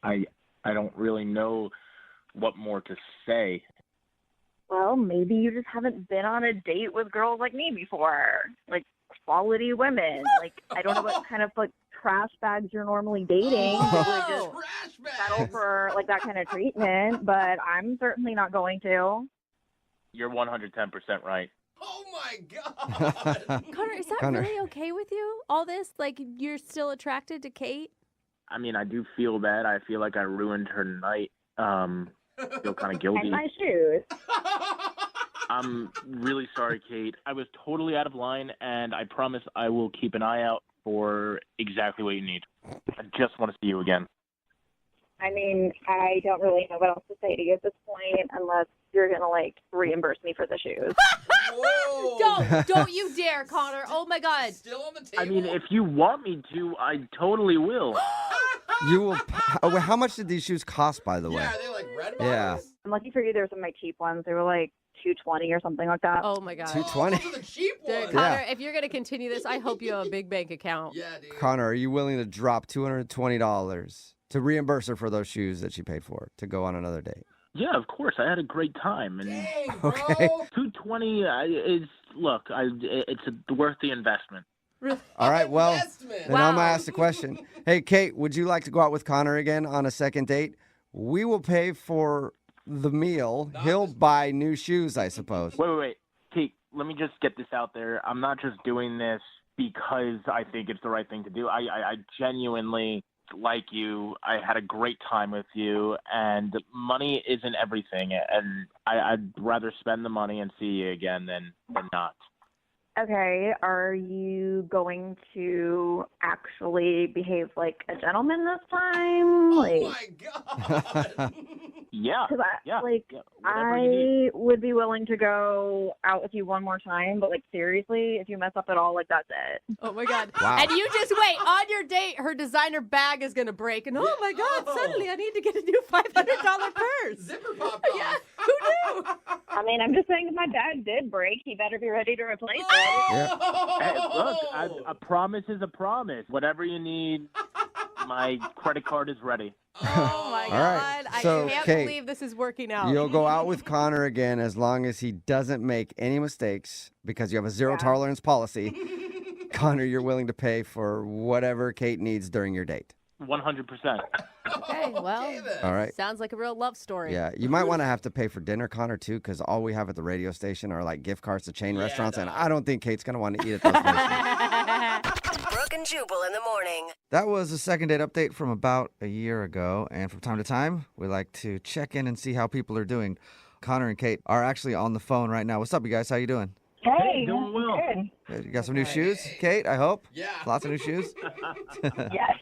I don't really know what more to say. Well, maybe you just haven't been on a date with girls like me before. Like, quality women. Like, I don't know what kind of, like, trash bags you're normally dating that would just settle for, like, that kind of treatment. But I'm certainly not going to. You're 110% right. Oh my God. Connor, is that Connor. really okay with you? All this? Like, you're still attracted to Kate? I mean, I do feel bad. I feel like I ruined her night. Feel kind of guilty. And my shoes. I'm really sorry, Kate. I was totally out of line, and I promise I will keep an eye out for exactly what you need. I just want to see you again. I mean, I don't really know what else to say to you at this point unless you're going to, like, reimburse me for the shoes. Don't you dare, Connor. Oh, my God. Still on the table? I mean, if you want me to, I totally will. You will. How much did these shoes cost, by the way? Yeah, are they like red Yeah. bottles? I'm lucky for you, there were some of my cheap ones. They were, like, $220 or something like that. Oh, my God. $220. Those are the cheap ones. Dude, Connor, if you're going to continue this, I hope you have a big bank account. Yeah, dude. Connor, are you willing to drop $220 to reimburse her for those shoes that she paid for to go on another date? Yeah, of course. I had a great time. And Dang, bro. Okay. $220 is, look, it's worth the investment. All right, well, Investment. then I'm going to ask the question. Hey, Kate, would you like to go out with Connor again on a second date? We will pay for the meal. He'll buy new shoes, I suppose. Wait. Kate, let me just get this out there. I'm not just doing this because I think it's the right thing to do. I genuinely like you. I had a great time with you, and money isn't everything. And I'd rather spend the money and see you again than not. Okay, are you going to actually behave like a gentleman this time? Oh my God. Yeah. Because whatever you I need. would be willing to go out with you one more time, but like seriously, if you mess up at all, like that's it. Oh, my God. Wow. And you just wait. On your date, her designer bag is going to break. And oh, my God, suddenly I need to get a new $500 purse. Zipper popped off. Yeah, who knew? I mean, I'm just saying if my bag did break, he better be ready to replace it. Yeah. Hey, look, a promise is a promise. Whatever you need, my credit card is ready. Oh, my All God. right. So, I can't Kate, believe this is working out. You'll go out with Connor again as long as he doesn't make any mistakes because you have a zero tolerance policy. Connor, you're willing to pay for whatever Kate needs during your date. 100%. Okay, well, All right. sounds like a real love story. Yeah, you might want to have to pay for dinner, Connor, too, because all we have at the radio station are like gift cards to chain restaurants, and I don't think Kate's going to want to eat at those places. Brooke and Jubal in the morning. That was a second date update from about a year ago, and from time to time, we like to check in and see how people are doing. Connor and Kate are actually on the phone right now. What's up, you guys? How you doing? Hey, doing well. Good. Good. You got some new shoes, Kate, I hope? Yeah. Lots of new shoes? Yes.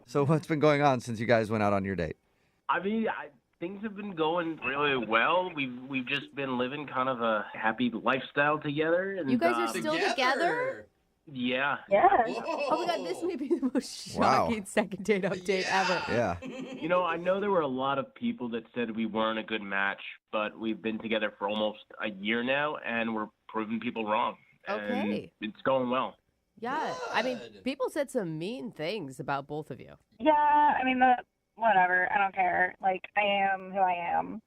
So what's been going on since you guys went out on your date? I mean, things have been going really well. We've just been living kind of a happy lifestyle together. And, You guys are still together? Yeah. Yeah. Oh my God, this may be the most Wow. shocking second date update ever. Yeah. You know, I know there were a lot of people that said we weren't a good match, but we've been together for almost a year now, and we're proving people wrong. Okay. And it's going well. Yeah, I mean, people said some mean things about both of you. Yeah, I mean, whatever. I don't care. Like, I am who I am.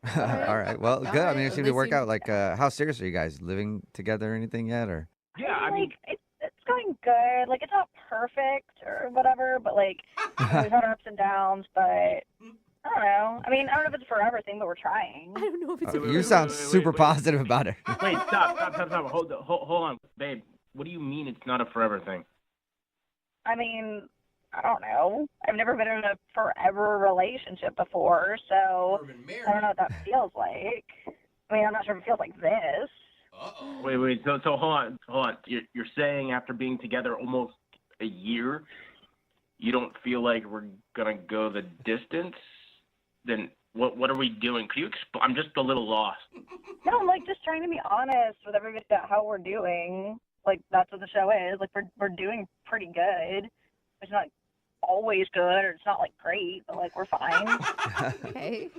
All right. Well, good. I mean, it At seemed to least work you- out. Like, how serious are you guys? Living together or anything yet? Or Yeah, I mean, Like, it's going good. Like, it's not perfect or whatever, but, like, we've had our ups and downs, but I don't know. I mean, I don't know if it's a forever thing, but we're trying. I don't know if it's you sound super positive about it. wait, stop. Hold on, babe. What do you mean it's not a forever thing? I mean, I don't know. I've never been in a forever relationship before, so I don't know what that feels like. I mean, I'm not sure if it feels like this. Wait. So hold on. You're saying after being together almost a year, you don't feel like we're gonna go the distance? Then what are we doing? Can you I'm just a little lost. No, I'm like just trying to be honest with everybody about how we're doing. Like that's what the show is. Like we're doing pretty good. It's not always good, or it's not like great, but like we're fine. okay.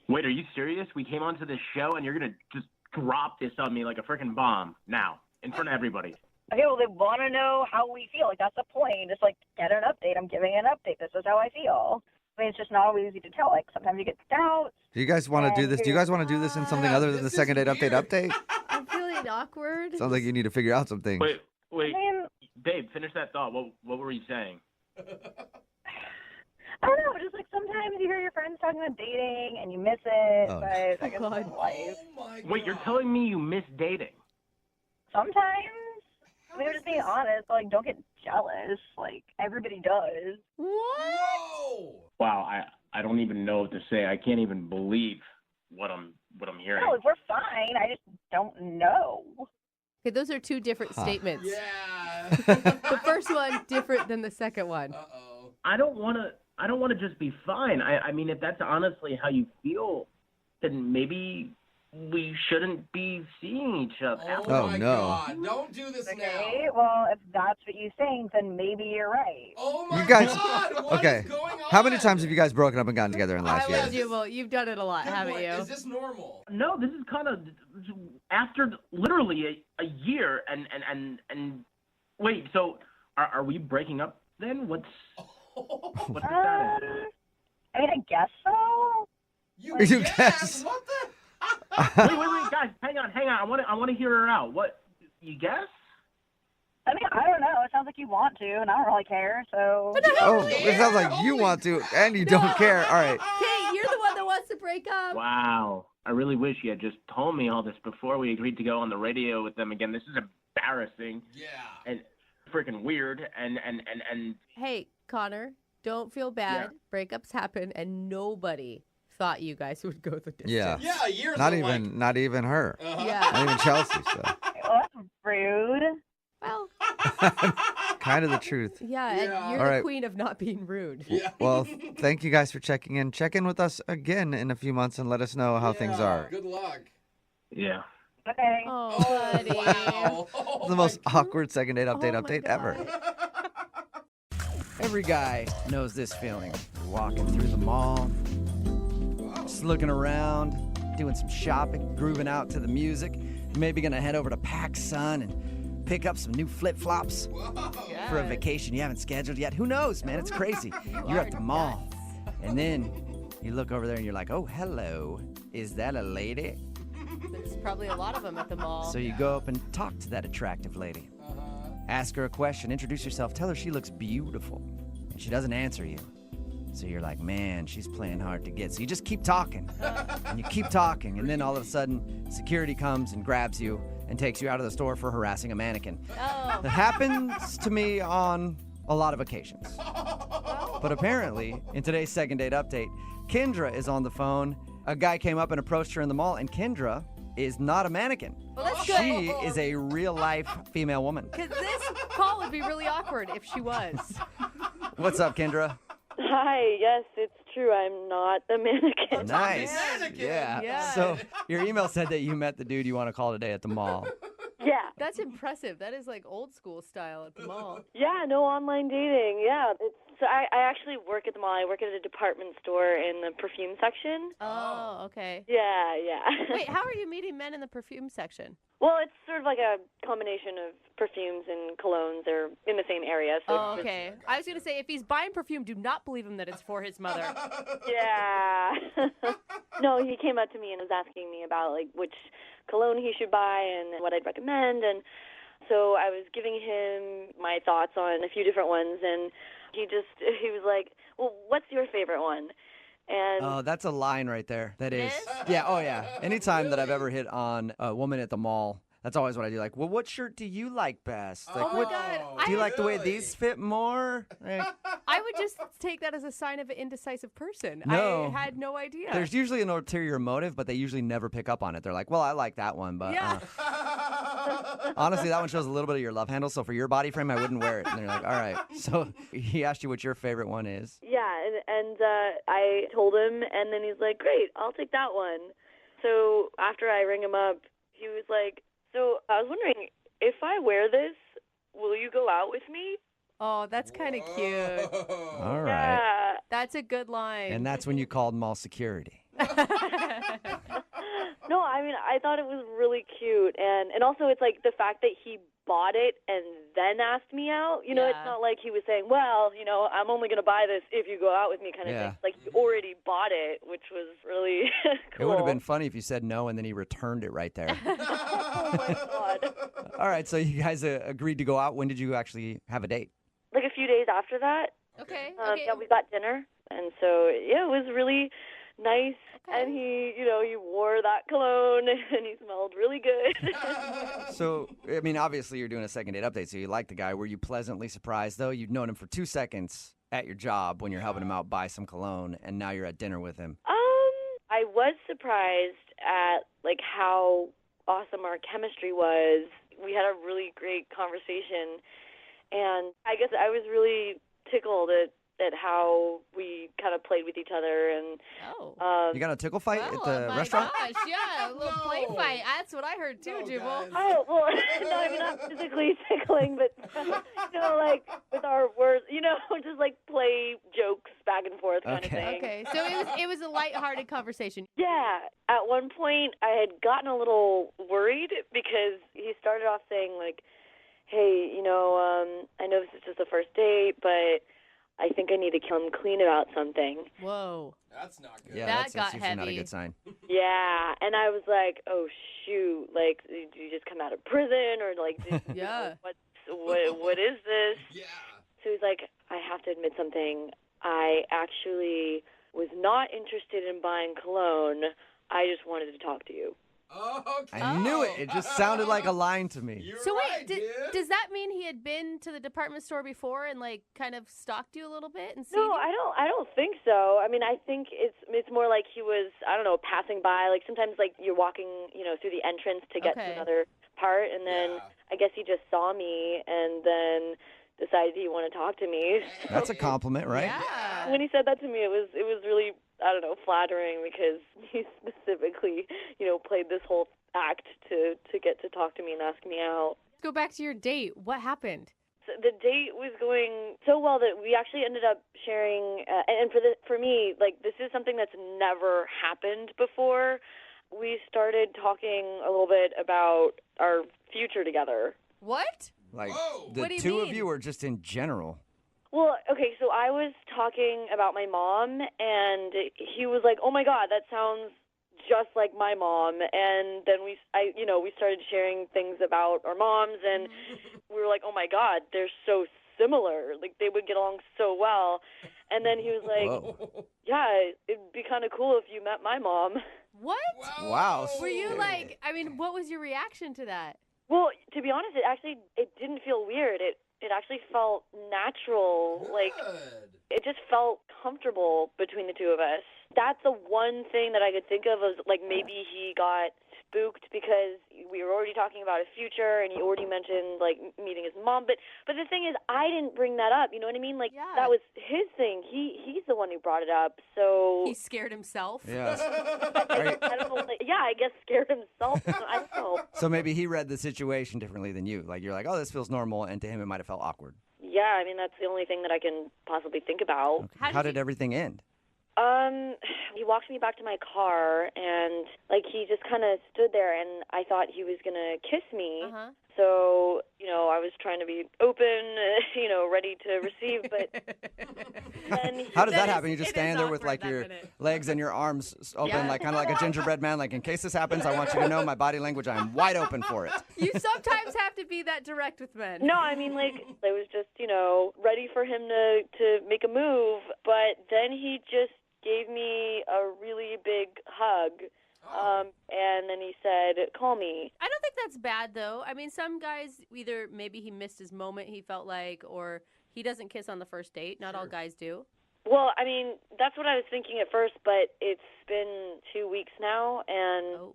Wait, are you serious? We came onto this show and you're gonna just drop this on me like a freaking bomb now in front of everybody. Okay, well they want to know how we feel. Like that's the point. It's like get an update. I'm giving an update. This is how I feel. I mean, it's just not always easy to tell. Like sometimes you get doubts. Do you guys want to do this? Do you guys want to do this in something other than the second date update? I'm feeling awkward. Sounds like you need to figure out some things. Wait, I mean, babe, finish that thought. What were you saying? I don't know. Just like sometimes you hear your friends talking about dating and you miss it, Oh, but I guess it's life. Wait, you're telling me you miss dating? Sometimes. I mean, we're just being honest. Like, don't get jealous. Like, everybody does. What? Wow, I don't even know what to say. I can't even believe what I'm hearing. No, like, we're fine. I just don't know. Okay, those are two different statements. Yeah. The first one different than the second one. I don't want to just be fine. I mean, if that's honestly how you feel, then maybe we shouldn't be seeing each other. Oh, my no. God. Don't do this Okay, now. well, if that's what you think, then maybe you're right. Oh my You guys, God. What okay. is going on? How many times have you guys broken up and gotten together in the last I year? will, Jubal. You've done it a lot, Good haven't point. you? Is this normal? No, this is kind of after literally a year and wait. So are we breaking up then? What's the status? I mean, I guess so. You You guess? guess. What the? Wait, guys, hang on. I want to hear her out. What? You guess? I mean, I don't know. It sounds like you want to, and I don't really care, so. Oh, it sounds like you want to and you don't care. All right. Kate, you're the one that wants to break up. Wow. I really wish you had just told me all this before we agreed to go on the radio with them again. This is embarrassing. Yeah. And freaking weird. And Hey, Connor, don't feel bad. Breakups happen, and nobody thought you guys would go the distance. Yeah. Yeah, years Not of, even not even her. Yeah. Not even Chelsea, so Well, that's rude. Well, kind of the truth. yeah, and you're All the right. queen of not being rude. Yeah. Well, thank you guys for checking in. Check in with us again in a few months and let us know how things are. Good luck. yeah. Okay. Oh, buddy. Wow. The most awkward second date update Oh, my ever. God. Every guy knows this feeling. You're walking through the mall, just looking around, doing some shopping, grooving out to the music. Maybe gonna head over to PacSun and pick up some new flip-flops for a vacation you haven't scheduled yet. Who knows, man? It's crazy. You're at the mall, and then you look over there and you're like, oh, hello. Is that a lady? There's probably a lot of them at the mall. So you go up and talk to that attractive lady. Ask her a question, introduce yourself, tell her she looks beautiful. And she doesn't answer you. So you're like, man, she's playing hard to get. So you just keep talking. And you keep talking. And then all of a sudden, security comes and grabs you and takes you out of the store for harassing a mannequin. Oh. That happens to me on a lot of occasions. But apparently, in today's second date update, Kendra is on the phone A guy came up and approached her in the mall, and Kendra is not a mannequin. Well, that's She good. is a real-life female woman. Because this call would be really awkward if she was. What's up, Kendra? Hi, yes, it's true. I'm not a mannequin. Nice. Yeah. So your email said that you met the dude you want to call today at the mall. Yeah. That's impressive. That is like old school style at the mall. Yeah, no online dating. Yeah. So I actually work at the mall. I work at a department store in the perfume section. Oh, okay. Yeah. Wait, how are you meeting men in the perfume section? Well, it's sort of like a combination of perfumes and colognes. They're in the same area. So Oh, okay. I was going to say, if he's buying perfume, do not believe him that it's for his mother. Yeah. No, he came up to me and was asking me about like which cologne he should buy and what I'd recommend. And so I was giving him my thoughts on a few different ones. And he was like, well, what's your favorite one? And Oh, that's a line right there. That is. Yeah, oh yeah. Anytime that I've ever hit on a woman at the mall, that's always what I do. Like, well, what shirt do you like best? Like, Oh my God. do you like the way these fit more? Like, I would just take that as a sign of an indecisive person. No. I had no idea. there's usually an ulterior motive, but they usually never pick up on it. They're like, well, I like that one, but honestly, that one shows a little bit of your love handle. So for your body frame, I wouldn't wear it. And they're like, all right. So he asked you what your favorite one is. yeah, and I told him, and then he's like, great, I'll take that one. So after I ring him up, he was like, so I was wondering, if I wear this, will you go out with me? Oh, that's kind of cute. All right. Yeah. That's a good line. And that's when you called mall security. No, I mean, I thought it was really cute. And also it's like the fact that he bought it and then asked me out. You know, Yeah. it's not like he was saying, well, you know, I'm only going to buy this if you go out with me kind of Yeah. thing. Like he already bought it, which was really It cool. would have been funny if you said no and then he returned it right there. Oh, my God. All right, so you guys agreed to go out. When did you actually have a date? Like a few days after that. Okay. Yeah, we got dinner. And so, yeah, it was really nice. And he wore that cologne and he smelled really good. So, I mean, obviously you're doing a second date update, so you like the guy. Were you pleasantly surprised, though? You'd known him for 2 seconds at your job when you're helping him out buy some cologne, and now you're at dinner with him. I was surprised at like how awesome our chemistry was. We had a really great conversation, and I guess I was really tickled at how we kind of played with each other. And You got a tickle fight at the my restaurant? gosh, yeah, a little play fight. That's what I heard too, Jubal. Oh, well, no, I mean, not physically tickling, but, like with our words, just like play jokes back and forth kind of thing. Okay, so it was a lighthearted conversation. Yeah. At one point, I had gotten a little worried because he started off saying, like, hey, I know this is just the first date, but I think I need to come clean about something. Whoa. That's not good. Yeah, That that's got usually not a heavy. good sign. Yeah, and I was like, oh, shoot, like, did you just come out of prison, or, like, what is this? Yeah. So he's like, I have to admit something. I actually was not interested in buying cologne. I just wanted to talk to you. I knew it. It just sounded like a line to me. So wait, does that mean he had been to the department store before and like kind of stalked you a little bit and seen No, you? I don't think so. I mean, I think it's more like he was, I don't know, passing by. Like sometimes like you're walking, through the entrance to get to another part, and then I guess he just saw me and then decided he wanted to talk to me. That's a compliment, right? Yeah. When he said that to me, it was really, I don't know, flattering because he specifically, played this whole act to get to talk to me and ask me out. Let's go back to your date. What happened? So the date was going so well that we actually ended up sharing, and for me, like this is something that's never happened before. We started talking a little bit about our future together. What? Like What the do you two mean? of you, or just in general? Well, okay, so I was talking about my mom, and he was like, "Oh my God, that sounds just like my mom." And then we started sharing things about our moms, and we were like, "Oh my God, they're so similar. Like they would get along so well." And then he was like, "Yeah, it'd be kind of cool if you met my mom." What? Wow. Were you like, I mean, what was your reaction to that? Well, to be honest, it didn't feel weird. it actually felt natural. Like, it just felt comfortable between the two of us. That's the one thing that I could think of as, like, maybe he got spooked because we were already talking about a future and he already mentioned, like, meeting his mom. But the thing is, I didn't bring that up. You know what I mean? Like, that was his thing. He's the one who brought it up. So He scared himself. Yes. I don't know. Like, I guess scared himself. I don't know. So maybe he read the situation differently than you. Like, you're like, oh, this feels normal, and to him it might have felt awkward. Yeah, I mean, that's the only thing that I can possibly think about. Okay. How did everything end? He walked me back to my car, and, like, he just kind of stood there, and I thought he was going to kiss me. So, I was trying to be open, ready to receive, but then How does that happen? You just stand there with, like, your legs and your arms open, like kind of like a gingerbread man, like, in case this happens, I want you to know my body language, I am wide open for it. You sometimes have to be that direct with men. No, I mean, like, I was just, ready for him to make a move, but then he just gave me a really big hug, and then he said, call me. I don't think that's bad, though. I mean, some guys, either maybe he missed his moment, he felt like, or he doesn't kiss on the first date. Not all guys do. Well, I mean, that's what I was thinking at first, but it's been 2 weeks now, and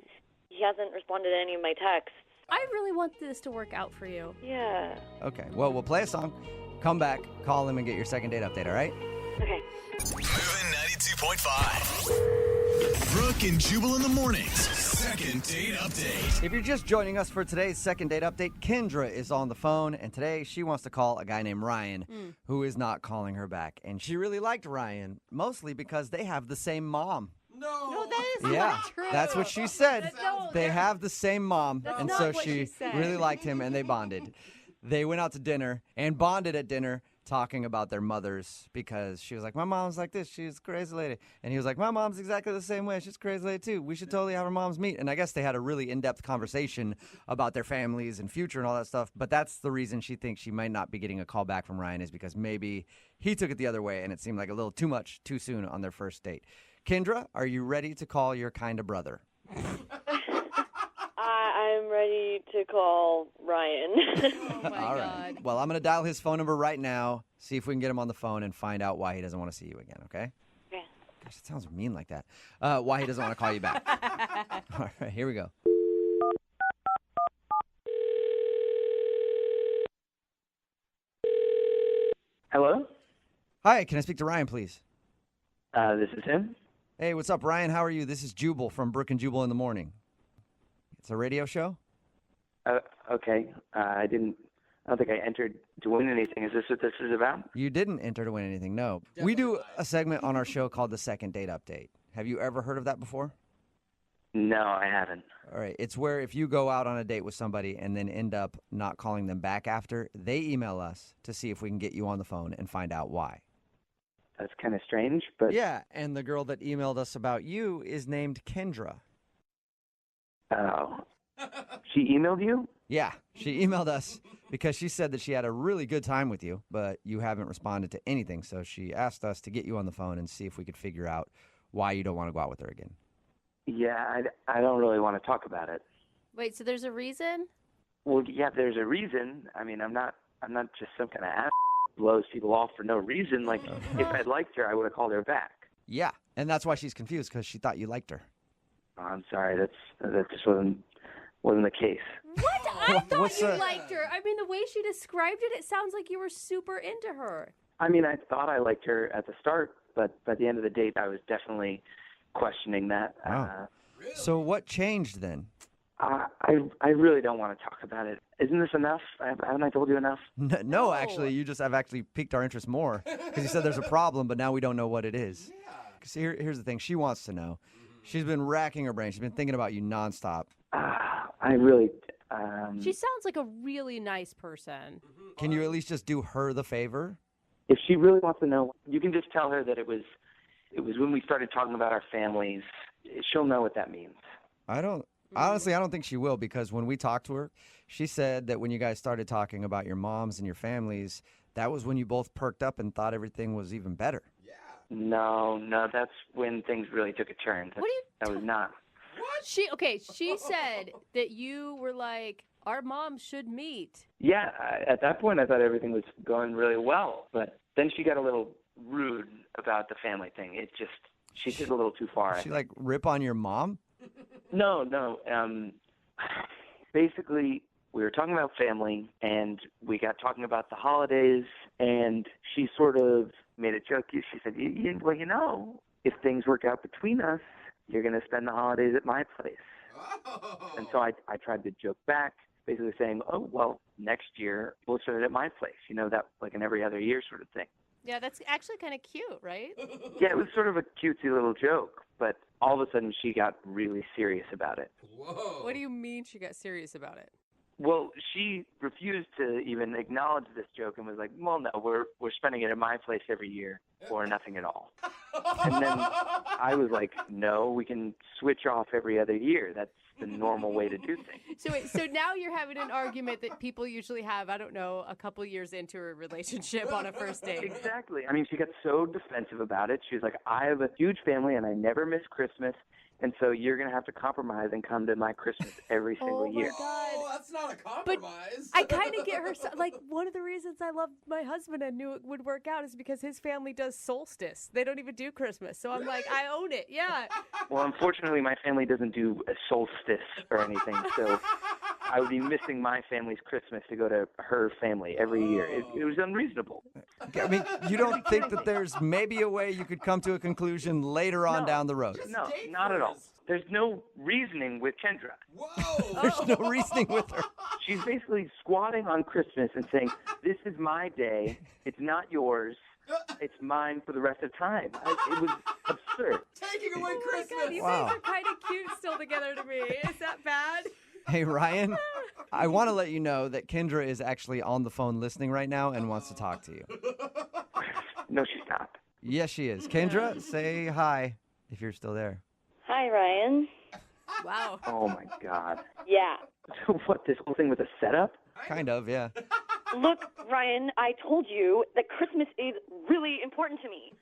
he hasn't responded to any of my texts. I really want this to work out for you. Yeah. Okay, well, we'll play a song, come back, call him, and get your second date update, all right? Okay. Moving 92.5. Brooke and Jubal in the mornings. Second date update. If you're just joining us for today's second date update, Kendra is on the phone, and today she wants to call a guy named Ryan, who is not calling her back. And she really liked Ryan, mostly because they have the same mom. No, that is Yeah, not true. that's what she said. No, They have the same mom, That's and not so what she she said. really liked him, and they bonded. They went out to dinner and bonded at dinner, talking about their mothers, because she was like, my mom's like this, she's a crazy lady. And he was like, my mom's exactly the same way, she's a crazy lady too. We should totally have our moms meet. And I guess they had a really in-depth conversation about their families and future and all that stuff. But that's the reason she thinks she might not be getting a call back from Ryan, is because maybe he took it the other way and it seemed like a little too much too soon on their first date. Kendra, are you ready to call your kind of brother? I'm ready to call Ryan. All right. Well, I'm going to dial his phone number right now, see if we can get him on the phone and find out why he doesn't want to see you again, okay? Okay. Gosh, it sounds mean like that. Why he doesn't want to call you back. All right, here we go. Hello? Hi, can I speak to Ryan, please? This is him. Hey, what's up, Ryan? How are you? This is Jubal from Brooke and Jubal in the Morning. It's a radio show? Okay. I don't think I entered to win anything. Is this what this is about? You didn't enter to win anything, no. We do a segment on our show called the Second Date Update. Have you ever heard of that before? No, I haven't. All right. It's where if you go out on a date with somebody and then end up not calling them back after, they email us to see if we can get you on the phone and find out why. That's kind of strange, but... Yeah, and the girl that emailed us about you is named Kendra. Oh. She emailed you? Yeah, she emailed us because she said that she had a really good time with you, but you haven't responded to anything. So she asked us to get you on the phone and see if we could figure out why you don't want to go out with her again. Yeah, I don't really want to talk about it. Wait, so there's a reason? Well, yeah, there's a reason. I mean, I'm not just some kind of ass who blows people off for no reason. Like, if I liked her, I would have called her back. Yeah, and that's why she's confused, because she thought you liked her. Oh, I'm sorry, that just wasn't the case. What? I thought What's you that? liked her. I mean, the way she described it, it sounds like you were super into her. I mean, I thought I liked her at the start, but by the end of the date, I was definitely questioning that. Wow. So what changed then? I really don't want to talk about it. Isn't this enough? Haven't I told you enough? No, actually, you just have actually piqued our interest more, because you said there's a problem, but now we don't know what it is. Because here's the thing. She wants to know. She's been racking her brain. She's been thinking about you nonstop. I really... She sounds like a really nice person. Can you at least just do her the favor? If she really wants to know, you can just tell her that it was when we started talking about our families. She'll know what that means. Honestly, I don't think she will, because when we talked to her, she said that when you guys started talking about your moms and your families, that was when you both perked up and thought everything was even better. No, that's when things really took a turn. That was not. She said that you were like, our moms should meet. Yeah, at that point I thought everything was going really well, but then she got a little rude about the family thing. She did a little too far. She like rip on your mom? No. Basically, we were talking about family, and we got talking about the holidays, and she sort of made a joke. She said, well, if things work out between us, you're going to spend the holidays at my place. Oh. And so I tried to joke back, basically saying, oh, well, next year we'll spend it at my place. That like an every other year sort of thing. Yeah, that's actually kind of cute, right? Yeah, it was sort of a cutesy little joke, but all of a sudden she got really serious about it. Whoa. What do you mean she got serious about it? Well, she refused to even acknowledge this joke and was like, well, no, we're spending it at my place every year or nothing at all. And then I was like, no, we can switch off every other year. That's the normal way to do things. So now you're having an argument that people usually have, I don't know, a couple years into a relationship on a first date. Exactly. I mean, she got so defensive about it. She was like, I have a huge family and I never miss Christmas. And so you're going to have to compromise and come to my Christmas every single year. Oh, that's not a compromise. But I kind of get her. Like, one of the reasons I love my husband and knew it would work out is because his family does solstice. They don't even do Christmas. So I'm like, I own it. Yeah. Well, unfortunately, my family doesn't do a solstice or anything. So I would be missing my family's Christmas to go to her family every year. It was unreasonable. I mean, you don't think that there's maybe a way you could come to a conclusion later on down the road? No, not at all. There's no reasoning with Kendra. Whoa! There's no reasoning with her. She's basically squatting on Christmas and saying, this is my day. It's not yours. It's mine for the rest of time. It was absurd. Taking away Christmas. God, you guys are kind of cute still together to me. Is that bad? Hey, Ryan, I want to let you know that Kendra is actually on the phone listening right now and wants to talk to you. No, she's not. Yes, she is. Kendra, say hi if you're still there. Hi, Ryan. Wow. Oh, my God. Yeah. So what, this whole thing was a setup? Kind of, yeah. Look, Ryan, I told you that Christmas is really important to me.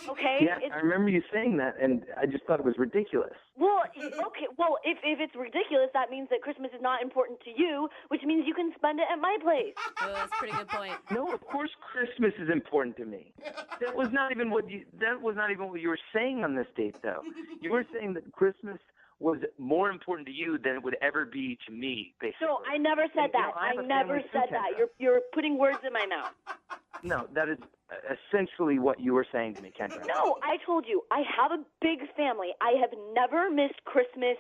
Okay? Yeah, I remember you saying that, and I just thought it was ridiculous. Well, okay. Well, if it's ridiculous, that means that Christmas is not important to you, which means you can spend it at my place. Oh, that's a pretty good point. No, of course Christmas is important to me. That was not even what you were saying on this date, though. You were saying that Christmas was more important to you than it would ever be to me, basically. No, I never said that. I never said that. You're putting words in my mouth. No, that is essentially what you were saying to me, Kendra. No, I told you, I have a big family. I have never missed Christmas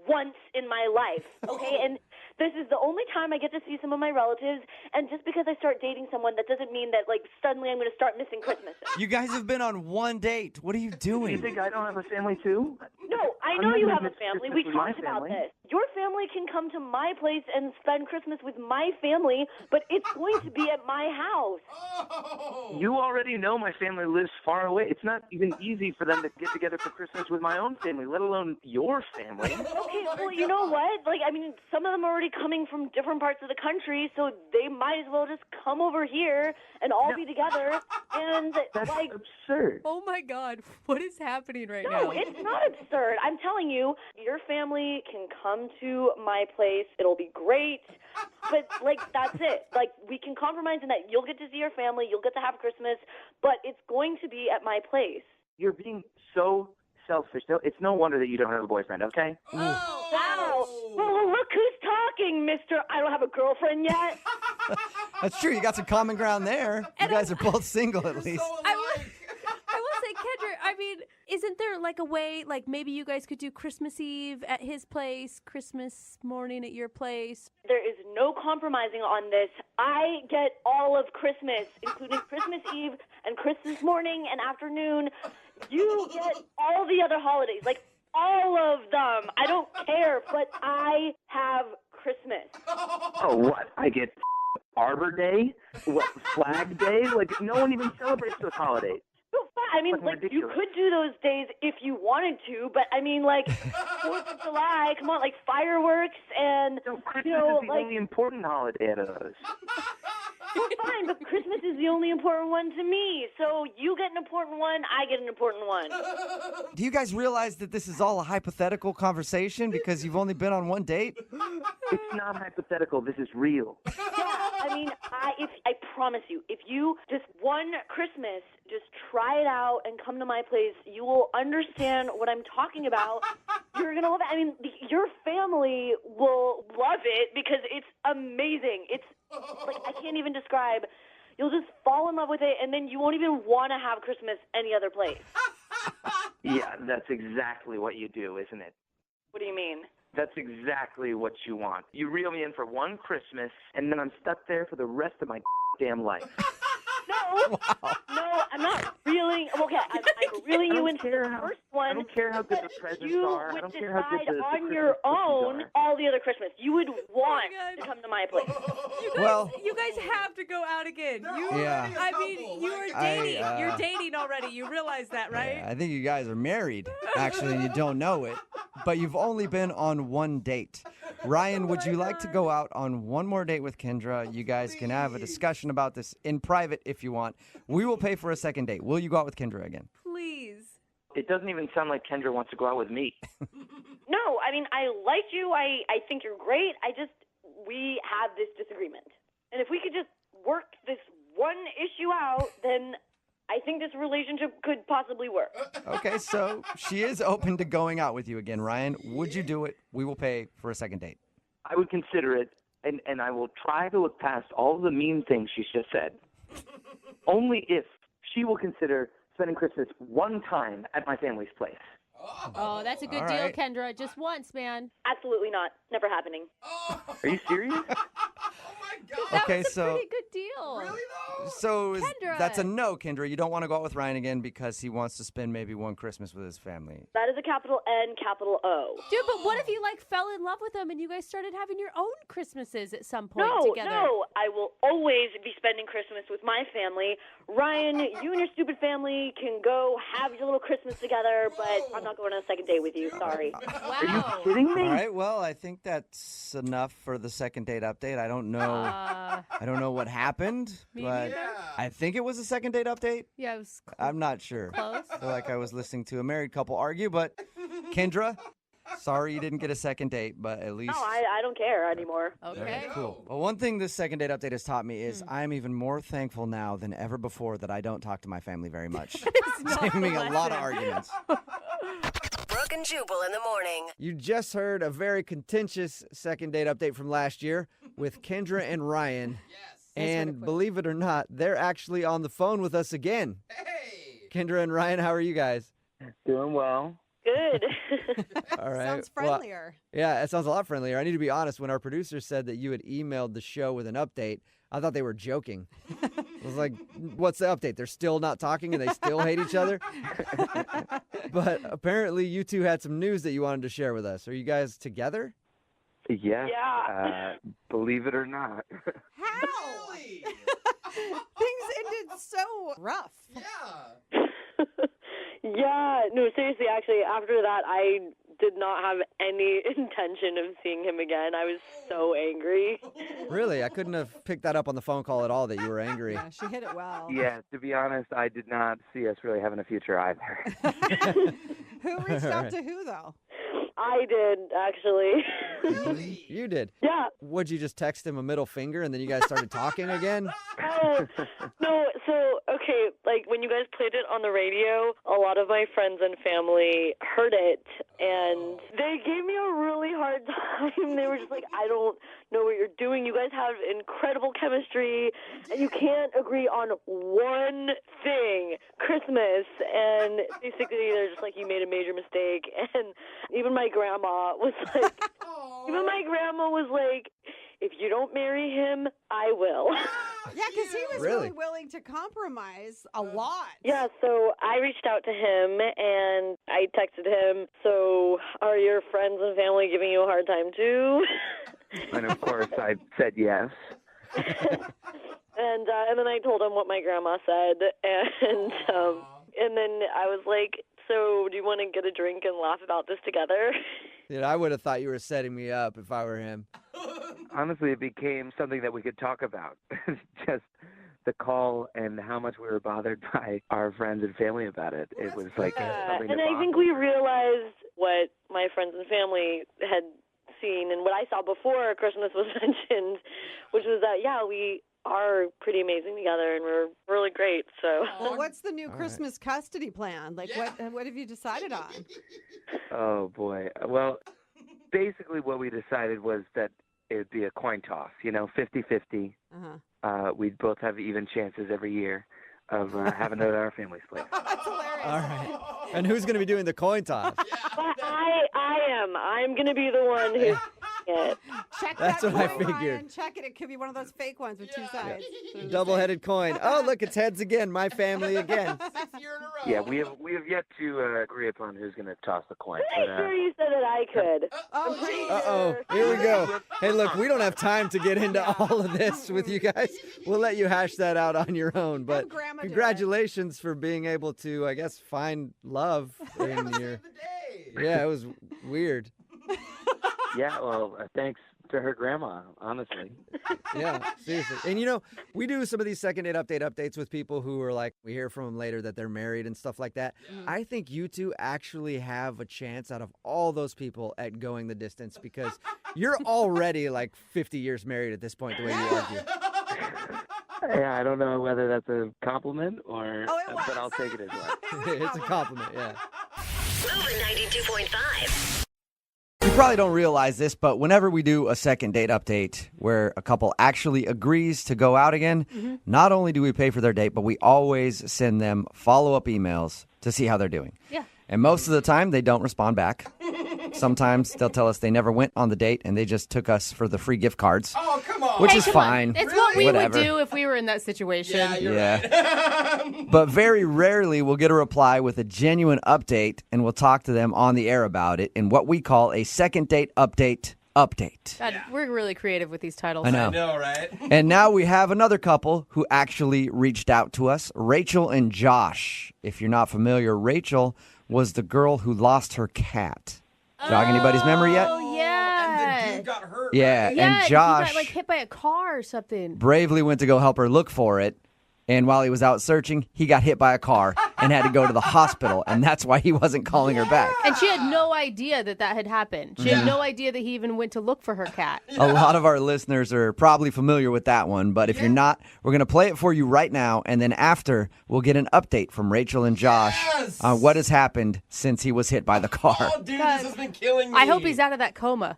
once in my life, okay? And this is the only time I get to see some of my relatives, and just because I start dating someone, that doesn't mean that, like, suddenly I'm going to start missing Christmas. You guys have been on one date. What are you doing? You think I don't have a family, too? No, I know you have a family. We talked about this. Your family can come to my place and spend Christmas with my family, but it's going to be at my house. Oh. You already know my family lives far away. It's not even easy for them to get together for Christmas with my own family, let alone your family. Okay, well, you know what? Like, I mean, some of them are already coming from different parts of the country, so they might as well just come over here and all be together. And that's like, absurd. Oh my God, what is happening right No, now? it's not absurd. I'm telling you, your family can come to my place. It'll be great. But, like, that's it. Like, we can compromise in that you'll get to see your family, you'll get to have Christmas, but it's going to be at my place. You're being so selfish. It's no wonder that you don't have a boyfriend, okay? Oh, wow. Well, look who's talking, mister. I don't have a girlfriend yet. That's true. You got some common ground there. You guys are both single, at least. I will say, Kendra, I mean, isn't there like a way, like maybe you guys could do Christmas Eve at his place, Christmas morning at your place? There is no compromising on this. I get all of Christmas, including Christmas Eve and Christmas morning and afternoon. You get all the other holidays, like all of them. I don't care, but I have Christmas. Oh, what? I get Arbor Day? What, Flag Day? Like, no one even celebrates those holidays. I mean, like, you could do those days if you wanted to, but I mean, like, 4th of July, come on, like, fireworks and, Christmas you know, is the only important holiday out of those. Well, fine, but Christmas is the only important one to me. So you get an important one, I get an important one. Do you guys realize that this is all a hypothetical conversation because you've only been on one date? It's not hypothetical. This is real. Yeah, I mean, I promise you, if you just one Christmas, just try it out and come to my place, you will understand what I'm talking about. You're going to love it. I mean, your family will love it because it's amazing. It's like, I can't even describe. You'll just fall in love with it, and then you won't even want to have Christmas any other place. Yeah, that's exactly what you do, isn't it? What do you mean? That's exactly what you want. You reel me in for one Christmas, and then I'm stuck there for the rest of my damn life. No, I'm not reeling. Okay, I'm reeling you into the first one. I don't care how good the presents you are. I would don't care how good decide the on Christmas your cookies own are. all the other Christmas. You would want to come to my place. You guys have to go out again. Yeah. I mean, you are dating. You're dating already. You realize that, right? Yeah, I think you guys are married, actually, and you don't know it. But you've only been on one date. Ryan, would you like to go out on one more date with Kendra? You guys can have a discussion about this in private if you want. We will pay for a second date. Will you go out with Kendra again? Please. It doesn't even sound like Kendra wants to go out with me. No, I mean, I like you. I think you're great. We have this disagreement. And if we could just work this one issue out, then I think this relationship could possibly work. Okay, so she is open to going out with you again, Ryan. Would you do it? We will pay for a second date. I would consider it, and I will try to look past all of the mean things she's just said. Only if she will consider spending Christmas one time at my family's place. Oh, that's a good All deal, right. Kendra. Just once, man. Absolutely not. Never happening. Are you serious? Okay, That's a so pretty good deal. Really, though? so is, Kendra. that's a no, Kendra. You don't want to go out with Ryan again because he wants to spend maybe one Christmas with his family. That is a capital N, capital O. Dude, but what if you fell in love with him and you guys started having your own Christmases at some point together? No, I will always be spending Christmas with my family. Ryan, you and your stupid family can go have your little Christmas together, but I'm not going on a second date with you. Sorry. Are you kidding me? All right, well, I think that's enough for the second date update. I don't know. I don't know what happened, Me but neither. I think it was a second date update. Yeah, it was I'm not sure. close. I feel like I was listening to a married couple argue, but Kendra, sorry you didn't get a second date, but at least. No, I don't care anymore. Okay. Cool. Well, one thing this second date update has taught me is I'm even more thankful now than ever before that I don't talk to my family very much. Saving me a lot of arguments. Brooke and Jubal in the morning. You just heard a very contentious second date update from last year with Kendra and Ryan. And believe it or not, they're actually on the phone with us again. Hey! Kendra and Ryan, how are you guys? Doing well. Good. All right. Sounds Well, friendlier. yeah, it sounds a lot friendlier. I need to be honest. When our producer said that you had emailed the show with an update, I thought they were joking. I was like, what's the update? They're still not talking and they still hate each other? But apparently you two had some news that you wanted to share with us. Are you guys together? Yes. Yeah. Believe it or not. How? Things ended so rough. Yeah, no, seriously, actually, after that, I did not have any intention of seeing him again. I was so angry. Really? I couldn't have picked that up on the phone call at all that you were angry. Yeah, she hit it well. Yeah, to be honest, I did not see us really having a future either. Who reached out to who, though? I did, actually. You did? Yeah. Would you just text him a middle finger and then you guys started talking again? Oh, no, so, okay, like, when you guys played it on the radio, a lot of my friends and family heard it, and they gave me a really hard time. They were just like, I don't know what you're doing. You guys have incredible chemistry, and you can't agree on one thing, Christmas. And basically, they're just like, you made a major mistake. And even my grandma was like, if you don't marry him, I will. Yeah, because he was really willing to compromise a lot. Yeah, so I reached out to him and I texted him, so are your friends and family giving you a hard time too? And of course, I said yes. And then I told him what my grandma said, and then I was like, so do you want to get a drink and laugh about this together? Dude, I would have thought you were setting me up if I were him. honestly, it became something that we could talk about. Just the call and how much we were bothered by our friends and family about it. It was like something and to I bond think we realized what my friends and family had seen and what I saw before Christmas was mentioned, which was that, yeah, we are pretty amazing together and we're really great. So, Well, what's the new Christmas custody plan? Like, what have you decided on? Oh, boy. Well, basically what we decided was that it would be a coin toss, 50-50. We'd both have even chances every year of having it at our family's place. That's hilarious. All right. And who's going to be doing the coin toss? I am. I'm going to be the one who it. Check That's that what I coin, figured. Ryan. Check it. It could be one of those fake ones with two sides. Double-headed coin. Oh, look, it's heads again. My family again. Yeah, we have yet to agree upon who's going to toss the coin. I'm sure you said that I could. Uh-oh. Here we go. Hey, look, we don't have time to get into all of this with you guys. We'll let you hash that out on your own. But congratulations for being able to, I guess, find love in your... Yeah, it was weird. Yeah, well, thanks to her grandma, honestly. Yeah, seriously. And we do some of these second date updates with people who are like, we hear from them later that they're married and stuff like that. I think you two actually have a chance out of all those people at going the distance because you're already like 50 years married at this point, the way you argue. Yeah, I don't know whether that's a compliment or, but I'll take it as well. It's a compliment, yeah. Moving 92.5. You probably don't realize this, but whenever we do a second date update where a couple actually agrees to go out again, not only do we pay for their date, but we always send them follow-up emails to see how they're doing. Yeah. And most of the time, they don't respond back. Sometimes they'll tell us they never went on the date and they just took us for the free gift cards. Oh, come on. Which is come fine. on. It's what we Whatever. would do if we were in that situation. Yeah. But very rarely we'll get a reply with a genuine update, and we'll talk to them on the air about it in what we call a second date update. God, we're really creative with these titles. I know. Right? And now we have another couple who actually reached out to us, Rachel and Josh. If you're not familiar, Rachel was the girl who lost her cat. Jog anybody's memory yet? Oh, yeah. And the dude got hurt. Yeah, Yeah, and Josh he got hit by a car or something. bravely went to go help her look for it. And while he was out searching, he got hit by a car and had to go to the hospital. And that's why he wasn't calling her back. And she had no idea that had happened. She had no idea that he even went to look for her cat. A lot of our listeners are probably familiar with that one. But if you're not, we're going to play it for you right now. And then after, we'll get an update from Rachel and Josh on what has happened since he was hit by the car. Oh, dude, this has been killing me. I hope he's out of that coma.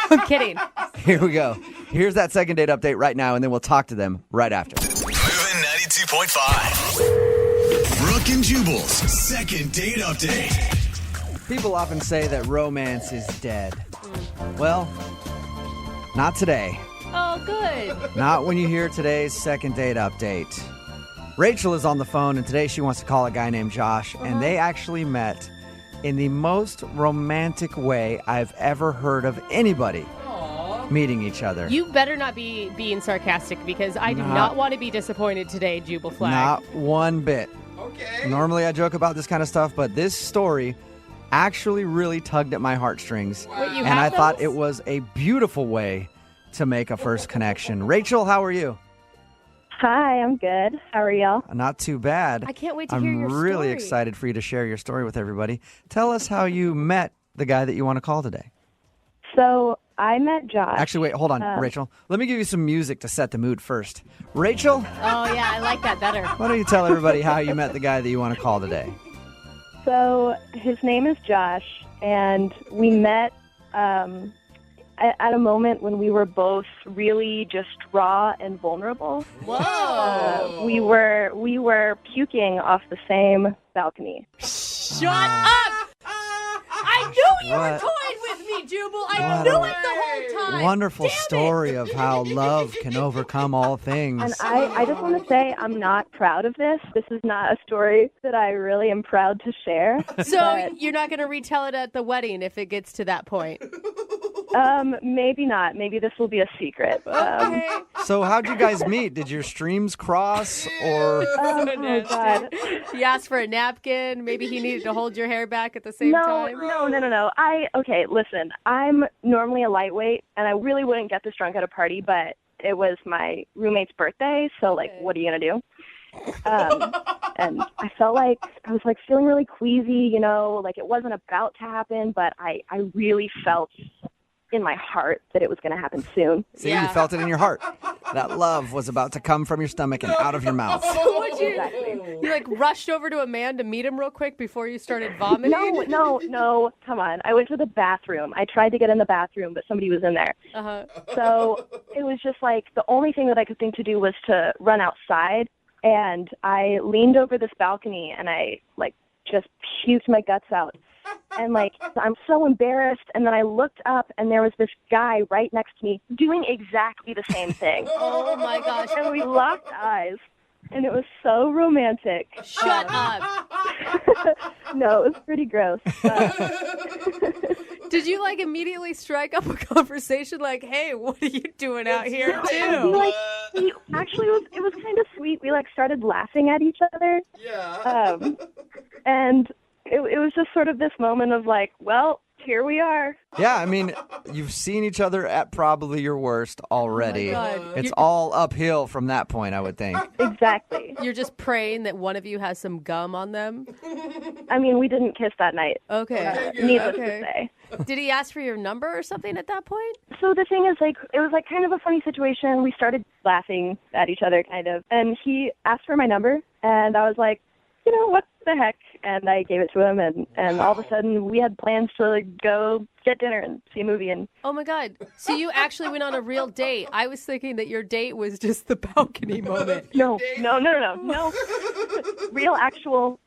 I'm kidding. Here we go. Here's that second date update right now. And then we'll talk to them right after. 92.5. Brooke and Jubal's second date update. People often say that romance is dead. Well, not today. Oh, good. Not when you hear today's second date update. Rachel is on the phone, and today she wants to call a guy named Josh, and they actually met in the most romantic way I've ever heard of anybody meeting each other. You better not be being sarcastic because I do not want to be disappointed today, Jubal Flag. Not one bit. Okay. Normally I joke about this kind of stuff, but this story actually really tugged at my heartstrings. Wait, you and have I thought those? it was a beautiful way to make a first connection. Rachel, how are you? Hi, I'm good. How are y'all? Not too bad. I can't wait to hear your I'm really story. excited for you to share your story with everybody. Tell us how you met the guy that you want to call today. So I met Josh. Actually, wait, hold on, Rachel. Let me give you some music to set the mood first. Rachel, Oh, yeah, I like that better. why don't you tell everybody how you met the guy that you want to call today? So his name is Josh, and we met at a moment when we were both really just raw and vulnerable. Whoa. We were puking off the same balcony. Shut up! I knew you were What? toying with me, Jubal. I What knew a it the whole time. Wonderful story of how love can overcome all things. And I just want to say I'm not proud of this. This is not a story that I really am proud to share. So you're not going to retell it at the wedding if it gets to that point. Maybe not. Maybe this will be a secret. So how'd you guys meet? Did your streams cross or? Oh, God. He asked for a napkin. Maybe he needed to hold your hair back at the same time. No. Okay, listen. I'm normally a lightweight, and I really wouldn't get this drunk at a party, but it was my roommate's birthday, so, like, what are you going to do? And I felt like I was, like, feeling really queasy, you know, like it wasn't about to happen, but I really felt in my heart that it was going to happen soon. See, you felt it in your heart. That love was about to come from your stomach and out of your mouth. So you like rushed over to a man to meet him real quick before you started vomiting? No, come on. I went to the bathroom. I tried to get in the bathroom, but somebody was in there. Uh-huh. So it was just like the only thing that I could think to do was to run outside, and I leaned over this balcony and I like just puked my guts out. And, like, I'm so embarrassed. And then I looked up, and there was this guy right next to me doing exactly the same thing. Oh, my gosh. And we locked eyes, and it was so romantic. Shut up. No, it was pretty gross. Did you, like, immediately strike up a conversation like, hey, what are you doing out here, too? It was kind of sweet. We, like, started laughing at each other. Yeah. And it was just sort of this moment of like, well, here we are. Yeah, I mean, you've seen each other at probably your worst already. Oh my God. It's all uphill from that point, I would think. Exactly. You're just praying that one of you has some gum on them? I mean, we didn't kiss that night. Okay. Needless to say. Did he ask for your number or something at that point? So the thing is, like, it was like kind of a funny situation. We started laughing at each other, kind of. And he asked for my number, and I was like, you know, what the heck? And I gave it to him, and all of a sudden we had plans to like, go get dinner and see a movie. And oh my God! So you actually went on a real date? I was thinking that your date was just the balcony moment. No. Real actual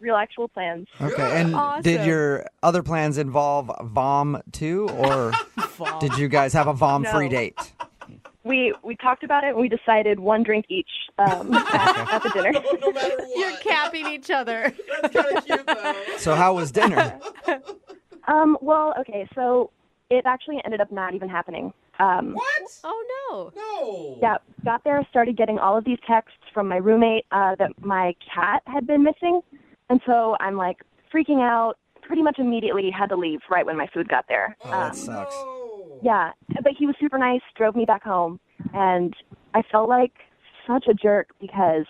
plans. Okay, and Awesome. Did your other plans involve vom too, or did you guys have a vom-free date? We talked about it, and we decided one drink each at the dinner. No matter what. You're capping each other. That's kind of cute, though. So how was dinner? Well, okay, so it actually ended up not even happening. What? Oh, No. Yeah, got there, started getting all of these texts from my roommate that my cat had been missing. And so I'm like freaking out, pretty much immediately had to leave right when my food got there. That sucks. Yeah, but he was super nice, drove me back home, and I felt like such a jerk because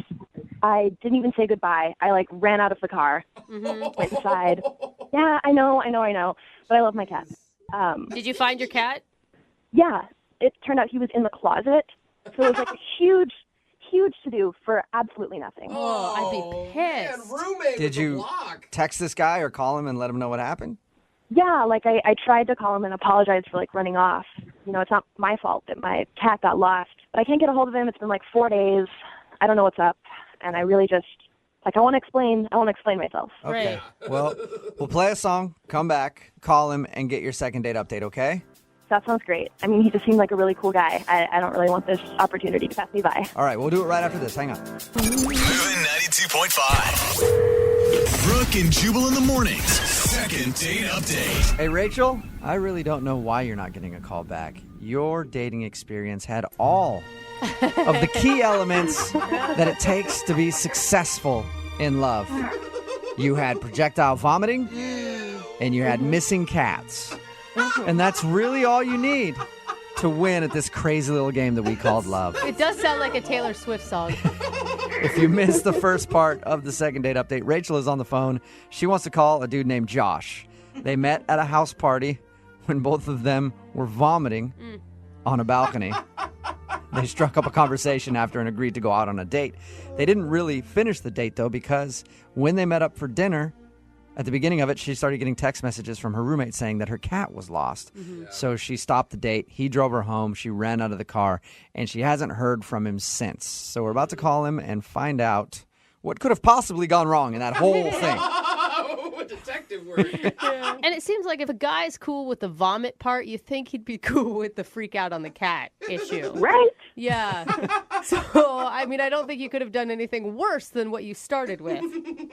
I didn't even say goodbye. I like ran out of the car, went inside. Yeah, I know, but I love my cat. Did you find your cat? Yeah, it turned out he was in the closet, so it was like a huge to-do for absolutely nothing. Oh, I'd be pissed. Man, roommate Did with a you lock. text this guy or call him and let him know what happened? Yeah, like I tried to call him and apologize for like running off. You know, it's not my fault that my cat got lost, but I can't get a hold of him. It's been like 4 days. I don't know what's up, and I really just like I want to explain myself. Okay. Well, we'll play a song, come back, call him, and get your second date update, okay? That sounds great. I mean, he just seemed like a really cool guy. I don't really want this opportunity to pass me by. All right, we'll do it right after this. Hang on. Moving 92.5. Brooke and Jubal in the mornings. Second date update. Hey, Rachel, I really don't know why you're not getting a call back. Your dating experience had all of the key elements that it takes to be successful in love. You had projectile vomiting, and you had missing cats. And that's really all you need to win at this crazy little game that we called love. It does sound like a Taylor Swift song. If you missed the first part of the second date update, Rachel is on the phone. She wants to call a dude named Josh. They met at a house party when both of them were vomiting on a balcony. They struck up a conversation after and agreed to go out on a date. They didn't really finish the date, though, because when they met up for dinner, at the beginning of it, she started getting text messages from her roommate saying that her cat was lost. So she stopped the date. He drove her home. She ran out of the car, and she hasn't heard from him since. So we're about to call him and find out what could have possibly gone wrong in that whole thing. Detective Yeah. And it seems like if a guy's cool with the vomit part, you think he'd be cool with the freak out on the cat issue. Right? Yeah. So, I mean, I don't think you could have done anything worse than what you started with.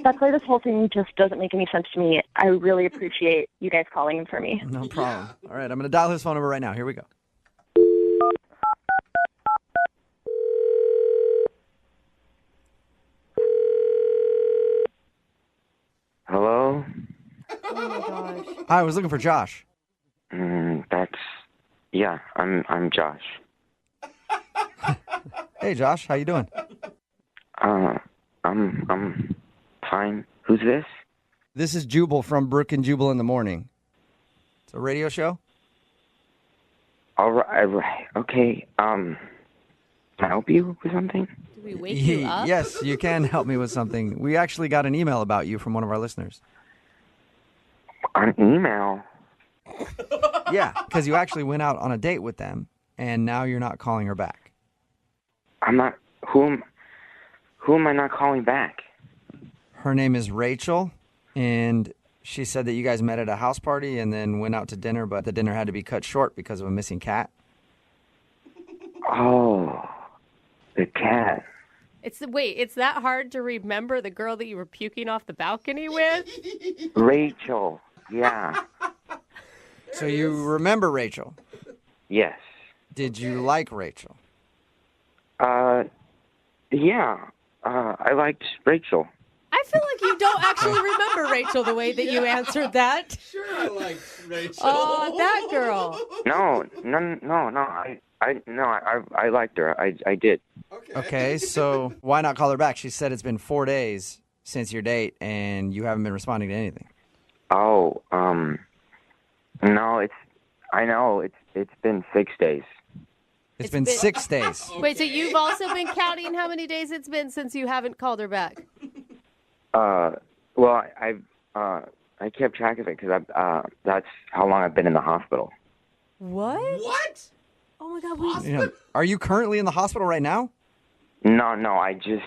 That's why this whole thing just doesn't make any sense to me. I really appreciate you guys calling in for me. No problem. All right, I'm going to dial his phone number right now. Here we go. Hello? Oh my gosh. Hi, I was looking for Josh. I'm Josh. Hey, Josh, how you doing? I'm fine. Who's this? This is Jubal from Brooke and Jubal in the Morning. It's a radio show. All right. Okay. Can I help you with something? Did we wake you up? Yes, you can help me with something. We actually got an email about you from one of our listeners. An email? Yeah, because you actually went out on a date with them, and now you're not calling her back. I'm not. Who am I not calling back? Her name is Rachel, and she said that you guys met at a house party and then went out to dinner, but the dinner had to be cut short because of a missing cat. Oh, the cat. It's that hard to remember the girl that you were puking off the balcony with? Rachel. Yeah. So you remember Rachel? Yes. Did you like Rachel? Yeah. I liked Rachel. I feel like you don't actually remember Rachel the way that you answered that. Sure, I liked Rachel. Oh, that girl. No. I liked her. I did. Okay, so why not call her back? She said it's been 4 days since your date, and you haven't been responding to anything. Oh, no, it's been 6 days. It's been 6 days. Wait, so you've also been counting how many days it's been since you haven't called her back? Well, I kept track of it because that's how long I've been in the hospital. What? What? Oh my God! You know, are you currently in the hospital right now? No, I just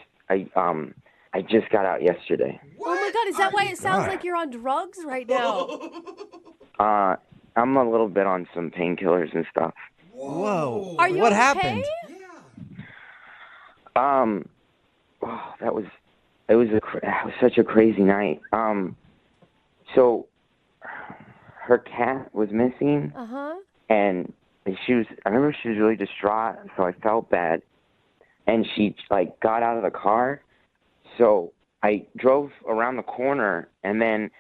got out yesterday. Oh my God! Is that why it sounds like you're on drugs right now? I'm a little bit on some painkillers and stuff. Whoa! Are you what okay? happened? It was such a crazy night. So her cat was missing. And I remember she was really distraught, so I felt bad. And she got out of the car. So I drove around the corner, and then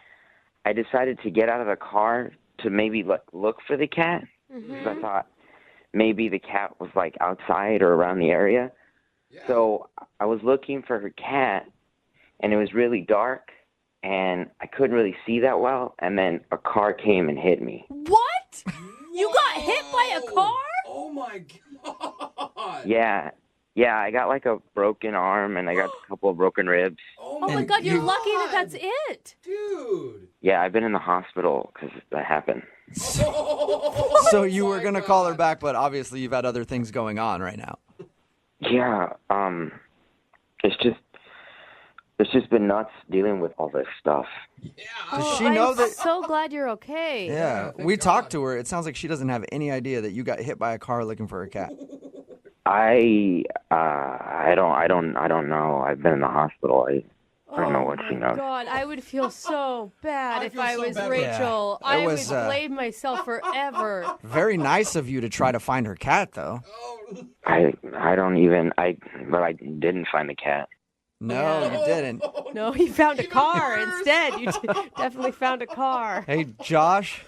I decided to get out of the car to maybe look for the cat. Because I thought maybe the cat was outside or around the area. Yeah. So I was looking for her cat, and it was really dark, and I couldn't really see that well. And then a car came and hit me. What? You got hit by a car? Oh my God. Yeah, I got a broken arm, and I got a couple of broken ribs. Oh my God, you're lucky that's it. Dude. Yeah, I've been in the hospital because that happened. So you were going to call her back, but obviously you've had other things going on right now. Yeah, it's just been nuts dealing with all this stuff. Does she know that? I'm so glad you're okay. Yeah, we talked to her. It sounds like she doesn't have any idea that you got hit by a car looking for a cat. I don't know. I've been in the hospital. I don't know what she knows. God, I would feel so bad if I was bad. Rachel. Yeah. I would blame myself forever. Very nice of you to try to find her cat, though. I didn't find the cat. No, you didn't. No, you found a car instead. You definitely found a car. Hey, Josh.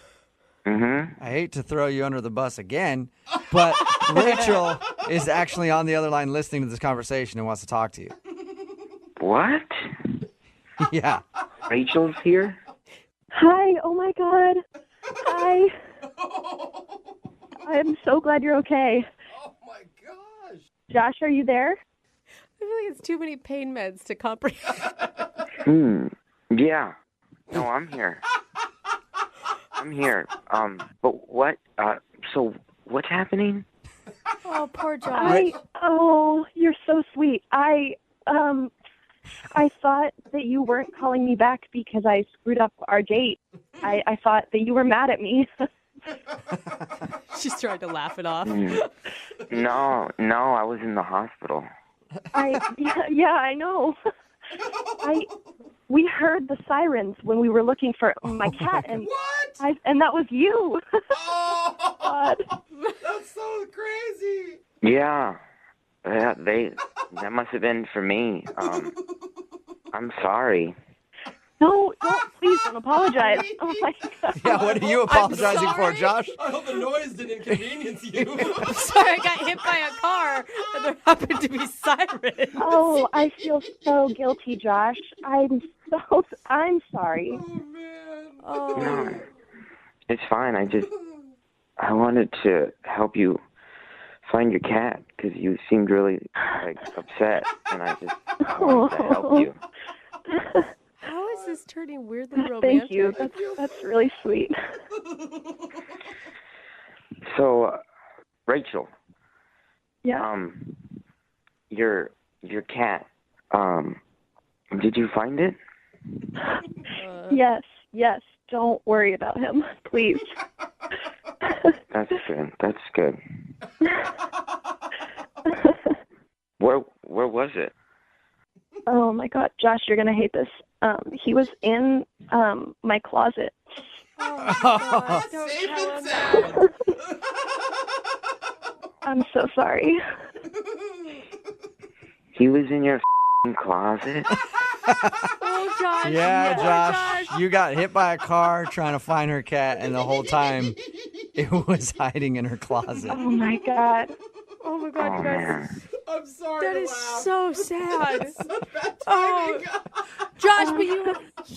Mm-hmm. I hate to throw you under the bus again, but Rachel is actually on the other line listening to this conversation and wants to talk to you. What? Yeah. Rachel's here? Hi, oh my God. Hi. I'm so glad you're okay. Oh my gosh. Josh, are you there? I feel like it's too many pain meds to comprehend. Yeah. No, I'm here. I'm here. But what? So what's happening? Oh, poor Josh. Oh, you're so sweet. I thought that you weren't calling me back because I screwed up our date. I thought that you were mad at me. She's trying to laugh it off. No, I was in the hospital. Yeah, I know. We heard the sirens when we were looking for my cat, and and that was you. Oh, God. That's so crazy. Yeah, that must have been for me. I'm sorry. No, please don't apologize. Oh my God. Yeah, what are you apologizing for, Josh? I hope the noise didn't inconvenience you. I'm sorry, I got hit by a car and there happened to be sirens. Oh, I feel so guilty, Josh. I'm sorry. Oh. No, it's fine. I wanted to help you find your cat because you seemed really upset, and I just wanted to help you. How is this turning weirdly romantic? Thank you. That's really sweet. So, Rachel. Yeah. Your cat. Did you find it? Yes. Don't worry about him, please. That's good. Where was it? Oh my God, Josh, you're gonna hate this. He was in my closet. Oh, don't tell him. I'm so sorry. He was in your closet? Oh, Josh. Yeah, Josh, you got hit by a car trying to find her cat, and the whole time it was hiding in her closet. Oh my God. Oh my God, you guys. Man. I'm sorry. That to is laugh. so sad. That's such bad Oh, timing. Josh, but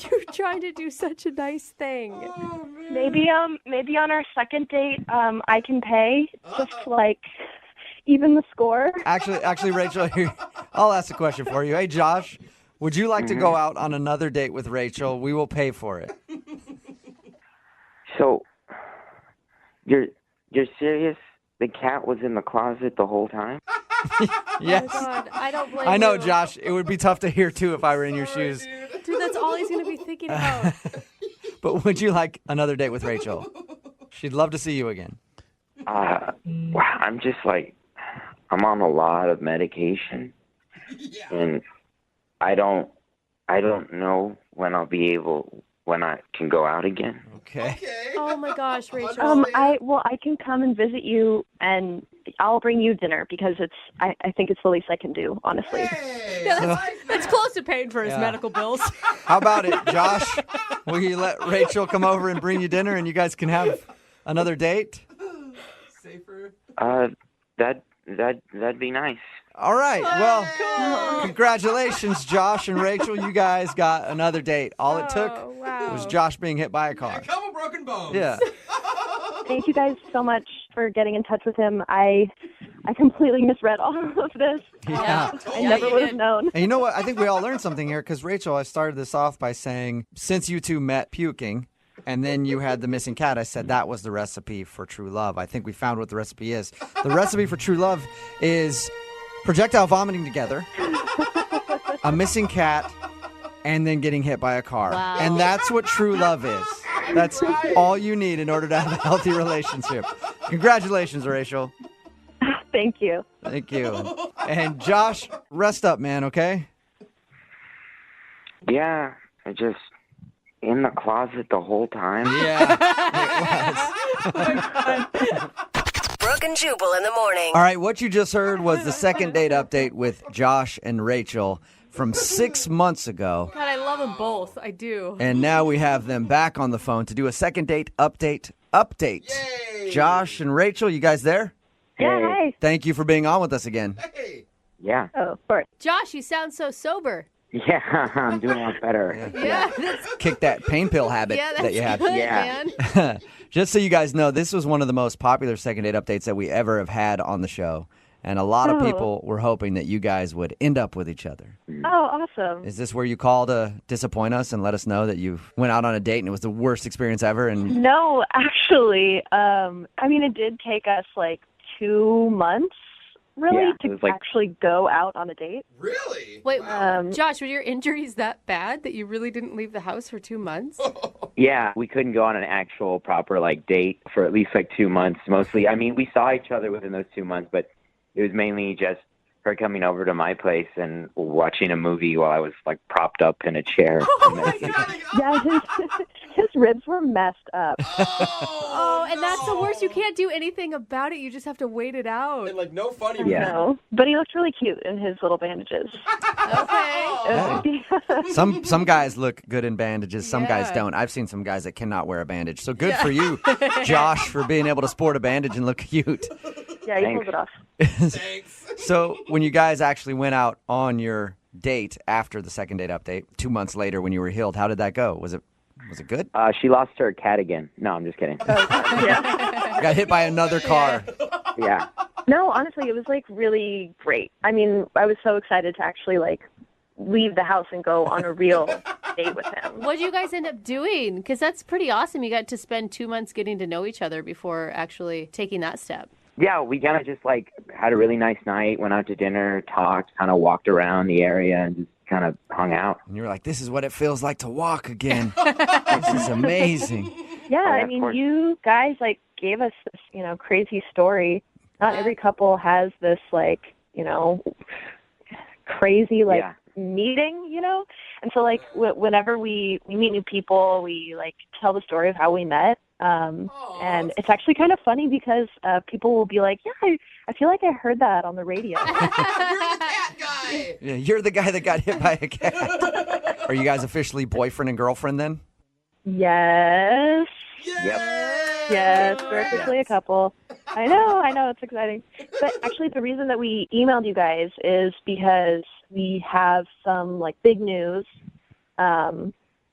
you're trying to do such a nice thing. Oh, man. Maybe on our second date, I can pay just like even the score. Actually, Rachel, here, I'll ask a question for you. Hey, Josh, would you like to go out on another date with Rachel? We will pay for it. So, you're serious? The cat was in the closet the whole time? Yes. Oh my God, I don't blame I know, you. Josh. It would be tough to hear, too, if I were in your shoes. Dude, that's all he's going to be thinking about. But would you like another date with Rachel? She'd love to see you again. Wow, I'm just I'm on a lot of medication. Yeah. And I don't know when I can go out again. Okay. Oh my gosh, Rachel. I can come and visit you, and I'll bring you dinner because I think it's the least I can do, honestly. Hey, Yeah, that's close to paying for his Yeah. medical bills. How about it, Josh? Will you let Rachel come over and bring you dinner, and you guys can have another date? safer. That'd be nice. All right. Well, congratulations, Josh and Rachel. You guys got another date. All it took was Josh being hit by a car. A couple broken bones. Yeah. Thank you guys so much for getting in touch with him. I completely misread all of this. Yeah. I never would have known. And you know what? I think we all learned something here because, Rachel, I started this off by saying, since you two met puking, and then you had the missing cat, I said that was the recipe for true love. I think we found what the recipe is. The recipe for true love is projectile vomiting together, a missing cat, and then getting hit by a car. Wow. And that's what true love is. That's all you need in order to have a healthy relationship. Congratulations, Rachel. Thank you. Thank you. And Josh, rest up, man, okay? Yeah, I just in the closet the whole time. Yeah. Brooke and Jubal in the morning. All right, what you just heard was the second date update with Josh and Rachel from 6 months ago. God, I love them both. I do. And now we have them back on the phone to do a second date update. Yay. Josh and Rachel, you guys there? Yeah, hey. Thank you for being on with us again. Hey. Yeah. Oh, of course. Josh, you sound so sober. Yeah, I'm doing a lot better. Yeah, that's Kick that pain pill habit yeah, that's that you have. good, Yeah. man. Just so you guys know, this was one of the most popular second date updates that we ever have had on the show. And a lot of people were hoping that you guys would end up with each other. Oh, awesome. Is this where you call to disappoint us and let us know that you went out on a date and it was the worst experience ever? And No, actually, it did take us like 2 months really Yeah, it to was like- actually go out on a date. Really? Wait, Um, Josh, were your injuries that bad that you really didn't leave the house for 2 months? Yeah, we couldn't go on an actual proper date for at least 2 months. Mostly, I mean, we saw each other within those 2 months, but it was mainly just her coming over to my place and watching a movie while I was propped up in a chair. Yeah, his ribs were messed up. Oh, and that's the worst. You can't do anything about it. You just have to wait it out. And no funny. No, but he looked really cute in his little bandages. Okay. Some guys look good in bandages. Some guys Yeah. don't. I've seen some guys that cannot wear a bandage. So good for you, Josh, for being able to sport a bandage and look cute. Yeah, he pulls it off. So when you guys actually went out on your date after the second date update, 2 months later when you were healed, how did that go? Was it good? She lost her cat again. No, I'm just kidding. Got hit by another car. Yeah. No, honestly, it was really great. I mean, I was so excited to actually leave the house and go on a real date with him. What did you guys end up doing? Because that's pretty awesome. You got to spend 2 months getting to know each other before actually taking that step. Yeah, we kind of just had a really nice night, went out to dinner, talked, kind of walked around the area and just kind of hung out. And you were like, this is what it feels like to walk again. This is amazing. Yeah, yeah, I of mean, course. you guys gave us this, crazy story. Not every couple has this crazy Yeah. meeting, And so whenever we meet new people, we tell the story of how we met. And it's actually kind of funny because people will be like, yeah, I feel like I heard that on the radio. Yeah, you're the guy that got hit by a cat. Are you guys officially boyfriend and girlfriend then? Yes. Yep. Yes, we're officially a couple. I know, it's exciting. But actually, the reason that we emailed you guys is because we have some big news. I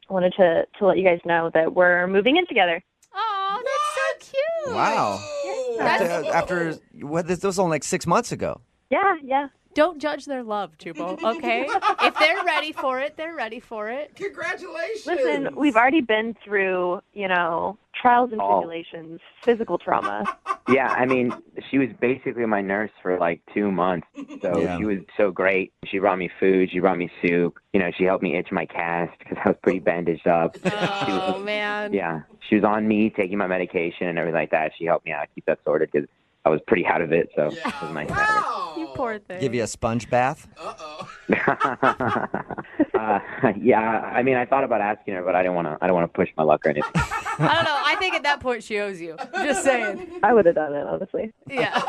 wanted to let you guys know that we're moving in together. Oh, that's so cute. Wow. After what? This was only 6 months ago. Yeah. Don't judge their love, Jubal, okay? If they're ready for it, they're ready for it. Congratulations. Listen, we've already been through, trials and tribulations, physical trauma. Yeah, I mean, she was basically my nurse for 2 months. So Yeah. she was so great. She brought me food. She brought me soup. She helped me itch my cast because I was pretty bandaged up. Oh, man. Yeah, she was on me taking my medication and everything like that. She helped me out, keep that sorted because I was pretty out of it. So it was nice to have her. You poor thing. Give you a sponge bath? Yeah, I mean, I thought about asking her, but I don't want to push my luck or anything. I don't know. I think at that point she owes you. Just saying. I would have done it, honestly. Yeah.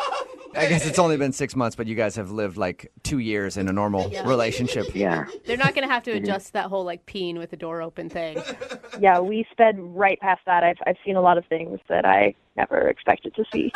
I guess it's only been 6 months, but you guys have lived 2 years in a normal relationship. Yeah. They're not going to have to adjust that whole peeing with the door open thing. Yeah, we sped right past that. I've seen a lot of things that I never expected to see.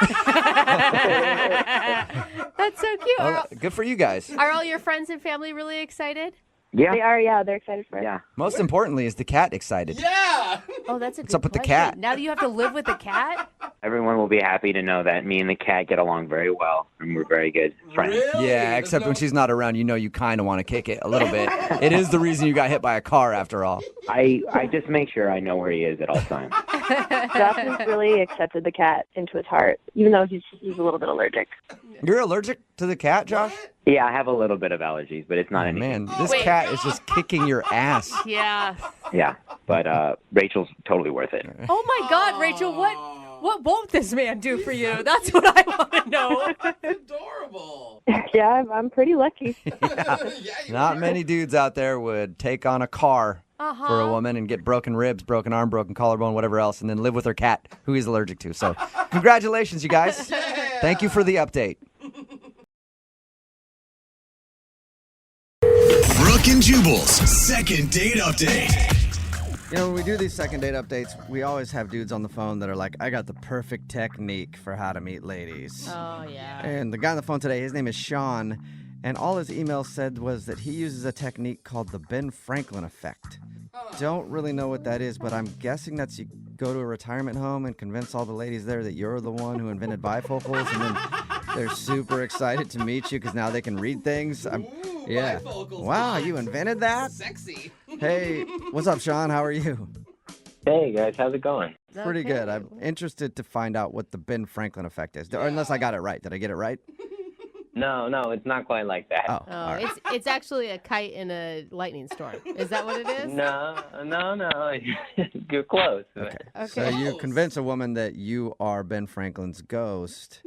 That's so cute. Well, good for you guys. Are all your friends and family really excited? Yeah. They are, yeah. They're excited for it. Yeah. Most importantly, is the cat excited? Yeah. Oh, that's a What's good up with the question. cat? Now that you have to live with the cat? Everyone will be happy to know that me and the cat get along very well, and we're very good friends. Really? Yeah, except when she's not around, you kind of want to kick it a little bit. It is the reason you got hit by a car, after all. I just make sure I know where he is at all times. Justin's really accepted the cat into his heart, even though he's a little bit allergic. You're allergic to the cat, Josh? Yeah, I have a little bit of allergies, but it's not anything. Man, this cat is just kicking your ass. Yeah. Yeah, but Rachel's totally worth it. Oh, my God, Rachel, what won't this man do for you? That's what I want to know. Adorable. Yeah, I'm pretty lucky. Not many dudes out there would take on a car for a woman and get broken ribs, broken arm, broken collarbone, whatever else, and then live with her cat, who he's allergic to. So congratulations, you guys. Thank you for the update. Brooke and Jubal's second date update. When we do these second date updates, we always have dudes on the phone that are like, I got the perfect technique for how to meet ladies. Oh, yeah. And the guy on the phone today, his name is Sean, and all his email said was that he uses a technique called the Ben Franklin effect. Don't really know what that is, but I'm guessing that's you go to a retirement home and convince all the ladies there that you're the one who invented bifocals, and then they're super excited to meet you because now they can read things. Yeah. Bifocals. Wow, you invented that? Sexy. Hey, what's up, Sean? How are you? Hey, guys. How's it going? Pretty good. I'm interested to find out what the Ben Franklin effect is. Or unless I got it right. Did I get it right? No, it's not quite like that. Oh, it's actually a kite in a lightning storm. Is that what it is? No. You're close. Okay. So you convince a woman that you are Ben Franklin's ghost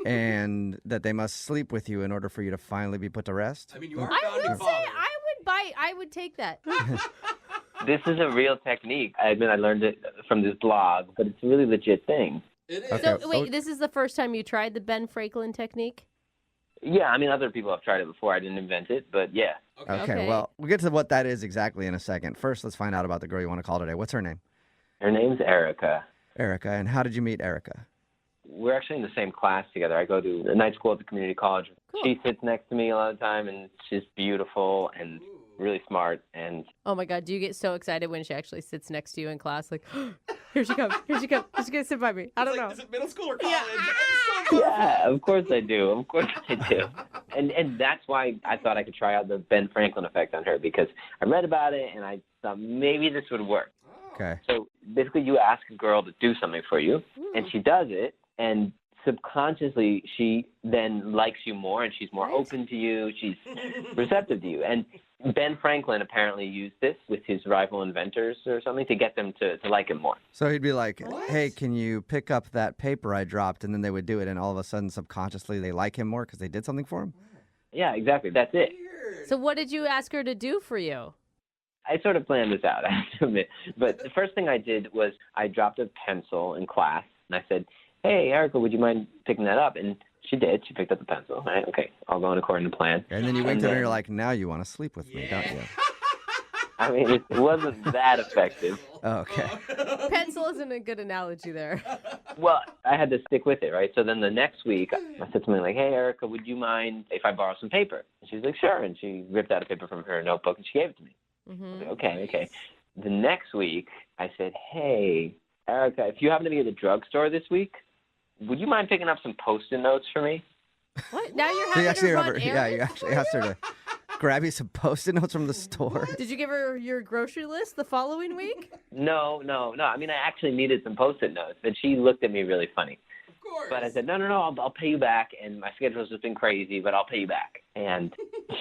and that they must sleep with you in order for you to finally be put to rest? I mean, you are I would say I would take that. This is a real technique. I admit I learned it from this blog, but it's a really legit thing. It is. Okay. So wait, this is the first time you tried the Ben Franklin technique? Yeah, I mean, other people have tried it before. I didn't invent it, but yeah. Okay, well, we'll get to what that is exactly in a second. First, let's find out about the girl you want to call today. What's her name? Her name's Erica. Erica. And how did you meet Erica? We're actually in the same class together. I go to a night school at the community college. Cool. She sits next to me a lot of the time, and she's beautiful and really smart. And oh my God, do you get so excited when she actually sits next to you in class? Like, here she comes. She's going to sit by me. I don't know. Is it middle school or college? yeah, of course I do. And that's why I thought I could try out the Ben Franklin effect on her, because I read about it and I thought maybe this would work. Okay. So basically you ask a girl to do something for you, and she does it, and subconsciously she then likes you more, and she's more open to you. She's receptive to you. And Ben Franklin apparently used this with his rival inventors or something to get them to like him more. So he'd be like, hey, can you pick up that paper I dropped? And then they would do it, and all of a sudden, subconsciously, they like him more because they did something for him? Yeah, exactly. That's it. So what did you ask her to do for you? I sort of planned this out, I have to admit. But the first thing I did was I dropped a pencil in class, and I said, hey, Erica, would you mind picking that up? And she did. She picked up the pencil. Right? Okay, all going according to plan. And then you winked at her and you're like, now you want to sleep with me, don't you? I mean, it wasn't that effective. Oh, okay. Pencil isn't a good analogy there. Well, I had to stick with it, right? So then the next week, I said something like, hey, Erica, would you mind if I borrow some paper? And she was like, sure. And she ripped out a paper from her notebook and she gave it to me. I was like, okay. The next week, I said, hey, Erica, if you happen to be at the drugstore this week, would you mind picking up some Post-it notes for me? What? Now you're So having her run you actually asked her to grab you some Post-it notes from the store? Did you give her your grocery list the following week? No. I mean, I actually needed some Post-it notes, but she looked at me really funny. Of course. But I said, no, I'll pay you back, and my schedule's just been crazy, but I'll pay you back. And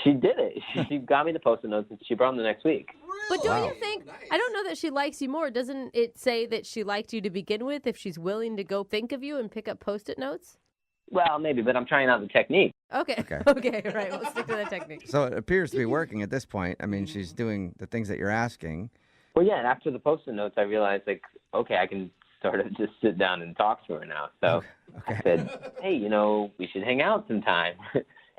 she did it. She got me the Post-it notes, and she brought them the next week. But don't you think, I don't know that she likes you more. Doesn't it say that she liked you to begin with if she's willing to go think of you and pick up Post-it notes? Well, maybe, but I'm trying out the technique. Okay, right. We'll stick to the technique. So it appears to be working at this point. I mean, she's doing the things that you're asking. Well, yeah, and after the Post-it notes, I realized, like, okay, I can sort of just sit down and talk to her now. So I said, hey, we should hang out sometime.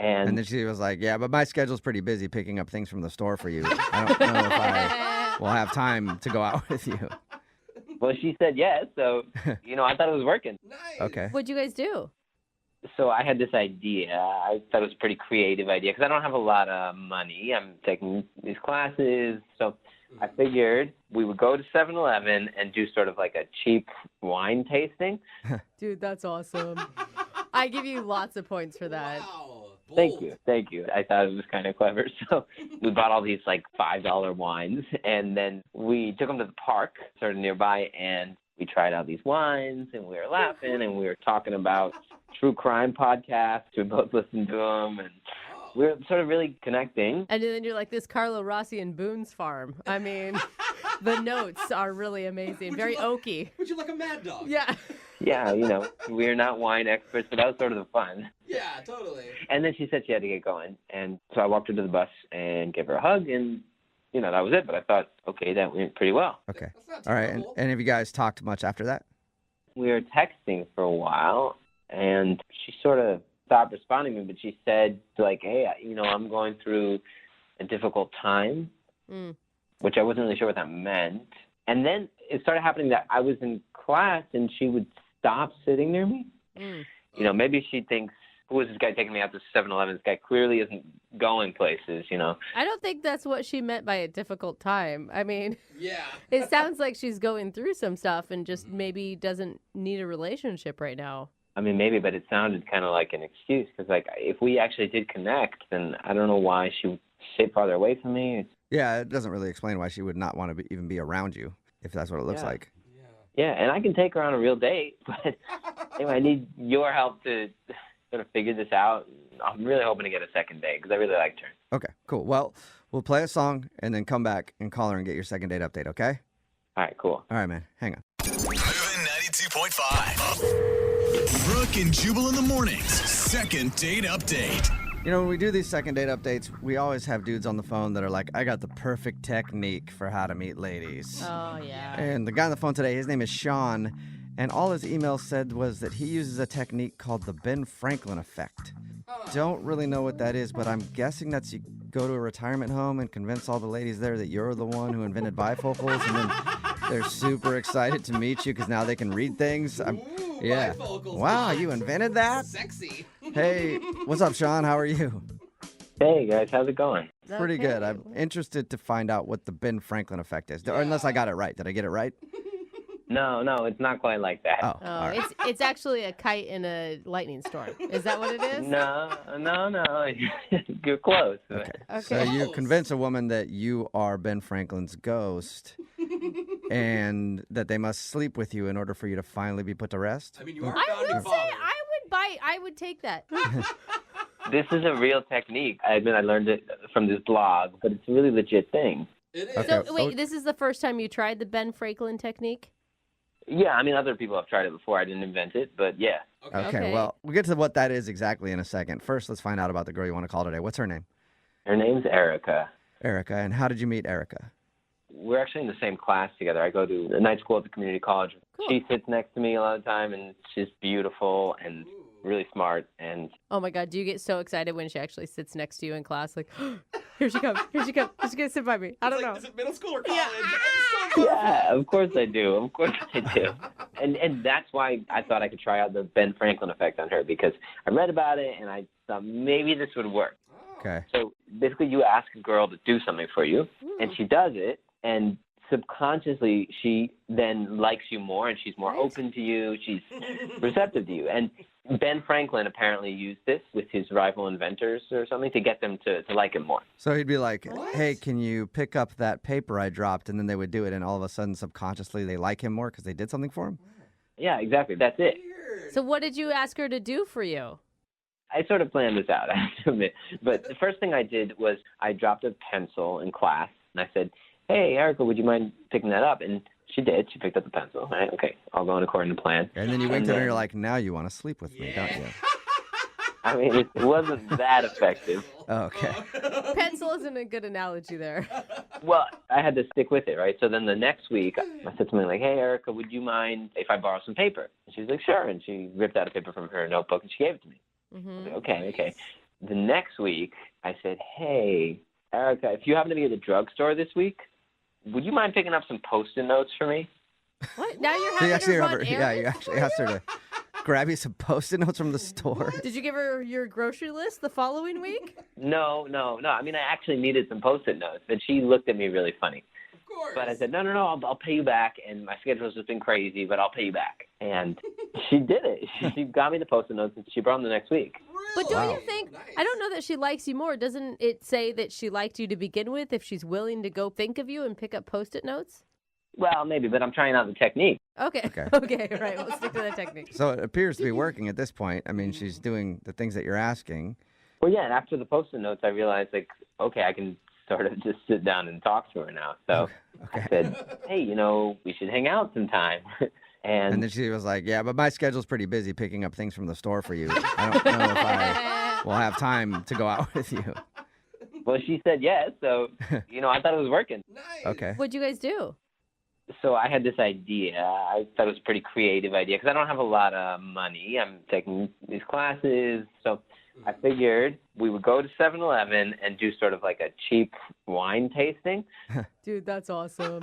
And then she was like, yeah, but my schedule's pretty busy picking up things from the store for you. I don't know if I will have time to go out with you. Well, she said yes, so, I thought it was working. Nice. Okay. What'd you guys do? So I had this idea. I thought it was a pretty creative idea because I don't have a lot of money. I'm taking these classes. So I figured we would go to 7-Eleven and do sort of like a cheap wine tasting. Dude, that's awesome. I give you lots of points for that. Wow. Thank you. I thought it was kind of clever. So we bought all these like $5 wines, and then we took them to the park sort of nearby, and we tried out these wines, and we were laughing, and we were talking about true crime podcasts. We both listened to them, and we were sort of really connecting. And then you're like, this Carlo Rossi and Boone's Farm. I mean, the notes are really amazing. Very oaky. Would you like a Mad Dog? Yeah. Yeah, we're not wine experts, but that was sort of the fun. Yeah, totally. And then she said she had to get going. And so I walked her to the bus and gave her a hug, and, that was it. But I thought, okay, that went pretty well. Okay. All right. And have you guys talked much after that? We were texting for a while, and she sort of stopped responding to me, but she said, like, hey, I'm going through a difficult time, which I wasn't really sure what that meant. And then it started happening that I was in class, and she would stop sitting near me. Maybe she thinks, who is this guy taking me out to 7-Eleven? This guy clearly isn't going places, I don't think that's what she meant by a difficult time. I mean, yeah. It sounds like she's going through some stuff and just maybe doesn't need a relationship right now. I mean, maybe, but it sounded kind of like an excuse because, like, if we actually did connect, then I don't know why she would sit farther away from me. Yeah, it doesn't really explain why she would not want to even be around you, if that's what it looks like. Yeah, and I can take her on a real date, but anyway, I need your help to sort of figure this out. I'm really hoping to get a second date because I really liked her. Okay, cool. Well, we'll play a song and then come back and call her and get your second date update, okay? All right, cool. All right, man. Hang on. Moving 92.5. Brooke and Jubal in the mornings. Second date update. You know, when we do these second date updates, we always have dudes on the phone that are like, I got the perfect technique for how to meet ladies. Oh, yeah. And the guy on the phone today, his name is Sean, and all his email said was that he uses a technique called the Ben Franklin effect. Don't really know what that is, but I'm guessing that's you go to a retirement home and convince all the ladies there that you're the one who invented bifocals, and then they're super excited to meet you because now they can read things. Yeah. Wow, you invented that? Sexy. Hey, what's up, Sean? How are you? Hey, guys. How's it going? Pretty good. I'm interested to find out what the Ben Franklin effect is. Or unless I got it right. Did I get it right? No, it's not quite like that. Oh, It's actually a kite in a lightning storm. Is that what it is? No. You're close. Okay. So you convince a woman that you are Ben Franklin's ghost and that they must sleep with you in order for you to finally be put to rest? I mean, you are I would say I would take that. This is a real technique. I admit I learned it from this blog, but it's a really legit thing. It is. Okay. So, wait, this is the first time you tried the Ben Franklin technique? Yeah, I mean, other people have tried it before. I didn't invent it, but yeah. Okay, well, we'll get to what that is exactly in a second. First, let's find out about the girl you want to call today. What's her name? Her name's Erica. Erica. And how did you meet Erica? We're actually in the same class together. I go to a night school at the community college. Cool. She sits next to me a lot of the time, and she's beautiful and really smart. And Oh my God, do you get so excited when she actually sits next to you in class? Like, here she comes, she's going to sit by me. I don't know. Is it middle school or college? yeah, of course I do. And that's why I thought I could try out the Ben Franklin effect on her, because I read about it and I thought maybe this would work. Okay. So basically you ask a girl to do something for you, and she does it, and subconsciously she then likes you more, and she's more open to you. She's receptive to you. And Ben Franklin apparently used this with his rival inventors or something to get them to like him more. So he'd be like, hey, can you pick up that paper I dropped? And then they would do it, and all of a sudden, subconsciously, they like him more because they did something for him? Yeah, exactly. That's it. So what did you ask her to do for you? I sort of planned this out, I have to admit. But the first thing I did was I dropped a pencil in class, and I said, hey, Erica, would you mind picking that up? And she did. She picked up the pencil. All right, okay, all going according to plan. And then you winked at her and you're like, now you want to sleep with me, don't you? I mean, it wasn't that effective. Oh, okay. Pencil isn't a good analogy there. Well, I had to stick with it, right? So then the next week, I said something like, hey, Erica, would you mind if I borrow some paper? And she was like, sure. And she ripped out a paper from her notebook and she gave it to me. I said, okay. The next week, I said, hey, Erica, if you happen to be at the drugstore this week, would you mind picking up some Post-it notes for me? What? Now you're So you having actually her run you errands? actually asked her to grab you some Post-it notes from the store. Did you give her your grocery list the following week? No. I mean, I actually needed some Post-it notes, but she looked at me really funny. Of course. But I said, no, I'll pay you back, and my schedule's just been crazy, but I'll pay you back. And she did it. She got me the Post-it notes, and she brought them the next week. But don't you think, I don't know that she likes you more. Doesn't it say that she liked you to begin with if she's willing to go think of you and pick up Post-it notes? Well, maybe, but I'm trying out the technique. Okay, right. We'll stick to the technique. So it appears to be working at this point. I mean, she's doing the things that you're asking. Well, yeah, and after the Post-it notes, I realized, like, okay, I can sort of just sit down and talk to her now. So I said, hey, we should hang out sometime. And then she was like, yeah, but my schedule's pretty busy picking up things from the store for you. I don't know if I will have time to go out with you. Well, she said yes, so, I thought it was working. Okay. What'd you guys do? So I had this idea. I thought it was a pretty creative idea because I don't have a lot of money. I'm taking these classes. So I figured we would go to 7-Eleven and do sort of like a cheap wine tasting. Dude, that's awesome.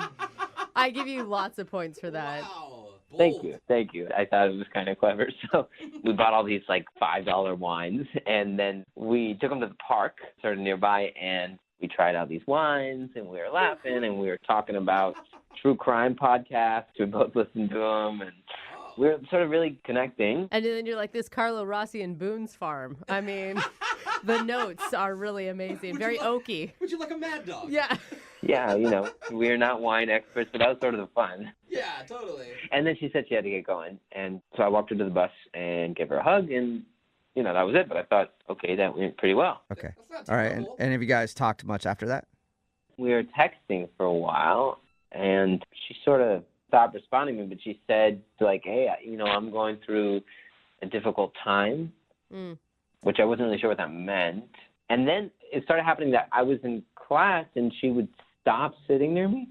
I give you lots of points for that. Wow. Thank you. I thought it was kind of clever. So we bought all these like $5 wines, and then we took them to the park, sort of nearby, and we tried out these wines, and we were laughing, and we were talking about true crime podcasts. We both listened to them, and we were sort of really connecting. And then you're like this Carlo Rossi and Boone's Farm. I mean, the notes are really amazing. Very oaky. Would you like a mad dog? Yeah. Yeah, we're not wine experts, but that was sort of the fun. Yeah, totally. And then she said she had to get going. And so I walked her to the bus and gave her a hug, and that was it. But I thought, okay, that went pretty well. Okay. All right. And have you guys talked much after that? We were texting for a while, and she sort of stopped responding to me, but she said, like, hey, I'm going through a difficult time, which I wasn't really sure what that meant. And then it started happening that I was in class, and she would stop sitting near me.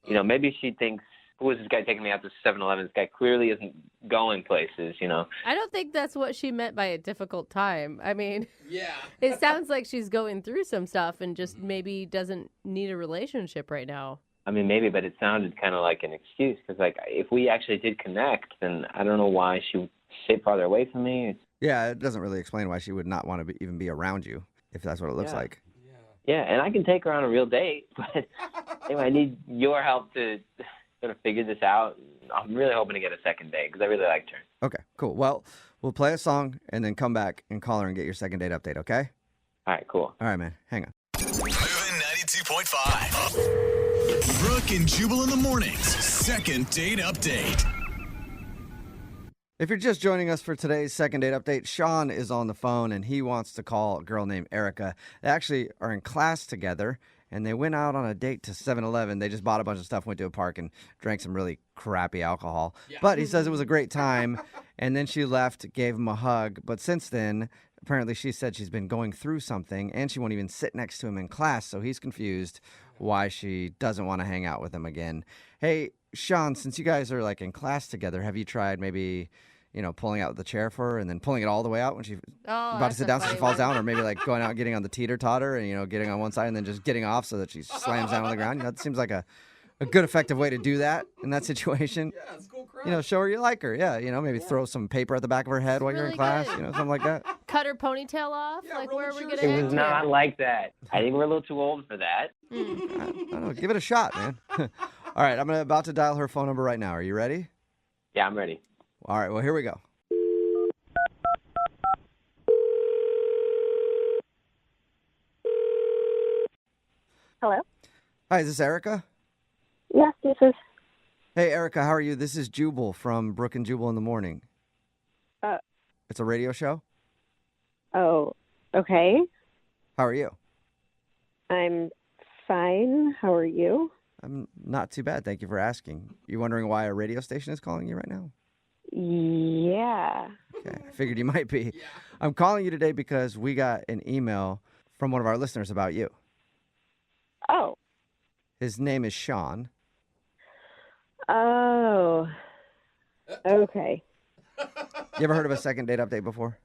Maybe she thinks, who is this guy taking me out to 7-Eleven? This guy clearly isn't going places, I don't think that's what she meant by a difficult time. I mean, it sounds like she's going through some stuff and just maybe doesn't need a relationship right now. I mean, maybe, but it sounded kind of like an excuse because, like, if we actually did connect, then I don't know why she would sit farther away from me. Yeah, it doesn't really explain why she would not want to even be around you, if that's what it looks like. Yeah, and I can take her on a real date, but anyway, I need your help to sort of figure this out. I'm really hoping to get a second date because I really liked her. Okay, cool. Well, we'll play a song and then come back and call her and get your second date update, okay? All right, cool. All right, man. Hang on. Moving 92.5. Brooke and Jubal in the mornings. Second date update. If you're just joining us for today's second date update, Sean is on the phone and he wants to call a girl named Erica. They actually are in class together and they went out on a date to 7-Eleven. They just bought a bunch of stuff, went to a park, and drank some really crappy alcohol. But he says it was a great time, and then she left, gave him a hug. But since then, apparently she said she's been going through something, and she won't even sit next to him in class, so he's confused why she doesn't want to hang out with him again. Hey, Sean, since you guys are, like, in class together, have you tried maybe pulling out the chair for her and then pulling it all the way out when she's about to sit down so she falls down, or maybe like going out and getting on the teeter-totter and, getting on one side and then just getting off so that she slams down on the ground? It seems like a good, effective way to do that in that situation. Yeah, it's cool crap. Show her you like her. Yeah, maybe throw some paper at the back of her head while you're in class, something like that. Cut her ponytail off? Where are we going to It was not like that. I think we're a little too old for that. I don't know. Give it a shot, man. All right, I'm about to dial her phone number right now. Are you ready? Yeah, I'm ready. All right, well, here we go. Hello? Hi, is this Erica? Yes, this is. Hey, Erica, how are you? This is Jubal from Brooke and Jubal in the Morning. It's a radio show. Oh, okay. How are you? I'm fine. How are you? I'm not too bad. Thank you for asking. You wondering why a radio station is calling you right now? Yeah. Okay, I figured you might be. I'm calling you today because we got an email from one of our listeners about you. Oh. His name is Sean. Oh. Okay. You ever heard of a second date update before?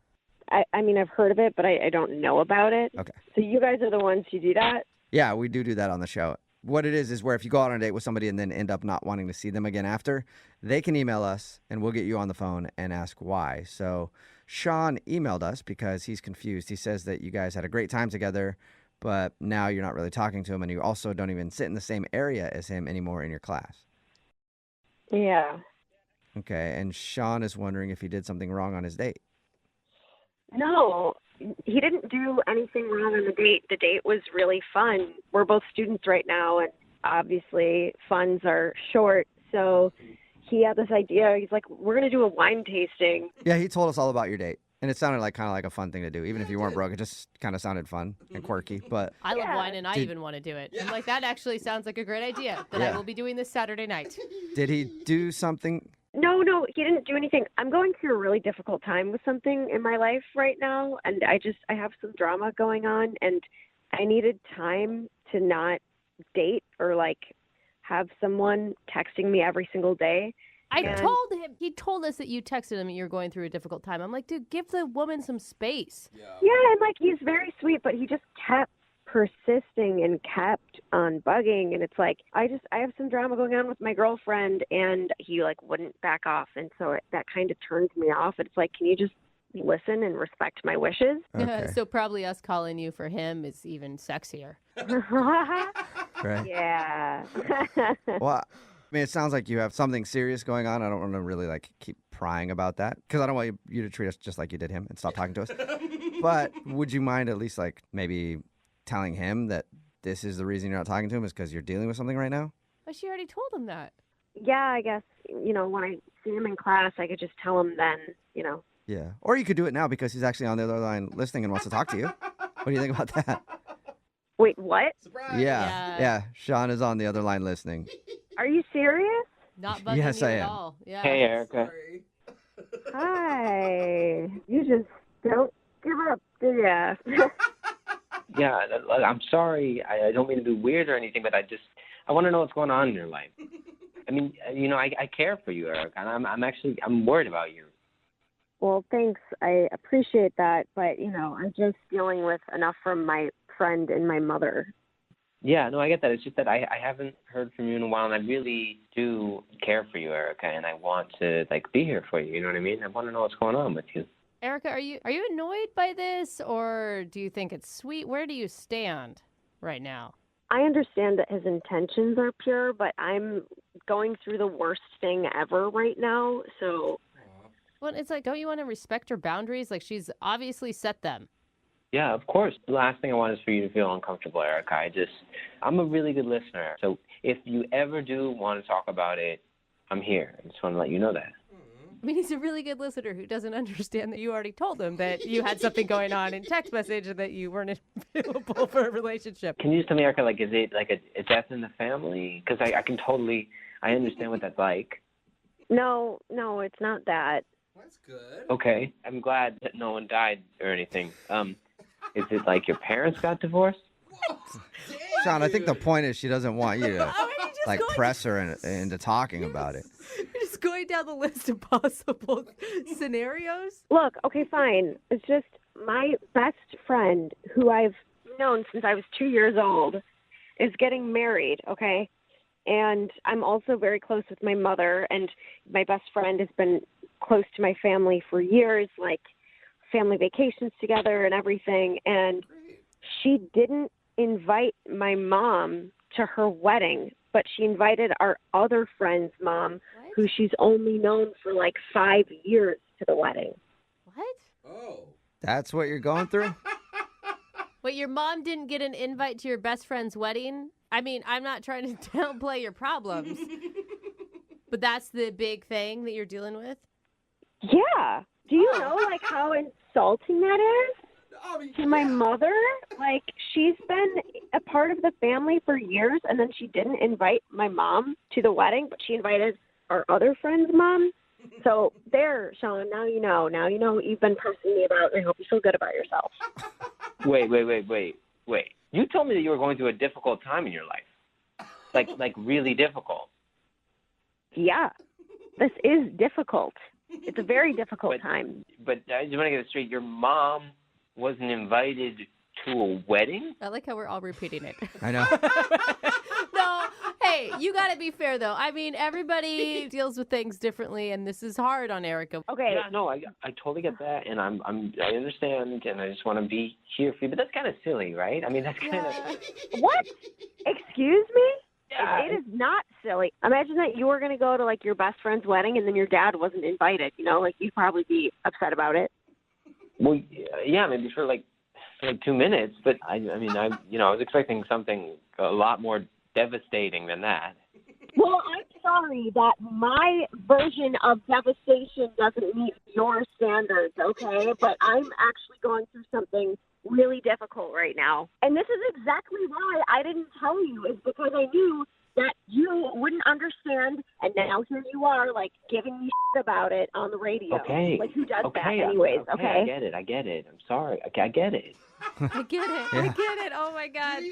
I mean, I've heard of it, but I don't know about it. Okay. So you guys are the ones who do that? Yeah, we do that on the show. What it is where if you go out on a date with somebody and then end up not wanting to see them again after, they can email us and we'll get you on the phone and ask why. So Sean emailed us because he's confused. He says that you guys had a great time together, but now you're not really talking to him and you also don't even sit in the same area as him anymore in your class. Yeah. Okay, and Sean is wondering if he did something wrong on his date. No, he didn't do anything wrong on the date. The date was really fun. We're both students right now, and obviously funds are short. So he had this idea. He's like, we're going to do a wine tasting. Yeah, he told us all about your date. And it sounded like kind of like a fun thing to do. Even if you weren't broke, it just kind of sounded fun and quirky. But I love wine, and I even want to do it. I'm like, that actually sounds like a great idea that I will be doing this Saturday night. Did he do something? No, he didn't do anything. I'm going through a really difficult time with something in my life right now, and I have some drama going on, and I needed time to not date or have someone texting me every single day. Told him, he told us that you texted him and you're going through a difficult time. I'm like, dude, give the woman some space. Yeah, and he's very sweet, but he just kept persisting and kept on bugging, and it's like I have some drama going on with my girlfriend, and he wouldn't back off, and so that kind of turns me off. It's like, can you just listen and respect my wishes? Okay. So probably us calling you for him is even sexier. Right. Yeah. Well, I mean, it sounds like you have something serious going on. I don't want to really keep prying about that because I don't want you to treat us just like you did him and stop talking to us. But would you mind at least maybe telling him that this is the reason you're not talking to him is because you're dealing with something right now? But she already told him that. Yeah, I guess, when I see him in class, I could just tell him then, Yeah. Or you could do it now because he's actually on the other line listening and wants to talk to you. What do you think about that? Wait, what? Yeah. Sean is on the other line listening. Are you serious? Not bugging Yes, you I at am. all. Yeah. Hey, Erica. Hi. You just don't give up, do ya? Yeah, look, I'm sorry. I don't mean to be weird or anything, but I want to know what's going on in your life. I mean, I care for you, Erica, and I'm worried about you. Well, thanks. I appreciate that, but I'm just dealing with enough from my friend and my mother. Yeah, no, I get that. It's just that I haven't heard from you in a while, and I really do care for you, Erica, and I want to be here for you. You know what I mean? I want to know what's going on with you. Erica, are you annoyed by this, or do you think it's sweet? Where do you stand right now? I understand that his intentions are pure, but I'm going through the worst thing ever right now, so... Well, it's like, don't you want to respect her boundaries? Like, she's obviously set them. Yeah, of course. The last thing I want is for you to feel uncomfortable, Erica. I'm a really good listener. So if you ever do want to talk about it, I'm here. I just want to let you know that. I mean, he's a really good listener who doesn't understand that you already told him that you had something going on in text message and that you weren't available for a relationship. Can you just tell me, Erica, is it like a death in the family? Because I understand what that's like. No, it's not that. That's good. Okay. I'm glad that no one died or anything. Is it like your parents got divorced? Sean, I think the point is she doesn't want you to press her into talking about it. You're just going down the list of possible scenarios. Look, okay, fine. It's just my best friend, who I've known since I was 2 years old, is getting married, okay? And I'm also very close with my mother, and my best friend has been close to my family for years, like family vacations together and everything. And she didn't invite my mom to her wedding, but she invited our other friend's mom, who she's only known for 5 years, to the wedding. What? Oh. That's what you're going through? Wait, your mom didn't get an invite to your best friend's wedding? I mean, I'm not trying to downplay your problems, but that's the big thing that you're dealing with? Yeah. Do you know, how insulting that is to my mother? She's been a part of the family for years, and then she didn't invite my mom to the wedding, but she invited our other friend's mom. So there, Sean, now you know. Now you know what you've been pressing me about, and I hope you feel good about yourself. Wait. You told me that you were going through a difficult time in your life. Like really difficult. Yeah. This is difficult. It's a very difficult time. But I just want to get it straight. Your mom wasn't invited to a wedding? I like how we're all repeating it. I know. No, hey, you got to be fair, though. I mean, everybody deals with things differently, and this is hard on Erica. Okay. Yeah, no, I totally get that, and I understand, and I just want to be here for you. But that's kind of silly, right? I mean, that's kind of... What? Excuse me? Yeah. It is not silly. Imagine that you were going to go to, your best friend's wedding, and then your dad wasn't invited, you'd probably be upset about it. Well, yeah, maybe for 2 minutes, but I was expecting something a lot more devastating than that. Well, I'm sorry that my version of devastation doesn't meet your standards, okay? But I'm actually going through something really difficult right now. And this is exactly why I didn't tell you, is because I knew that you wouldn't understand, and now here you are, giving me shit about it on the radio. Okay. Who does that anyways, okay? I get it. I'm sorry. Okay, I get it. I get it. I get it. Oh, my God.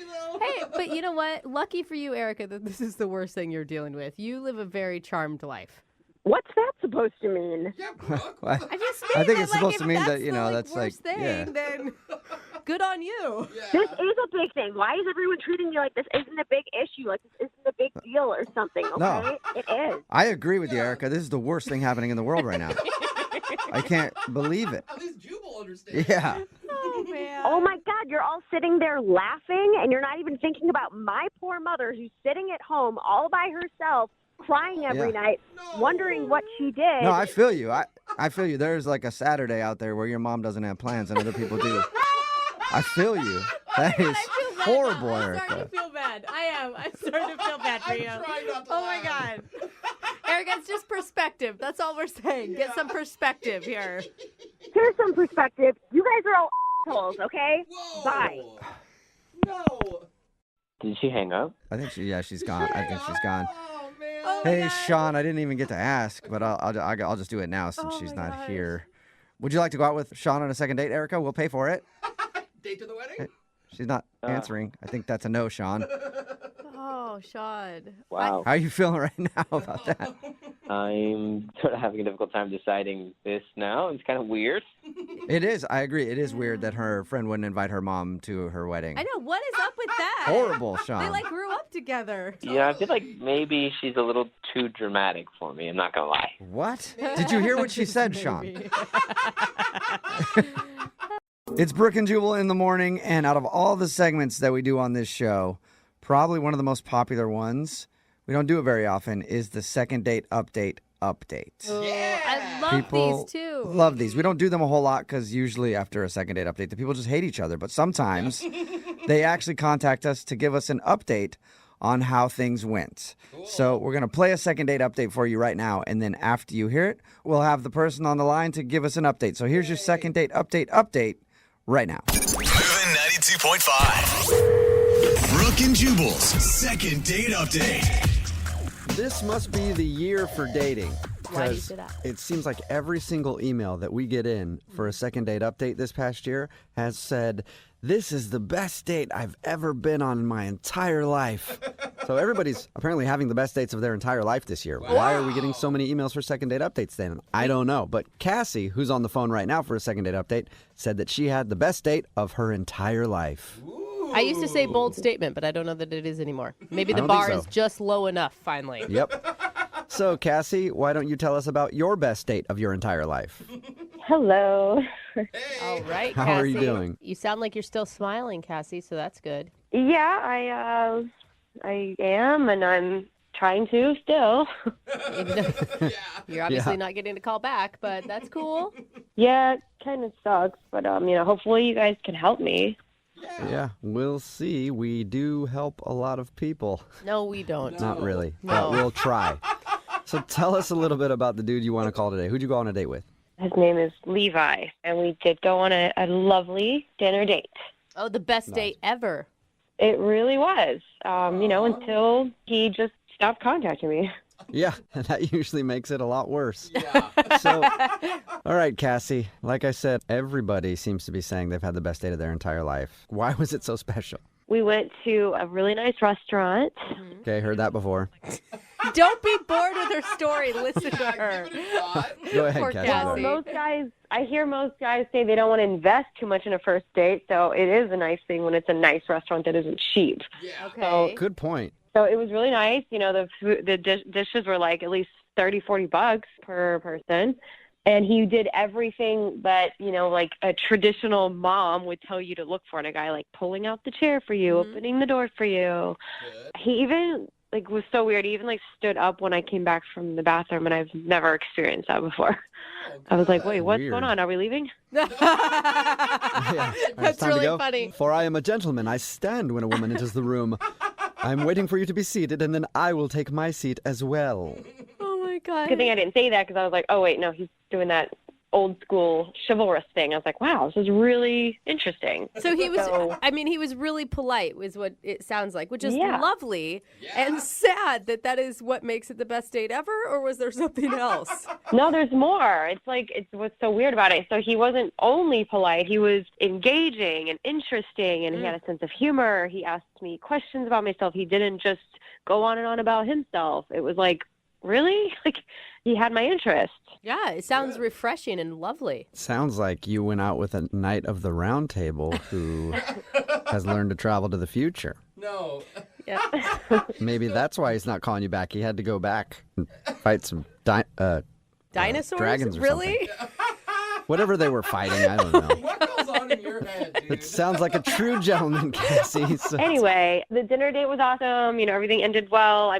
Hey, but you know what? Lucky for you, Erica, that this is the worst thing you're dealing with. You live a very charmed life. What's that supposed to mean? I think it's supposed to mean that, that's worst thing, then good on you. Yeah. This is a big thing. Why is everyone treating you like this isn't a big issue, this isn't a big deal or something, okay? No. It is. I agree with you, Erica. This is the worst thing happening in the world right now. I can't believe it. At least Jubal understands. Yeah. Oh, man. Oh, my God. You're all sitting there laughing, and you're not even thinking about my poor mother who's sitting at home all by herself, crying every night, wondering what she did. No, I feel you. I feel you. There's a Saturday out there where your mom doesn't have plans and other people do. I feel you. That is horrible, I'm Erica. starting to feel bad. I am. I'm starting to feel bad for you. I'm trying not to Oh, my laugh. God. Erica, it's just perspective. That's all we're saying. Get some perspective here. Here's some perspective. You guys are all assholes, okay? Bye. No. Did she hang up? I think she's gone. I think she's gone. Hey, Sean, I didn't even get to ask, but I'll just do it now since she's not here. Would you like to go out with Sean on a second date, Erica? We'll pay for it. Date to the wedding? Hey, she's not answering. I think that's a no, Sean. Oh, Sean. Wow. How are you feeling right now about that? I'm sort of having a difficult time deciding this now. It's kind of weird. It is. I agree. It is weird that her friend wouldn't invite her mom to her wedding. I know. What is up with that? Horrible, Sean. They grew up together. Yeah, I feel like maybe she's a little too dramatic for me. I'm not going to lie. What? Did you hear what she said, Sean? It's Brooke and Jubal in the morning, and out of all the segments that we do on this show, probably one of the most popular ones, we don't do it very often, is the second date update. Yeah. I love People these too. love these. We don't do them a whole lot because usually after a second date update, the people just hate each other. But sometimes they actually contact us to give us an update on how things went. Cool. So we're going to play a second date update for you right now. And then after you hear it, we'll have the person on the line to give us an update. So here's your second date update right now. Moving 92.5. Brooke and Jubal's second date update. This must be the year for dating. Why do you say that? It seems like every single email that we get in for a second date update this past year has said, "This is the best date I've ever been on in my entire life." So everybody's apparently having the best dates of their entire life this year. Wow. Why are we getting so many emails for second date updates then? I don't know. But Cassie, who's on the phone right now for a second date update, said that she had the best date of her entire life. I used to say bold statement, but I don't know that it is anymore. Maybe the bar is just low enough, finally. Yep. So, Cassie, why don't you tell us about your best date of your entire life? Hello. All right, How Cassie. are you doing? You sound like you're still smiling, Cassie, so that's good. Yeah, I am, and I'm trying to still. You're obviously not getting a call back, but that's cool. Yeah, it kind of sucks, but hopefully you guys can help me. Yeah, we'll see. We do help a lot of people. No, we don't. Not really, No. but we'll try. So tell us a little bit about the dude you want to call today. Who'd you go on a date with? His name is Levi, and we did go on a lovely dinner date. Oh, the best date ever. It really was, until he just stopped contacting me. Yeah, that usually makes it a lot worse. Yeah. So, all right, Cassie, like I said, everybody seems to be saying they've had the best date of their entire life. Why was it so special? We went to a really nice restaurant. Okay, heard that before. Don't be bored with her story. Listen to her. Go ahead, Poor Cassie. Well, I hear most guys say they don't want to invest too much in a first date, so it is a nice thing when it's a nice restaurant that isn't cheap. Yeah. Okay. So, Good point. So it was really nice. The dishes were like at least $30-$40 per person. And he did everything that, like a traditional mom would tell you to look for in a guy, like pulling out the chair for you, opening the door for you. Good. He even, was so weird. He even, stood up when I came back from the bathroom, and I've never experienced that before. Oh, I was like, wait, what's going on? Are we leaving? Yeah. That's really funny. For I am a gentleman. I stand when a woman enters the room. I'm waiting for you to be seated, and then I will take my seat as well. Oh, my God. Good thing I didn't say that, because I was like, oh, wait, no, he's doing that old school chivalrous thing. I was like, wow, this is really interesting. So he was really polite, is what it sounds like, which is lovely and sad that is what makes it the best date ever, or was there something else? No, there's more. It's what's so weird about it. So he wasn't only polite, he was engaging and interesting, and he had a sense of humor. He asked me questions about myself. He didn't just go on and on about himself. It was like, really? He had my interest. Yeah, it sounds refreshing and lovely. Sounds like you went out with a knight of the round table who has learned to travel to the future. No. Yeah. Maybe that's why he's not calling you back. He had to go back and fight some dinosaurs? Dragons or really? something. Whatever they were fighting, I don't know. What goes on in your head, dude? It sounds like a true gentleman, Cassie. So. Anyway, the dinner date was awesome. Everything ended well.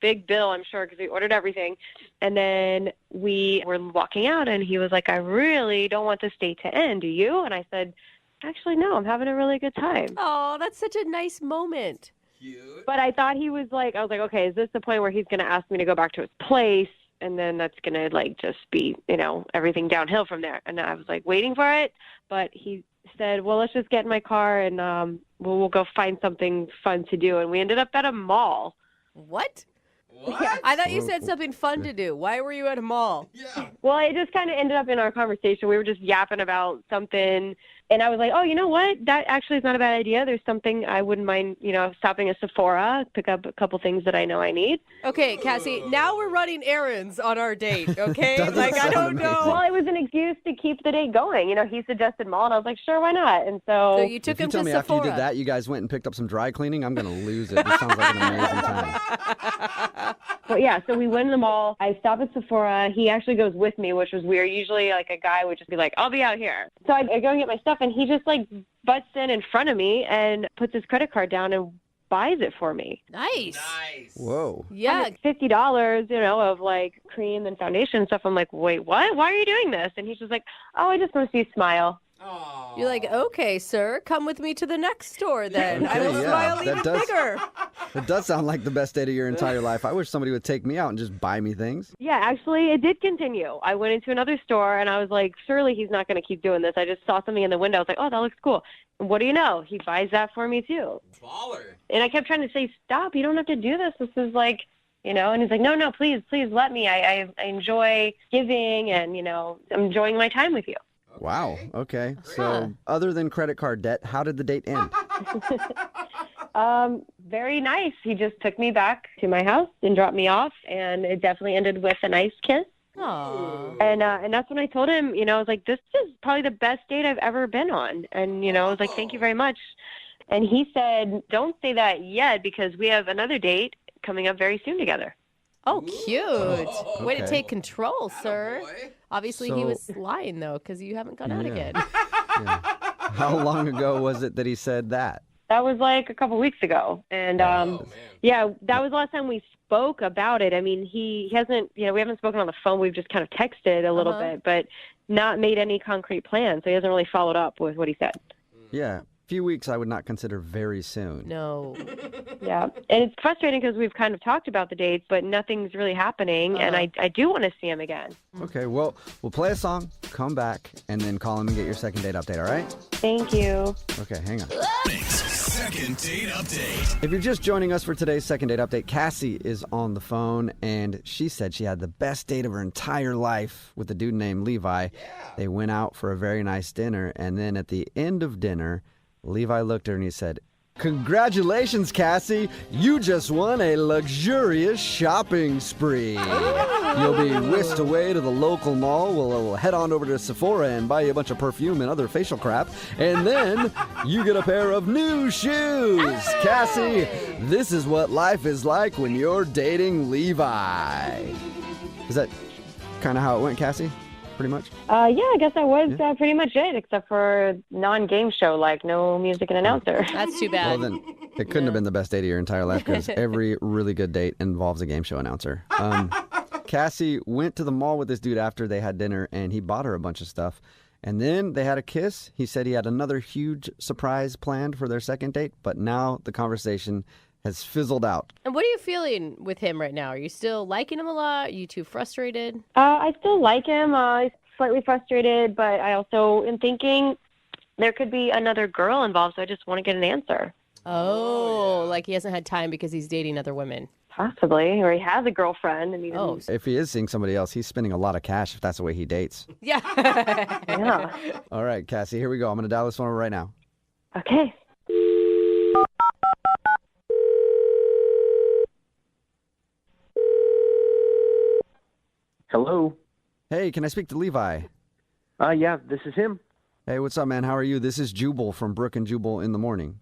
Big bill, I'm sure, because we ordered everything. And then we were walking out, and he was like, I really don't want this date to end. Do you? And I said, actually, no, I'm having a really good time. Oh, that's such a nice moment. But I thought he was like, I was like, okay, is this the point where he's going to ask me to go back to his place? And then that's going to like just be, everything downhill from there. And I was like waiting for it. But he said, well, let's just get in my car and we'll go find something fun to do. And we ended up at a mall. What? Yeah. I thought you said something fun to do. Why were you at a mall? Well, it just kind of ended up in our conversation. We were just yapping about something. And I was like, oh, you know what? That actually is not a bad idea. There's something I wouldn't mind, stopping at Sephora, pick up a couple things that I know I need. Okay, Cassie, now we're running errands on our date, okay? Doesn't Like, I sound don't amazing. know. Well, it was an excuse to keep the date going. He suggested mall, and I was like, sure, why not? And so you took If you tell me after you did that, you guys went and picked up some dry cleaning, I'm going to lose it. This sounds like an amazing time. But yeah, so we went to the mall. I stopped at Sephora. He actually goes with me, which was weird. Usually, like, a guy would just be like, I'll be out here. So I go and get my stuff, and he just, like, butts in front of me and puts his credit card down and buys it for me. Nice. Whoa. Yeah. $50, of, like, cream and foundation and stuff. I'm like, wait, what? Why are you doing this? And he's just like, oh, I just want to see you smile. You're like, okay, sir, come with me to the next store then. I will Okay, yeah, smile that even does- bigger. It does sound like the best date of your entire life. I wish somebody would take me out and just buy me things. Yeah, actually, it did continue. I went into another store, and I was like, surely he's not going to keep doing this. I just saw something in the window. I was like, oh, that looks cool. And what do you know? He buys that for me, too. Baller. And I kept trying to say, stop. You don't have to do this. This is like, and he's like, no, please let me. I enjoy giving and, I'm enjoying my time with you. Wow. Okay. So, other than credit card debt, how did the date end? Very nice. He just took me back to my house and dropped me off, and it definitely ended with a nice kiss. Aww. And that's when I told him, I was like, this is probably the best date I've ever been on. And, I was like, thank you very much. And he said, don't say that yet because we have another date coming up very soon together. Oh, cute. Way to Okay. take control, sir. Obviously, he So- was lying, though, because you haven't gone out Yeah. again. How long ago was it that he said that? That was like a couple weeks ago. And, yeah, that was the last time we spoke about it. I mean, he hasn't, we haven't spoken on the phone. We've just kind of texted a little bit, but not made any concrete plans. So he hasn't really followed up with what he said. Yeah. A few weeks I would not consider very soon. No. Yeah. And it's frustrating because we've kind of talked about the dates, but nothing's really happening. And I do want to see him again. Okay, well, we'll play a song, come back, and then call him and get your second date update, all right? Thank you. Okay, hang on. Second date update. If you're just joining us for today's second date update, Cassie is on the phone, and she said she had the best date of her entire life with a dude named Levi. They went out for a very nice dinner, and then at the end of dinner, Levi looked at her and he said, "Congratulations, Cassie. You just won a luxurious shopping spree. You'll be whisked away to the local mall. We'll head on over to Sephora and buy you a bunch of perfume and other facial crap. And then you get a pair of new shoes. Cassie, this is what life is like when you're dating Levi." Is that kind of how it went, Cassie? Pretty much? Yeah, I guess that was pretty much it, except for non-game show, like no music and announcer. That's too Well, bad. then it couldn't have been the best date of your entire life because every really good date involves a game show announcer. Cassie went to the mall with this dude after they had dinner, and he bought her a bunch of stuff. And then they had a kiss. He said he had another huge surprise planned for their second date, but now the conversation has fizzled out. And what are you feeling with him right now? Are you still liking him a lot? Are you too frustrated? I still like him. He's slightly frustrated, but I also am thinking there could be another girl involved, so I just want to get an answer. Oh, like he hasn't had time because he's dating other women. Possibly, or he has a girlfriend. And he didn't... If he is seeing somebody else, he's spending a lot of cash if that's the way he dates. Yeah. Yeah. All right, Cassie, here we go. I'm going to dial this one over right now. Okay. Hello. Hey, can I speak to Levi? Yeah, this is him. Hey, what's up, man? How are you? This is Jubal from Brooke and Jubal in the Morning.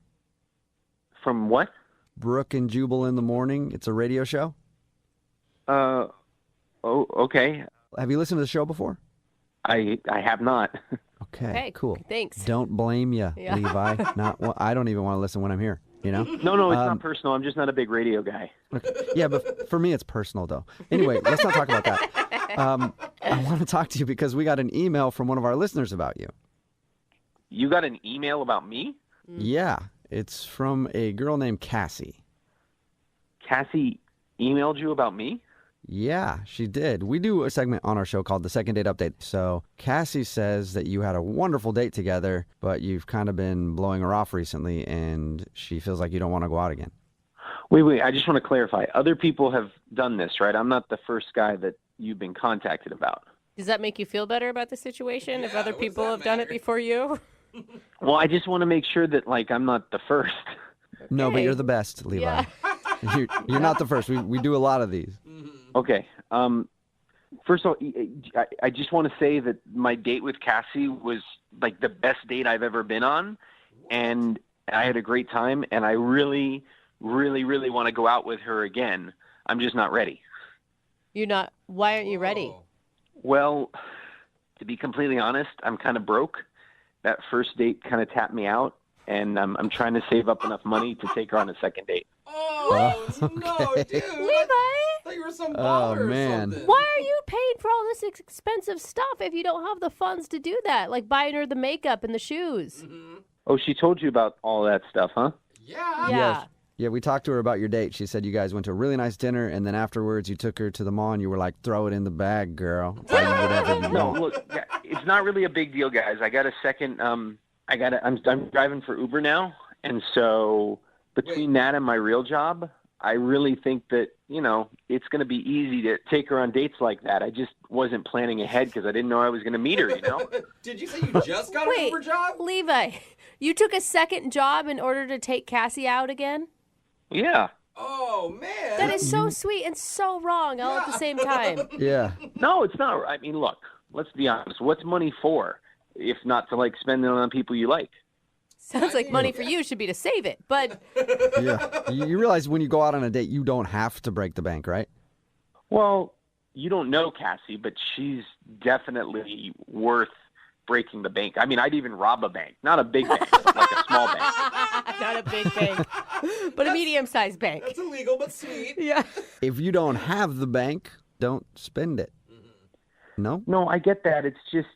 From what? Brooke and Jubal in the Morning. It's a radio show. Oh, okay. Have you listened to the show before? I have not. Okay, cool. Thanks. Don't blame you, Yeah. Levi. Not well, I don't even want to listen when I'm here. You know? No, it's not personal. I'm just not a big radio guy. Yeah, but for me, it's personal, though. Anyway, let's not talk about that. I want to talk to you because we got an email from one of our listeners about you. You got an email about me? Yeah, it's from a girl named Cassie. Cassie emailed you about me? Yeah, she did. We do a segment on our show called the Second Date Update. So Cassie says that you had a wonderful date together, but you've kind of been blowing her off recently, and she feels like you don't want to go out again. Wait. I just want to clarify. Other people have done this, right? I'm not the first guy that you've been contacted about. Does that make you feel better about the situation if other people have done it before you? Well, I just want to make sure that, like, I'm not the first. No, but you're the best, Levi. Yeah. You're not the first. We do a lot of these. Okay. First of all, I just want to say that my date with Cassie was like the best date I've ever been on, and I had a great time, and I really, really, really want to go out with her again. I'm just not ready. You're not. Why aren't you ready? Well, to be completely honest, I'm kind of broke. That first date kind of tapped me out, and I'm trying to save up enough money to take her on a second date. Oh, no, dude. Levi? I thought you were some baller or something. Why are you paying for all this expensive stuff if you don't have the funds to do that? Like buying her the makeup and the shoes. Oh, she told you about all that stuff, huh? Yeah. Yeah, we talked to her about your date. She said you guys went to a really nice dinner, and then afterwards you took her to the mall, and you were like, throw it in the bag, girl. Buy you whatever you No, want. look, it's not really a big deal, guys. I got a second. I'm driving for Uber now, and so between that and my real job, I really think that it's going to be easy to take her on dates like that. I just wasn't planning ahead because I didn't know I was going to meet her. Did you say you just got an Uber job? Levi, you took a second job in order to take Cassie out again? Yeah. Oh, man. That is so sweet and so wrong all at the same time. Yeah. No, it's not. I mean, look, let's be honest. What's money for if not to spend it on people you like? Sounds like money for you should be to save it, but... Yeah. You realize when you go out on a date, you don't have to break the bank, right? Well, you don't know Cassie, but she's definitely worth breaking the bank. I mean, I'd even rob a bank. Not a big bank, but like a small bank. Not a big bank, but a medium-sized bank. That's illegal, but sweet. Yeah. If you don't have the bank, don't spend it. No? No, I get that. It's just,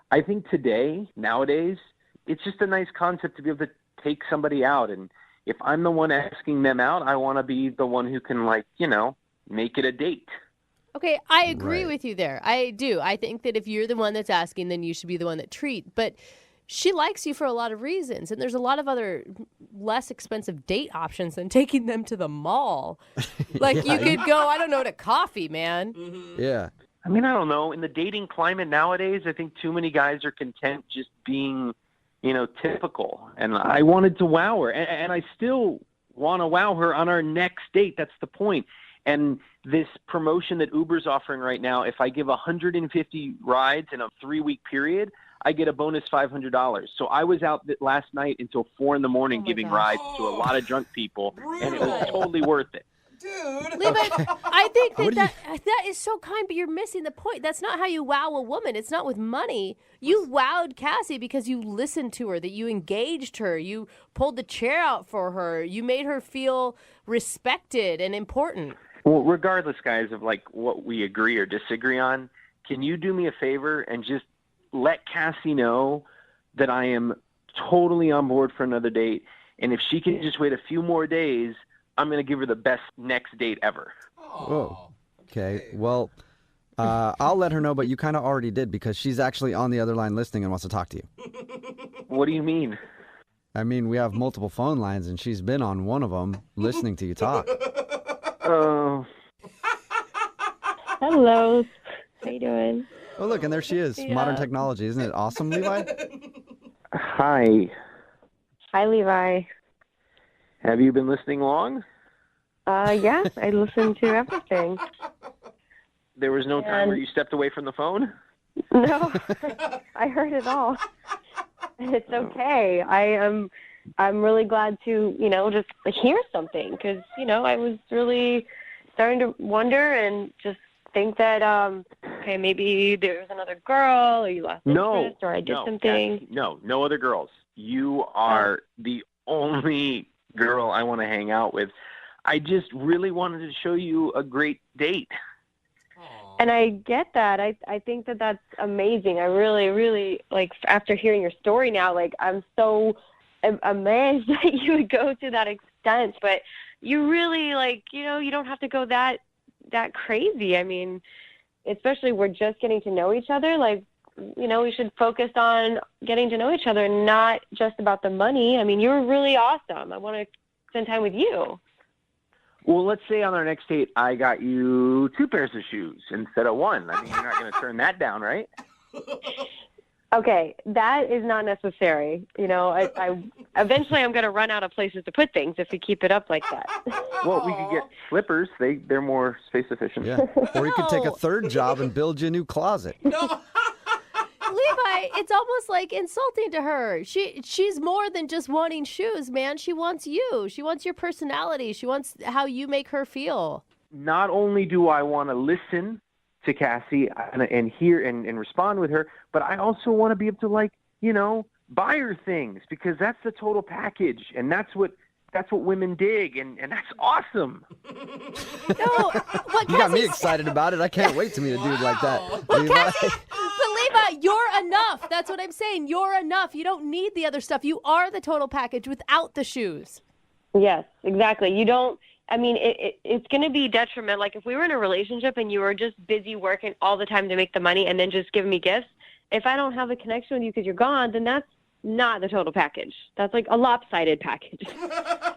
I think nowadays, it's just a nice concept to be able to take somebody out. And if I'm the one asking them out, I want to be the one who can, make it a date. Okay, I agree with you there. I do. I think that if you're the one that's asking, then you should be the one that treat. But she likes you for a lot of reasons, and there's a lot of other less expensive date options than taking them to the mall. Like you could go, I don't know, to coffee, man. Yeah. I mean, I don't know. In the dating climate nowadays, I think too many guys are content just being, typical. And I wanted to wow her, and I still want to wow her on our next date. That's the point. And this promotion that Uber's offering right now, if I give 150 rides in a 3-week period, I get a bonus $500. So I was out last night until 4 a.m. giving rides to a lot of drunk people, and it was totally worth it. Dude. Levi, I think that is so kind, but you're missing the point. That's not how you wow a woman. It's not with money. You wowed Cassie because you listened to her, that you engaged her, you pulled the chair out for her, you made her feel respected and important. Well, regardless, guys, of what we agree or disagree on, can you do me a favor and just let Cassie know that I am totally on board for another date, and if she can just wait a few more days, I'm going to give her the best next date ever. Whoa. Okay. Well, I'll let her know, but you kind of already did because she's actually on the other line listening and wants to talk to you. What do you mean? I mean, we have multiple phone lines, and she's been on one of them listening to you talk. Oh. Hello. How you doing? Oh, look, and there she is. Yeah. Modern technology. Isn't it awesome, Levi? Hi. Hi, Levi. Have you been listening long? Yeah, I listened to everything. There was no time where you stepped away from the phone? No, I heard it all. It's okay. I'm really glad to, just hear something because, I was really starting to wonder and just think that, okay, maybe there was another girl or you lost interest or I did something. Cassie, no other girls. You are the only girl I want to hang out with. I just really wanted to show you a great date. And I get that. I think that that's amazing. I really, really, after hearing your story now, I'm so amazed that you would go to that extent. But you really like, you don't have to go that crazy. I mean, especially we're just getting to know each other. Like, we should focus on getting to know each other, not just about the money. I mean, you're really awesome. I want to spend time with you. Well, let's say on our next date, I got you 2 pairs of shoes instead of 1. I mean, you're not going to turn that down, right? Okay, that is not necessary. I eventually I'm going to run out of places to put things if we keep it up like that. Well, we could get slippers. They're more space efficient. Yeah. Or you could take a third job and build you a new closet. Levi, it's almost like insulting to her. She's more than just wanting shoes, man. She wants you. She wants your personality. She wants how you make her feel. Not only do I want to listen to Cassie and hear and respond with her, but I also want to be able to buy her things, because that's the total package, and that's what women dig, and that's awesome. No, You got me excited about it. I can't wait to meet a dude like that. Levi. But Levi, you're enough. That's what I'm saying. You're enough. You don't need the other stuff. You are the total package without the shoes. Yes, exactly. You don't. I mean, it's going to be detriment. Like if we were in a relationship and you were just busy working all the time to make the money and then just giving me gifts, if I don't have a connection with you because you're gone, then that's not the total package. That's like a lopsided package.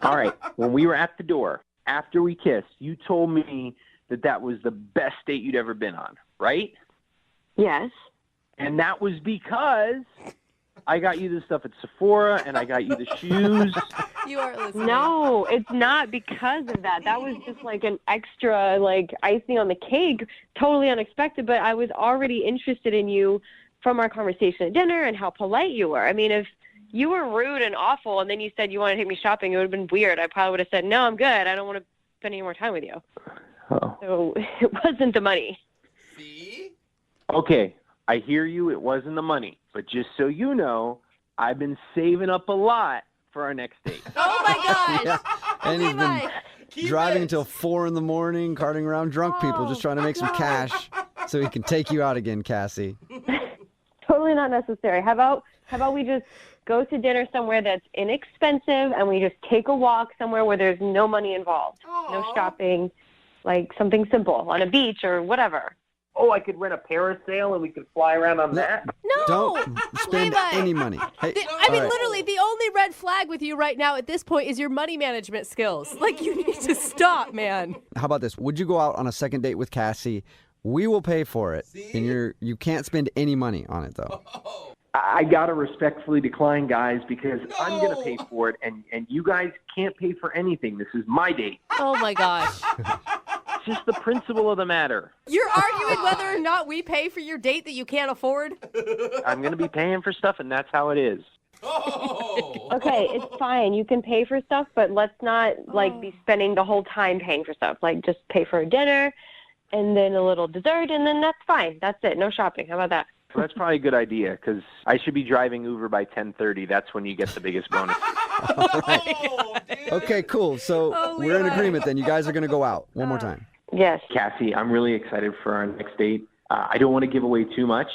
All right. When we were at the door, after we kissed, you told me that was the best date you'd ever been on, right? Yes. And that was because I got you the stuff at Sephora and I got you the shoes. You are listening. No, it's not because of that. That was just like an extra icing on the cake, totally unexpected, but I was already interested in you from our conversation at dinner and how polite you were. I mean, if you were rude and awful and then you said you want to take me shopping, it would have been weird. I probably would have said, no, I'm good. I don't want to spend any more time with you. Oh. So it wasn't the money. Okay, I hear you. It wasn't the money. But just so you know, I've been saving up a lot for our next date. Oh, my gosh. Yeah. And he's been driving until 4 a.m, carting around drunk people, just trying to make some cash so he can take you out again, Cassie. Totally not necessary. How about we just go to dinner somewhere that's inexpensive and we just take a walk somewhere where there's no money involved. No shopping, like something simple on a beach or whatever. Oh, I could rent a parasail and we could fly around on that? No. Don't spend Levi. any money. Hey, Literally, the only red flag with you right now at this point is your money management skills. Like, you need to stop, man. How about this? Would you go out on a second date with Cassie? We will pay for it. See? And you can't spend any money on it, though. I got to respectfully decline, guys, because I'm going to pay for it, and you guys can't pay for anything. This is my date. Oh, my gosh. It's just the principle of the matter. You're arguing whether or not we pay for your date that you can't afford? I'm going to be paying for stuff, and that's how it is. Okay, it's fine. You can pay for stuff, but let's not be spending the whole time paying for stuff. Like just pay for a dinner and then a little dessert, and then that's fine. That's it. No shopping. How about that? Well, that's probably a good idea, because I should be driving Uber by 10:30. That's when you get the biggest bonus. Okay, cool. So we're in agreement then. You guys are going to go out one more time. Yes. Cassie, I'm really excited for our next date. I don't want to give away too much,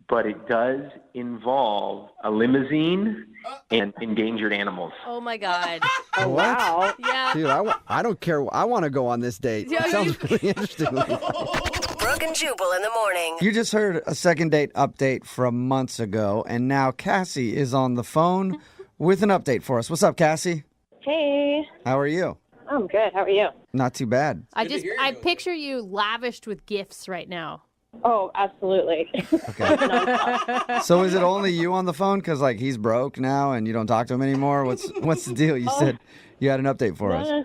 but it does involve a limousine and endangered animals. Oh, my God. Oh, wow. Yeah. Dude, I don't care. I want to go on this date. Yeah, It sounds really interesting. Brooke and Jubal in the morning. You just heard a second date update from months ago, and now Cassie is on the phone with an update for us. What's up, Cassie? Hey. How are you? I'm good. How are you? Not too bad. I picture you lavished with gifts right now. Oh, absolutely. Okay. So is it only you on the phone? Because, he's broke now and you don't talk to him anymore? What's the deal? You said you had an update for us.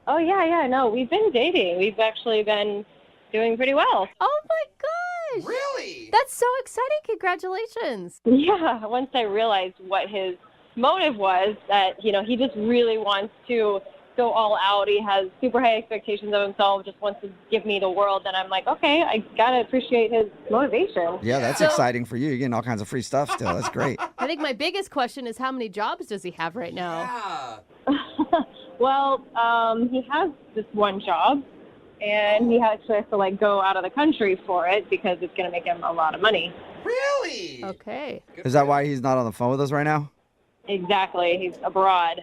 Oh, yeah. No, we've been dating. We've actually been doing pretty well. Oh, my gosh. Really? That's so exciting. Congratulations. Yeah. Once I realized what his motive was, that, he just really wants to go all out. He has super high expectations of himself, just wants to give me the world. And I'm like, okay, I got to appreciate his motivation. Yeah, that's exciting for you. You're getting all kinds of free stuff still. That's great. I think my biggest question is how many jobs does he have right now? Yeah. Well, he has this one job, and he actually has to go out of the country for it because it's going to make him a lot of money. Really? Okay. Is that why he's not on the phone with us right now? Exactly. He's abroad.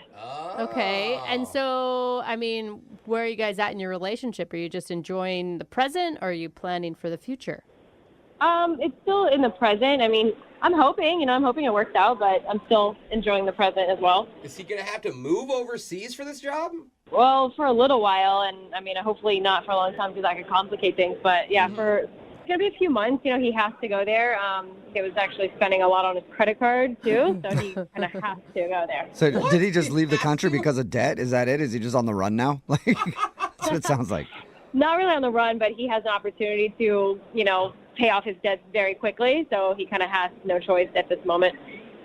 Okay. And so, I mean, where are you guys at in your relationship? Are you just enjoying the present or are you planning for the future? It's still in the present. I mean, I'm hoping it works out, but I'm still enjoying the present as well. Is he going to have to move overseas for this job? Well, for a little while, and I mean, hopefully not for a long time because that could complicate things. But yeah, it's going to be a few months. He has to go there. He was actually spending a lot on his credit card too, so he kind of has to go there. So did he just leave the country because of debt? Is that it? Is he just on the run now? Like, that's what it sounds like. Not really on the run, but he has an opportunity to, pay off his debts very quickly. So he kind of has no choice at this moment.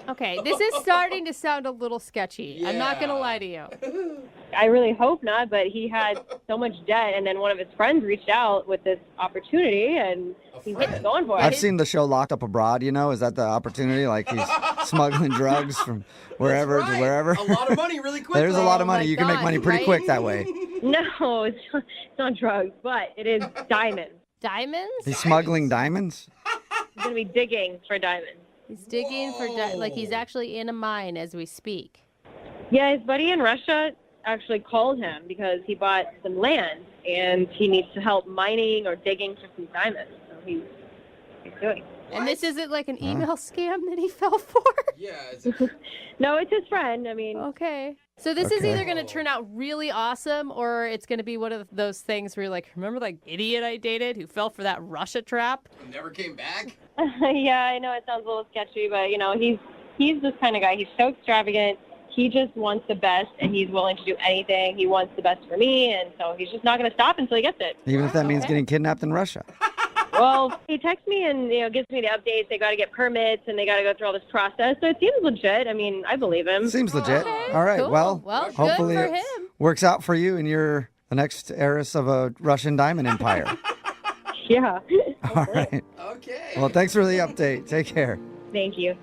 Okay, this is starting to sound a little sketchy. Yeah. I'm not going to lie to you. I really hope not, but he had so much debt, and then one of his friends reached out with this opportunity, and he's going for it. I've seen the show Locked Up Abroad, Is that the opportunity? Like he's smuggling drugs from wherever to wherever? A lot of money really quick. There's a lot of money. You can make money pretty quick that way. No, it's not drugs, but it is diamonds. Diamonds? He's smuggling diamonds? He's going to be digging for diamonds. He's digging for like he's actually in a mine as we speak. Yeah, his buddy in Russia actually called him because he bought some land and he needs to help mining or digging for some diamonds. So he's doing. And this isn't like an email scam that he fell for? Yeah. No, it's his friend. I mean. Okay. So this is either going to turn out really awesome or it's going to be one of those things where you're like, remember that idiot I dated who fell for that Russia trap? Never came back? Yeah, I know it sounds a little sketchy, but, he's this kind of guy. He's so extravagant. He just wants the best, and he's willing to do anything. He wants the best for me, and so he's just not going to stop until he gets it. Even if that means getting kidnapped in Russia. Well, he texts me and, gives me the updates. They got to get permits, and they got to go through all this process. So it seems legit. I mean, I believe him. Seems legit. Okay, all right, cool. well hopefully good for it him. works out for you and you're the next heiress of a Russian diamond empire. Yeah. All right. Okay. Well, thanks for the update. Take care. Thank you.